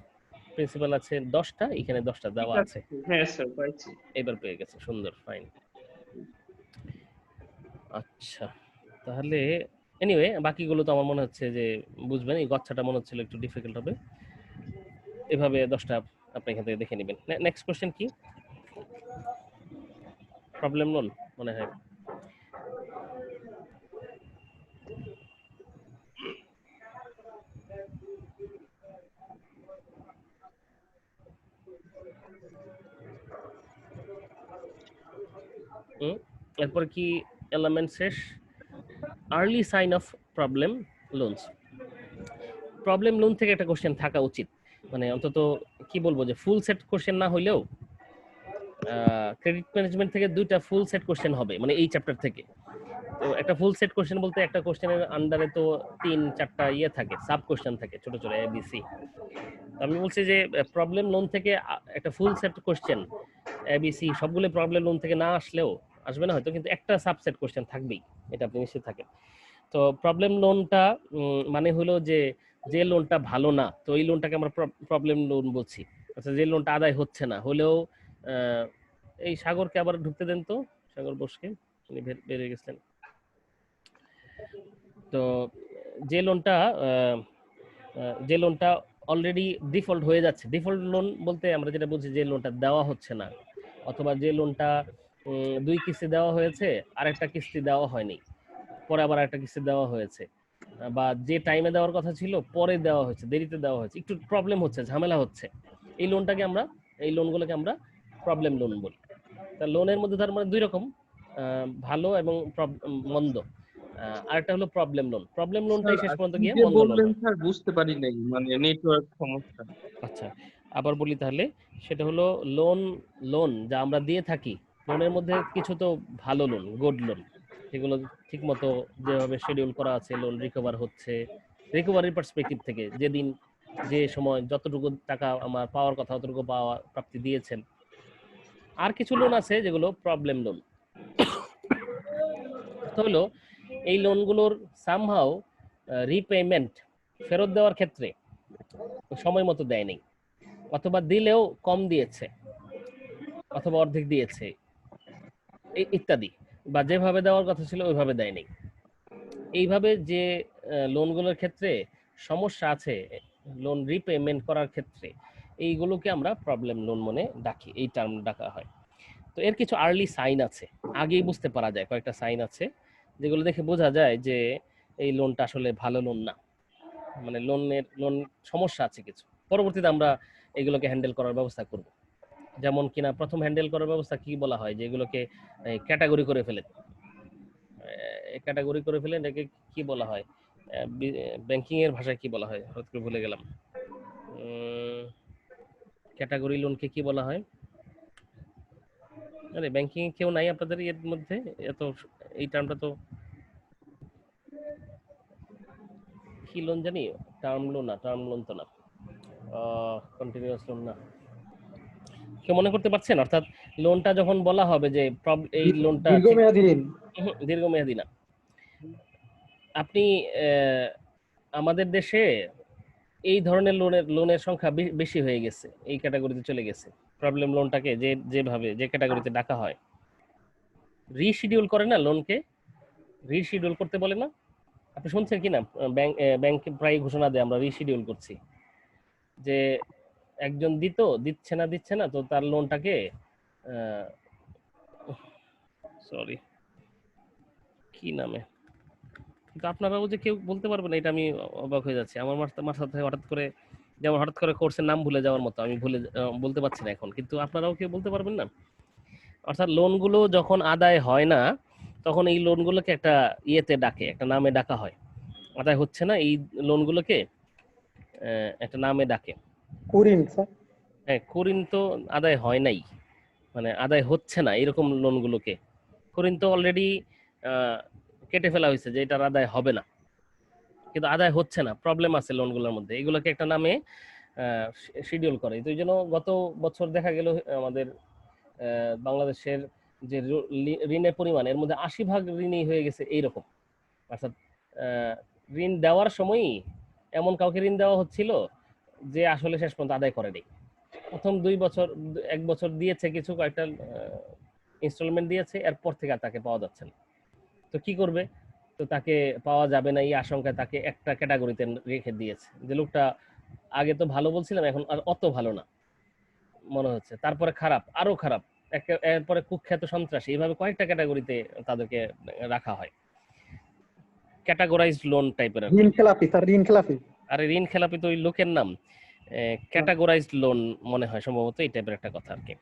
প্রিন্সিপাল আছে 10টা, এখানে 10টা দেওয়া আছে। হ্যাঁ স্যার পাইছি। এবার পেয়ে গেছে, সুন্দর, ফাইন। আচ্ছা, তাহলে এনিওয়ে বাকিগুলো তো আমার মনে হচ্ছে যে বুঝবেন। এই গচ্ছাটা মনে হচ্ছিল একটু ডিফিকাল্ট হবে, এভাবে 10টা আপনি এখান থেকে দেখে নেবেন। নেক্সট কোশ্চেন কি? প্রবলেম লোন মনে হয়। এরপর কি এলিমেন্ট শেষ? Early sign of problem loans. Problem loan থেকে একটা কোশ্চেন থাকা উচিত, মানে অন্তত কি বলবো যে ফুল সেট কোশ্চেন না হইলেও ক্রেডিট ম্যানেজমেন্ট থেকে 2টা ফুল সেট কোশ্চেন হবে, মানে এই চ্যাপ্টার থেকে। তো একটা ফুল সেট কোশ্চেন বলতে একটা কোশ্চেনের আন্ডারে তো 3-4টা ইয়ে থাকে, সাব কোশ্চেন থাকে, ছোট ছোট ABC। আমি বলছি যে প্রবলেম লোন থেকে একটা ফুল সেট কোশ্চেন ABC সবগুলো প্রবলেম লোন থেকে না আসলেও, আসবে না হয়তো, কিন্তু একটা সাবসেট কোশ্চেন থাকবেই, এটা আপনি নিশ্চিত থাকেন। তো প্রবলেম লোনটা মানে হলো যে লোনটা ভালো না, তো এই লোনটাকে আমরা প্রবলেম লোন বলছি। আচ্ছা, যে লোনটা আদায় হচ্ছে না হলেও, এই সাগরকে আবার ঢুকতে দেন তো, সাগর বোসকে, উনি বেরিয়ে গেছেন। তো যে লোনটা অলরেডি ডিফল্ট হয়ে যাচ্ছে, ডিফল্ট লোন বলতে আমরা যেটা বলছি যে লোনটা দেওয়া হচ্ছে না, অথবা যে লোনটা 2 কিস্তি দেওয়া হয়েছে আর একটা কিস্তি দেওয়া হয়নি, পরে আবার একটা কিস্তি দেওয়া হয়েছে, বা যে টাইমে দেওয়ার কথা ছিল পরে দেওয়া হয়েছে, দেরিতে দেওয়া হয়েছে, একটু প্রবলেম হচ্ছে, ঝামেলা হচ্ছে, এই লোনগুলোকে আমরা প্রবলেম লোন বলি। তা লোনের মধ্যে তার মানে 2 রকম, ভালো এবং মন্দ। আরেকটা হলো প্রবলেম লোন। প্রবলেম লোনটাই শেষ পর্যন্ত গিয়ে মন্দ লোন। বললেন স্যার বুঝতে পারি নাই, মানে নেটওয়ার্ক সমস্যা। আচ্ছা, আবার বলি তাহলে, সেটা হলো লোন যা আমরা দিয়ে থাকি, লোনের মধ্যে কিছু তো ভালো লোন, গুড লোন, যেগুলো ঠিকমতো যেভাবে শিডিউল করা আছে লোন রিকভার হচ্ছে, রিকভারির পার্সপেক্টিভ থেকে যেদিন যে সময় যতটুকু টাকা আমার পাওয়ার কথা ততটুকু পাওয়া প্রাপ্তি দিয়েছেন। আর কিছু লোন আছে যেগুলো প্রবলেম লোন। হলো এই লোনগুলোর সামহাও রিপেমেন্ট, ফেরত দেওয়ার ক্ষেত্রে সময় মতো দেয়নি, অথবা দিলেও কম দিয়েছে, অথবা অর্ধেক দিয়েছে ইত্যাদি, বা যেভাবে দেওয়ার কথা ছিল ওইভাবে দেয়নি। এইভাবে যে লোনগুলোর ক্ষেত্রে সমস্যা আছে লোন রিপেমেন্ট করার ক্ষেত্রে, এইগুলোকে আমরা প্রবলেম লোন মনে ডাকি, এই টার্ম ডাকা হয়। তো এর কিছু আর্লি সাইন আছে, আগেই বুঝতে পারা যায়, কয়েকটা সাইন আছে যেগুলো দেখে বোঝা যায় যে এই লোনটা আসলে ভালো লোন না, মানে লোন সমস্যা আছে কিছু। পরবর্তীতে আমরা এগুলোকে হ্যান্ডেল করার ব্যবস্থা করব। যেমন কিনা প্রথম হ্যান্ডেল করার ব্যবস্থা কি বলা হয়, যেগুলোকে ক্যাটাগরি করে ফেলেন, ক্যাটাগরি করে ফেলেন, এটাকে কি বলা হয়, ব্যাংকিং এর ভাষায় কি বলা হয়, হঠাৎ করে ভুলে গেলাম। ক্যাটাগরি লোনকে কি বলা হয়? আরে ব্যাংকিং এ কেউ নাই আপনাদের এর মধ্যে? এত এই টার্মটা তো কি লোন জানি, টার্ম লোন না, টার্ম লোন তো না, কন্টিনিউয়াস লোন না, কেউ মনে করতে পারছেন? অর্থাৎ লোনটা যখন বলা হবে যে এই লোনটা দীর্ঘমেয়াদী ঋণ। দীর্ঘমেয়াদী না। আপনি আমাদের দেশে এই ধরনের লোনের সংখ্যা বেশি হয়ে গেছে, এই ক্যাটাগরিতে চলে গেছে। প্রবলেম লোনটাকে যেভাবে যে ক্যাটাগরিতে ডাকা হয়, রিশিডিউল করে না, লোনকে রিশিডিউল করতে বলে না, আপনি শুনছেন কি না? ব্যাংক প্রায় ঘোষণা দেয় আমরা রিশিডিউল করছি, যে একজন দিচ্ছে না তো তার লোনটাকে সরি কি নামে, কিন্তু আপনারাও যে কেউ বলতে পারবেন না, এটা আমি অবাক হয়ে যাচ্ছি। আমার মাথায় হঠাৎ করে, যেমন হঠাৎ করে কোর্সের নাম ভুলে যাওয়ার মতো, আমি বলতে পারছি না এখন, কিন্তু আপনারাও কেউ বলতে পারবেন না। অর্থাৎ লোনগুলো যখন আদায় হয় না, তখন এই লোনগুলোকে একটা ইয়েতে ডাকে, একটা নামে ডাকা হয়। আদায় হচ্ছে না এই লোনগুলোকে একটা নামে ডাকে, কুরিন স্যার। হ্যাঁ, কুরিন তো আদায় হয় নাই, মানে আদায় হচ্ছে না এরকম লোনগুলোকে, কুরিন তো অলরেডি কেটে ফেলা হয়েছে যে এটার আদায় হবে না, কিন্তু আদায় হচ্ছে না, প্রবলেম আছে লোনগুলোর মধ্যে, এগুলোকে একটা নামে শিডিউল করে। তো এই জন্য গত বছর দেখা গেল আমাদের বাংলাদেশের যে ঋণের পরিমাণ, এর মধ্যে 80% ঋণই হয়ে গেছে এইরকম। অর্থাৎ ঋণ দেওয়ার সময়ই এমন কাউকে ঋণ দেওয়া হচ্ছিল যে আসলে শেষ পর্যন্ত আদায় করেনি। প্রথম 1 বছর দিয়েছে, কিছু কয়েকটা ইনস্টলমেন্ট দিয়েছে, এরপর থেকে আর তাকে পাওয়া যাচ্ছে না। তো কি করবে? তো তাকে পাওয়া যাবে না এই আশঙ্কায় তাকে একটা ক্যাটাগরিতে রেখে দিয়েছে, যে লোকটা আগে তো ভালো বলছিলাম, এখন আর অত ভালো না মনে হচ্ছে, তারপরে খারাপ, আরো খারাপ, এরপরে কুখ্যাত সন্ত্রাসী, এইভাবে কয়েকটা ক্যাটাগরিতে তাদেরকে রাখা হয়, ক্যাটাগরাইজড লোন টাইপের। ঋণ খেলাপি স্যার, ঋণ খেলাপি। আরে ঋণ খেলাপি তো ওই লোকের নাম, ক্যাটাগরাইজড লোন মনে হয় সম্ভবত এই টাইপের একটা কথা আর কি,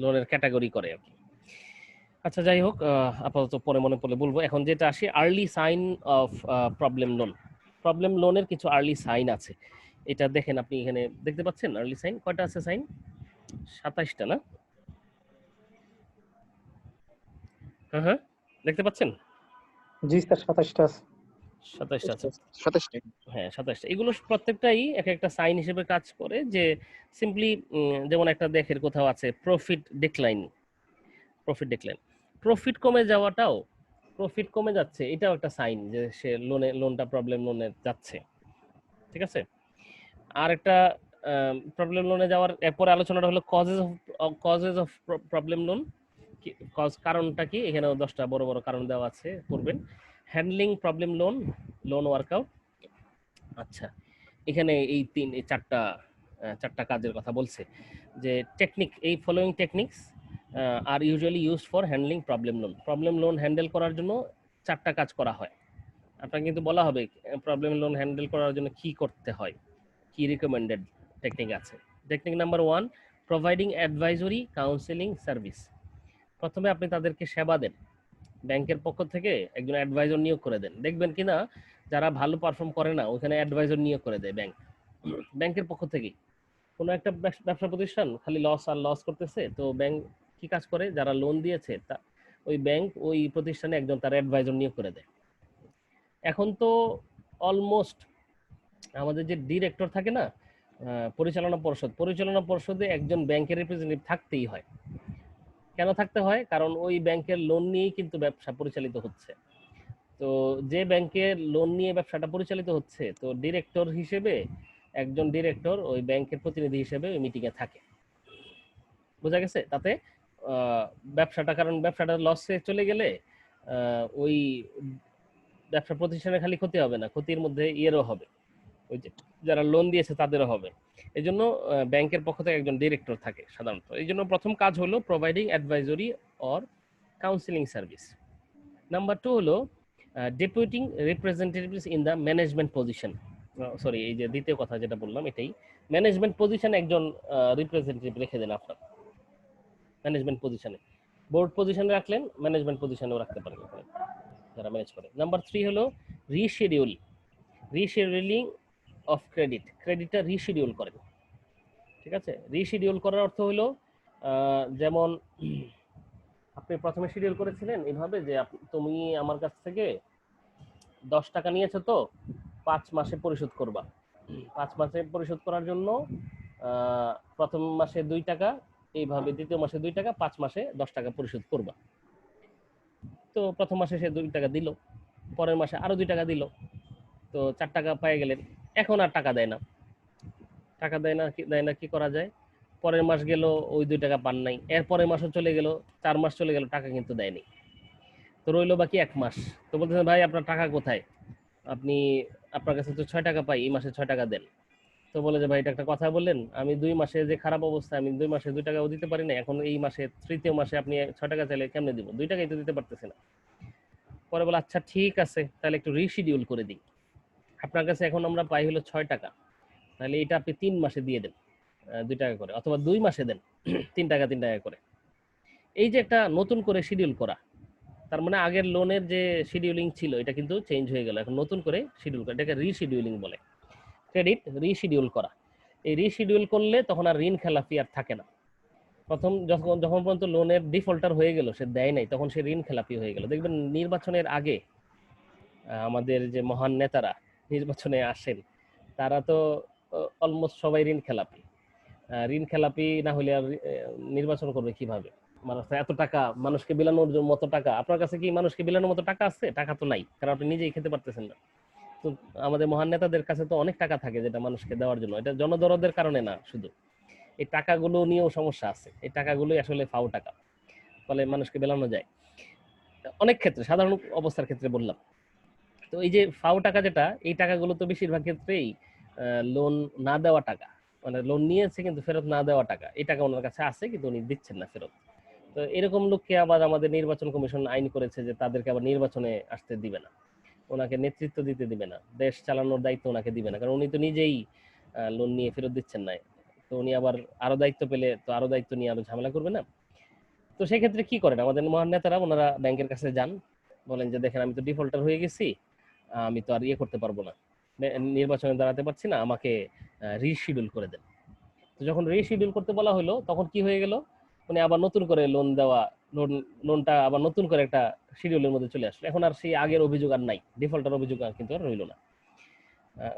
লোনের ক্যাটাগরি করে আর কি। আচ্ছা যাই হোক, আপাতত পরে মনে পড়লে বলবো। এখন যেটা আসি, early sign of problem loan. Problem লোনের কিছু আর্লি সাইন আছে, এটা দেখেন, আপনি এখানে দেখতে পাচ্ছেন আর্লি সাইন কয়টা আছে? সাইন 27টা না? হ্যাঁ দেখতে পাচ্ছেন? জি স্যার, 27টা আছে। 27টা আছে, 27টা। হ্যাঁ 27টা। এগুলো প্রত্যেকটাই এক একটা সাইন হিসেবে কাজ করে, যে সিম্পলি যেমন একটা দেখের কোথাও আছে প্রফিট ডিক্লাইন, প্রফিট কমে যাওয়াটাও, প্রফিট কমে যাচ্ছে, এটাও একটা সাইন যে সে লোনটা প্রবলেম লোনে যাচ্ছে, ঠিক আছে? আর একটা প্রবলেম লোনে যাওয়ার এরপরে আলোচনাটা হলো কজেস অফ প্রবলেম লোন। কারণটা কি? এখানেও 10টা বড় বড় কারণ দেওয়া আছে, করবেন। Handling problem loan workout. আচ্ছা, এখানে এই চারটা কাজের কথা বলছে, যে টেকনিক, এই following techniques are usually used for handling problem loan handle করার জন্য 4টা কাজ করা হয়। আপনাকে কিন্তু বলা হবে প্রবলেম লোন হ্যান্ডেল করার জন্য কি করতে হয়, কি রিকমেন্ডেড টেকনিক আছে। Technique number 1, providing advisory counselling service. প্রথমে আপনি তাদেরকে সেবা দেন, ব্যাংকের পক্ষ থেকে একজন অ্যাডভাইজর নিয়োগ করে দেন। দেখবেন কিনা যারা ভালো পারফর্ম করে না, ওখানে অ্যাডভাইজর নিয়োগ করে দেয় ব্যাংকের পক্ষ থেকেই। কোনো একটা ব্যবসা প্রতিষ্ঠান খালি লস করতেছে, তো ব্যাংক কি কাজ করে, যারা লোন দিয়েছে ওই ব্যাংক ওই প্রতিষ্ঠানে একজন তার অ্যাডভাইজর নিয়োগ করে দেয়। এখন তো অলমোস্ট আমাদের যে ডিরেক্টর থাকে না, পরিচালনা পর্ষদে একজন ব্যাংকের রিপ্রেজেন্টেটিভ থাকতেই হয়। কেন থাকতে হয়? কারণ ওই ব্যাংকের লোন নিয়েই কিন্তু ব্যবসা পরিচালিত হচ্ছে। তো যে ব্যাংকের লোন নিয়ে ব্যবসাটা পরিচালিত হচ্ছে, তো ডিরেক্টর হিসেবে একজন ডিরেক্টর ওই ব্যাংকের প্রতিনিধি হিসেবে ওই মিটিংয়ে থাকে। বোঝা গেছে? তাতে কারণ ব্যবসাটা লসে চলে গেলে ওই ব্যবসা প্রতিষ্ঠানের খালি ক্ষতি হবে না, ক্ষতির মধ্যে ইয়েরও হবে, ওই যে যারা লোন দিয়েছে তাদেরও হবে। এই জন্য ব্যাংকের পক্ষ থেকে একজন ডিরেক্টর থাকে সাধারণত। এই জন্য প্রথম কাজ হলো providing advisory or counselling service. Number 2 হলো deputing representatives in the management position. Sorry এই যে দ্বিতীয় কথা যেটা বললাম এটাই, ম্যানেজমেন্ট পজিশনে একজন রিপ্রেজেন্টেটিভ রেখে দেন আপনার ম্যানেজমেন্ট পজিশনে, বোর্ড পজিশনে রাখলেন, ম্যানেজমেন্ট পজিশনেও রাখতে পারেন ওখানে যারা ম্যানেজ করে। নাম্বার 3 হলো রিশিডিউলিং অফ ক্রেডিটটা রিশিডিউল করেন। ঠিক আছে, রিশিডিউল করার অর্থ হলো যেমন আপনি প্রথমে শিডিউল করেছিলেন এইভাবে যে তুমি আমার কাছ থেকে 10 টাকা নিয়েছো, তো 5 মাসে পরিশোধ করবা। 5 মাসে পরিশোধ করার জন্য প্রথম মাসে 2 টাকা, এইভাবে দ্বিতীয় মাসে 2 টাকা, 5 মাসে 10 টাকা পরিশোধ করবা। তো প্রথম মাসে সে 2 টাকা দিল, পরের মাসে আরো 2 টাকা দিল, তো 4 টাকা পেয়ে গেলেন। এখন আর টাকা দেয় না, কি করা যায়? পরের মাস গেল, ওই 2 টাকা পান নাই, এর পরের মাসও চলে গেল, 4 মাস চলে গেল, টাকা কিন্তু দেয়নি। তো রইলো বাকি 1 মাস। তো বলতেছেন ভাই আপনার টাকা কোথায়, আপনার কাছে তো 6 টাকা পাই, এই মাসে 6 টাকা দেন। তো বলে যে ভাই এটা একটা কথা বললেন, আমি 2 মাসে যে খারাপ অবস্থা, আমি 2 মাসে 2 টাকাও দিতে পারি না, এখন এই মাসে তৃতীয় মাসে আপনি 6 টাকা চাইলে কেমনে দিব, 2 টাকাই তো দিতে পারতেছি না। পরে বলে আচ্ছা ঠিক আছে, তাহলে একটু রিশিডিউল করে দিই, আপনার কাছে এখন আমরা পাই হলো 6 টাকা, তাহলে এটা আপনি 3 মাসে দিয়ে দেন 2 টাকা করে, অথবা 2 মাসে দেন 3 টাকা করে। এই যে একটা নতুন করে শিডিউল করা, তার মানে আগের লোনের যে শিডিউলিং ছিল এটা কিন্তু চেঞ্জ হয়ে গেল, এখন নতুন করে শিডিউল করা, এটাকে রিশিডিউলিং বলে। ক্রেডিট রিশিডিউল করা, এই রিশিডিউল করলে তখন আর ঋণ খেলাপি আর থাকে না। প্রথম যখন পর্যন্ত লোনের ডিফল্টার হয়ে গেল, সে দেয় নাই, তখন সে ঋণ খেলাপি হয়ে গেল। দেখবেন নির্বাচনের আগে আমাদের যে মহান নেতারা নির্বাচনে আসেন, তারা তো অলমোস্ট সবাই ঋণ খেলাপি না হলে আর নির্বাচন করবে কিভাবে? মানুষ এত টাকা মানুষকে বিলানোর মতো টাকা, আপনার কাছে কি মানুষকে বিলানোর মতো টাকা আছে? টাকা তো নাই, কারণ আপনি নিজেই খেতে পারতেছেন না। তো আমাদের মহান নেতাদের কাছে তো অনেক টাকা থাকে যেটা মানুষকে দেওয়ার জন্য, এটা জনদরদের কারণে না, শুধু এই টাকাগুলো নিয়েও সমস্যা আছে। এই টাকাগুলোই আসলে ফাও টাকা, ফলে মানুষকে বেলানো যায় অনেক ক্ষেত্রে, সাধারণ অবস্থার ক্ষেত্রে বললাম। তো এই যে ফাও টাকা যেটা, এই টাকাগুলো তো বেশিরভাগ ক্ষেত্রেই লোন না দেওয়া টাকা, মানে লোন নিয়েছে কিন্তু ফেরত না দেওয়া টাকা, এই টাকা ওনার কাছে আছে কিন্তু উনি দিচ্ছেন না ফেরত। তো এরকম লোককে আবার আমাদের নির্বাচন কমিশন আইন করেছে যে তাদেরকে আবার নির্বাচনে আসতে দিবে না, ওনাকে নেতৃত্ব দিতে দিবে না, দেশ চালানোর দায়িত্ব ওনাকে দিবে না, কারণ উনি তো নিজেই লোন নিয়ে ফেরত দিচ্ছেন না। তো উনি আবার আরো দায়িত্ব পেলে তো আরো দায়িত্ব নিয়ে আরো ঝামেলা করবে না। তো সেক্ষেত্রে কি করেন আমাদের মহান নেতারা? ওনারা ব্যাংকের কাছে যান, বলেন যে দেখেন আমি তো ডিফল্টার হয়ে গেছি, আমি তো আর করতে পারবো না, নির্বাচনে দাঁড়াতে পারছি না, আমাকে রিশিডিউল করে দেন। তো যখন রিশিডিউল করতে বলা হলো, তখন কি হয়ে গেল, উনি আবার নতুন করে লোনটা আবার নতুন করে একটা শিডিউলের মধ্যে চলে আসলো। এখন আর সেই আগের অভিযোগ আর নাই, ডিফল্টার অভিযোগ আর কিন্তু আর রইল না।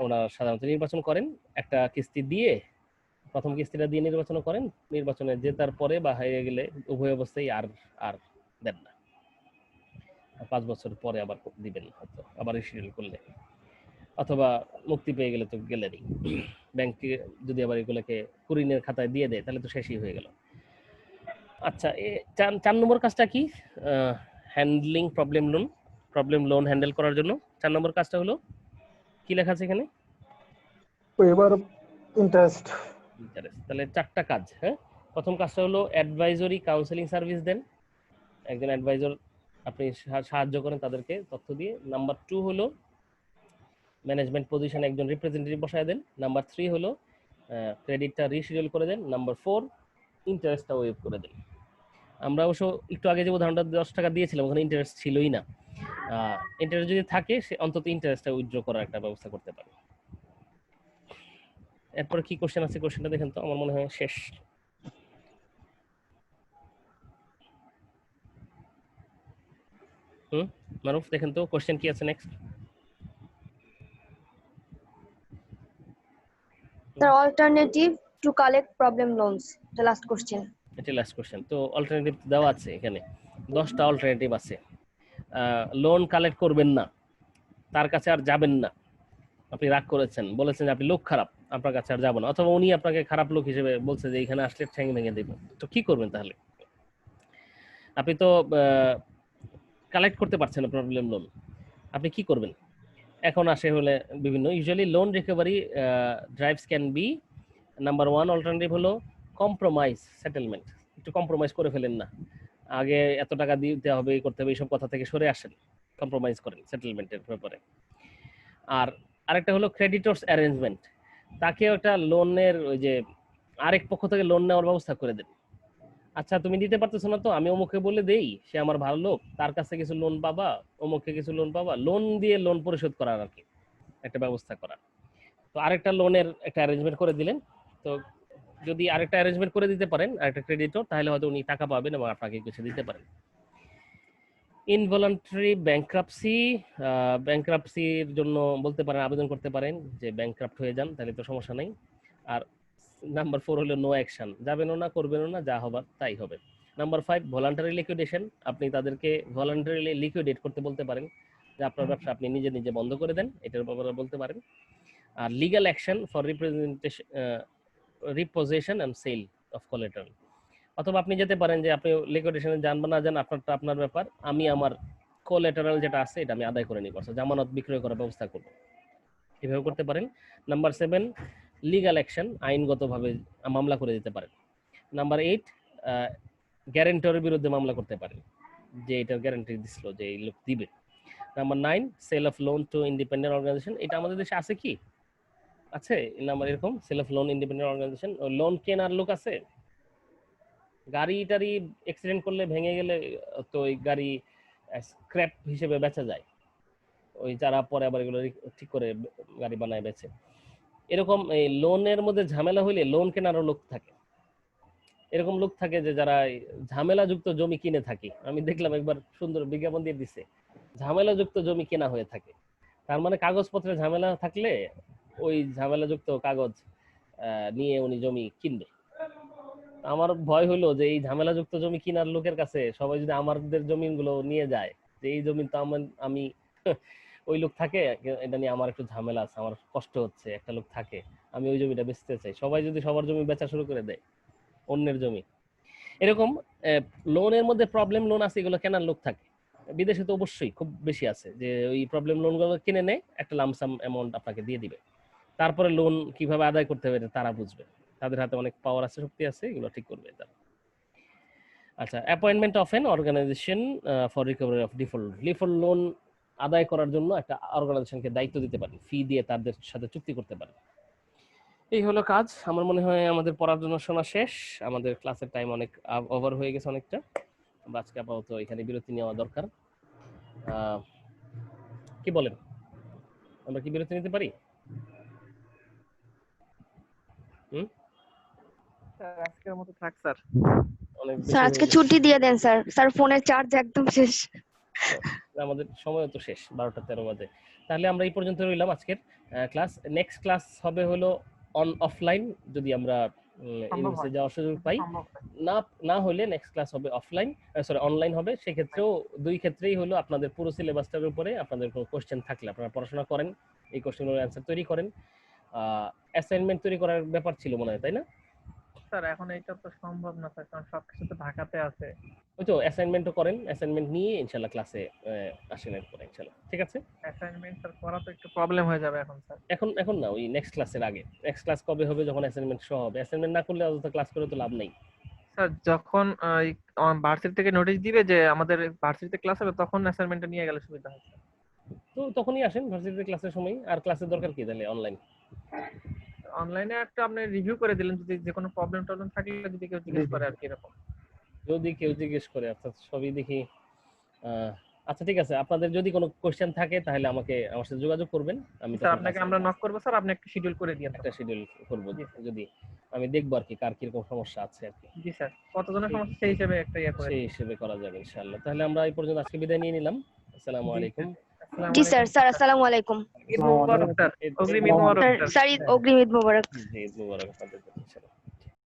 ওনারা সাধারণত নির্বাচন করেন, একটা কিস্তি দিয়ে, প্রথম কিস্তিটা দিয়ে নির্বাচন করেন, নির্বাচনে জেতার পরে বা হারিয়ে গেলে উভয় অবস্থায় আর দেন না, 5 বছর পরে আবার দিবেন হয়তো, আবার রিশিডিউল করলে, অথবা মুক্তি পেয়ে গেলে তো গেলেনই। ব্যাংকে যদি আবার এগুলোকে কুরিনের খাতায় দিয়ে দেয় তাহলে তো শেষই হয়ে গেল। আচ্ছা, 4 নম্বর কাজটা কি? হ্যান্ডলিং প্রবলেম লোন হ্যান্ডেল করার জন্য 4 নম্বর কাজটা হলো কি লেখা আছে এখানে? Waiver interest. তাহলে 4টা কাজ। হ্যাঁ, প্রথম কাজটা হলো অ্যাডভাইজরি কাউন্সেলিং সার্ভিস দেন, একজন অ্যাডভাইজার আপনি সাহায্য করেন তাদেরকে তথ্য দিয়ে। নাম্বার 2 হলো ম্যানেজমেন্ট পজিশনে একজন রিপ্রেজেন্টেটিভ বসায় দেন। নাম্বার 3 হলো ক্রেডিটটা রিশিডিউল করে দেন। নাম্বার 4 ইন্টারেস্টটা ওয়েভ করে দেন। আমরা অবশ্য একটু আগে যে উদাহরণটা 10 টাকা দিয়েছিলাম ওখানে ইন্টারেস্ট ছিলই না, ইন্টারেস্ট যদি থাকে সে অন্তত ইন্টারেস্টটা উইথড্র করার একটা ব্যবস্থা করতে পারে। এরপরে কি কোশ্চেন আছে, কোশ্চেনটা দেখেন তো, আমার মনে হয় শেষ। মারুফ দেখেন তো কোশ্চেন কি আছে next. The alternative to collect problem loans, the last question. এটা লাস্ট কোশ্চেন। তো অল্টারনেটিভ দেওয়া আছে এখানে, 10টা অল্টারনেটিভ আছে। লোন কালেক্ট করবেন না, তার কাছে আর যাবেন না, আপনি রাগ করেছেন, বলেছেন আপনি লোক খারাপ, আপনার কাছে আর যাবো না, অথবা উনি আপনাকে খারাপ লোক হিসেবে বলছে যে এখানে আসলে ঠ্যাং ভেঙে দেব। তো কি করবেন তাহলে? আপনি তো কালেক্ট করতে পারছেন না প্রবলেম লোন, আপনি কি করবেন? এখন আসে হলে বিভিন্ন usually loan recovery drives can be, number 1 alternative হলো কম্প্রোমাইজ সেটেলমেন্ট। একটু কম্প্রোমাইজ করে ফেলেন না, আগে এত টাকা দিতে হবে করতে হবে এইসব কথা থেকে সরে আসেন, কম্প্রোমাইজ করেন সেটেলমেন্টের ব্যাপারে। আর আরেকটা হলো ক্রেডিটরস অ্যারেঞ্জমেন্ট, তাকে একটা লোনের ওই যে আরেক পক্ষ থেকে লোন নেওয়ার ব্যবস্থা করে দেন। আচ্ছা তুমি দিতে পারতেছো না, তো আমি অমুককে বলে দেই, সে আমার ভালো লোক, তার কাছে কিছু লোন পাবা, অমুককে কিছু লোন পাবা, লোন দিয়ে লোন পরিশোধ করার আর কি একটা ব্যবস্থা করা। তো আরেকটা লোনের একটা অ্যারেঞ্জমেন্ট করে দিলেন। তো যদি আরেকটা অ্যারেঞ্জমেন্ট করে দিতে পারেন আরেকটা ক্রেডিটর, তাহলে হয়তো উনি টাকা পাবেন এবং আপনাকে কিছু দিতে পারেন। ইনভলান্টারি ব্যাংক্রাপসি, ব্যাংক্রাপসির জন্য বলতে পারেন, আবেদন করতে পারেন যে ব্যাংক্রাপ্ট হয়ে যান, তাহলে তো সমস্যা নেই। আর নাম্বার 4 হলো নো অ্যাকশন, যাবেনও না করবেনও না, যা হবার তাই হবে। নাম্বার 5 ভলান্টারি লিকুইডেশন, আপনি তাদেরকে ভলান্টারিলি লিকুইডেট করতে বলতে পারেন, যে আপনার ব্যবসা আপনি নিজে নিজে বন্ধ করে দেন, এটার ব্যাপারে বলতে পারেন। আর legal action for representation repossession and sale of collateral, অথবা আপনি যেতে পারেন যে আপনি লিকুইডেশনে যান বা না যান আপনারটা আপনার ব্যাপার, আমি আমার কোলাটেরাল যেটা আছে এটা আমি আদায় করে নিব, জামানত বিক্রয় করার ব্যবস্থা করব, এভাবে করতে পারেন। নাম্বার 7 লিগ্যাল অ্যাকশন, আইনগতভাবে মামলা করে দিতে পারেন। নাম্বার 8 গ্যারান্টরের বিরুদ্ধে মামলা করতে পারেন, যে এটার গ্যারান্টি দিছিল যে এই লোক দিবে। Number 9 sale of loan to independent organization, এটা আমাদের দেশে আছে কি? আছে নাম্বার এরকম sale of loan independent organization, loan কেনার লোক আছে। গাড়ি টাড়ি অ্যাক্সিডেন্ট করলে ভেঙে গেলে তো ওই গাড়ি স্ক্র্যাপ হিসেবে বেচা যায়, ওই যারা পরে আবার এগুলো ঠিক করে গাড়ি বানায় বেচে। এরকম এই লোনের মধ্যে ঝামেলা হইলে লোন কেনারও লোক থাকে, এরকম লোক থাকে যে যারা ঝামেলাযুক্ত জমি কিনে থাকে। আমি দেখলাম একবার সুন্দর বিজ্ঞাপন দিয়ে দিছে, ঝামেলাযুক্ত জমি কেনা হয়ে থাকে, তার মানে কাগজপত্রে ঝামেলা থাকলে ওই ঝামেলাযুক্ত কাগজ নিয়ে উনি জমি কিনবে। আমার ভয় হলো যে এই ঝামেলাযুক্ত জমি কেনার লোকের কাছে সবাই যদি আমাদের জমিগুলো নিয়ে যায়, যে এই জমি তো আমি ওই লোক থাকে, এটা নিয়ে আমার একটু ঝামেলা আছে, আমার কষ্ট হচ্ছে, একটা লোক থাকে, আমি ওই জমিটা বেচতে চাই, সবাই যদি সবার জমি বেচা শুরু করে দেয়, অন্যের জমি, এরকম লোনের মধ্যে প্রবলেম লোন আছে, এগুলো কেনার লোক থাকে। বিদেশে তো অবশ্যই খুব বেশি আছে, যে ওই প্রবলেম লোনগুলো কিনে নেয়, একটা লামসাম অ্যামাউন্ট আপনাকে দিয়ে দিবে, তারপরে লোন কিভাবে আদায় করতে হবে তারা বুঝবে, তাদের হাতে অনেক পাওয়ার আছে, শক্তি আছে, এগুলো ঠিক করবে তারা। আচ্ছা, appointment of an organization for recovery of default loan আদায় করার জন্য একটা অর্গানাইজেশনকে দায়িত্ব দিতে পারেন, ফি দিয়ে তাদের সাথে চুক্তি করতে পারেন। এই হলো কাজ। আমার মনে হয় আমাদের পড়ার জন্য শোনা শেষ, আমাদের ক্লাসের টাইম অনেক ওভার হয়ে গেছে অনেকটা, আমরা আজকে আপাতত এখানে বিরতি নেওয়া দরকার। কি বলেন, আমরা কি বিরতি নিতে পারি? স্যার আজকের মতো থাক স্যার। স্যার আজকে ছুটি দিয়ে দেন স্যার, স্যার ফোনের চার্জ একদম শেষ। আমাদের সময় তো শেষ, 12:13 বাজে। তাহলে আমরা এই পর্যন্ত রইলাম আজকের ক্লাস। নেক্সট ক্লাস হবে হলো অফলাইন, যদি আমরা ইউনিভার্সিটি যাওয়ার সুযোগ পাই, না হলে নেক্সট ক্লাস হবে অনলাইন হবে। সেক্ষেত্রেও দুই ক্ষেত্রেই হলো আপনাদের পুরো সিলেবাসটার উপরে আপনাদের কোনো কোশ্চেন থাকলে আপনারা পড়াশোনা করেন, এই কোশ্চেনগুলোর অ্যান্সার তৈরি করেন। অ্যাসাইনমেন্ট তৈরি করার ব্যাপার ছিল মনে হয়, তাই না স্যার? এখন এটা তো সম্ভব না স্যার, কারণ সবকিছু তো ঢাকাতে আছে। ওই তো অ্যাসাইনমেন্টও করেন, অ্যাসাইনমেন্ট নিয়ে ইনশাআল্লাহ ক্লাসে আসেন এরপর ইনশাআল্লাহ। ঠিক আছে, অ্যাসাইনমেন্ট স্যার করা তো একটু প্রবলেম হয়ে যাবে এখন স্যার। এখন না, ওই নেক্সট ক্লাসের আগে। নেক্সট ক্লাস কবে হবে? যখন অ্যাসাইনমেন্ট সহ হবে। অ্যাসাইনমেন্ট না করলে অযথা ক্লাস করে তো লাভ নেই স্যার। যখন ভার্সিটি থেকে নোটিশ দিবে যে আমাদের ভার্সিটিতে ক্লাস হবে, তখন অ্যাসাইনমেন্টটা নিয়ে গেলে সুবিধা হয়। তো তখনই আসেন ভার্সিটিতে ক্লাসের সময়। আর ক্লাসের দরকার কি তাহলে? অনলাইনে একটা আপনি রিভিউ করে দিলেন, যদি যে কোনো প্রবলেম থাকলে যদি কেউ জিজ্ঞেস করে আর কি, এরকম যদি কেউ জিজ্ঞেস করে, অর্থাৎ সবই দেখি। আচ্ছা ঠিক আছে, আপনাদের যদি কোনো কোশ্চেন থাকে তাহলে আমার সাথে যোগাযোগ করবেন। আমি স্যার আপনাকে আমরা নক করব স্যার, আপনি একটা শিডিউল করে দিন। একটা শিডিউল করব, যদি আমি দেখবো আর কি কার কিরকম সমস্যা আছে আর কি। জি স্যার, কতজনের সমস্যা সেই হিসেবে একটা সেই হিসেবে করা যাবে ইনশাআল্লাহ। তাহলে আমরা এই পর্যন্ত আজকে বিদায় নিয়ে নিলাম। আসসালামু আলাইকুম। জি স্যার, স্যার আসসালামু আলাইকুম। ঈদ মুবারক স্যার, অগ্রিম ঈদ মুবারক স্যার, অগ্রিম ঈদ মুবারক। ঈদ মুবারক আপনাদের।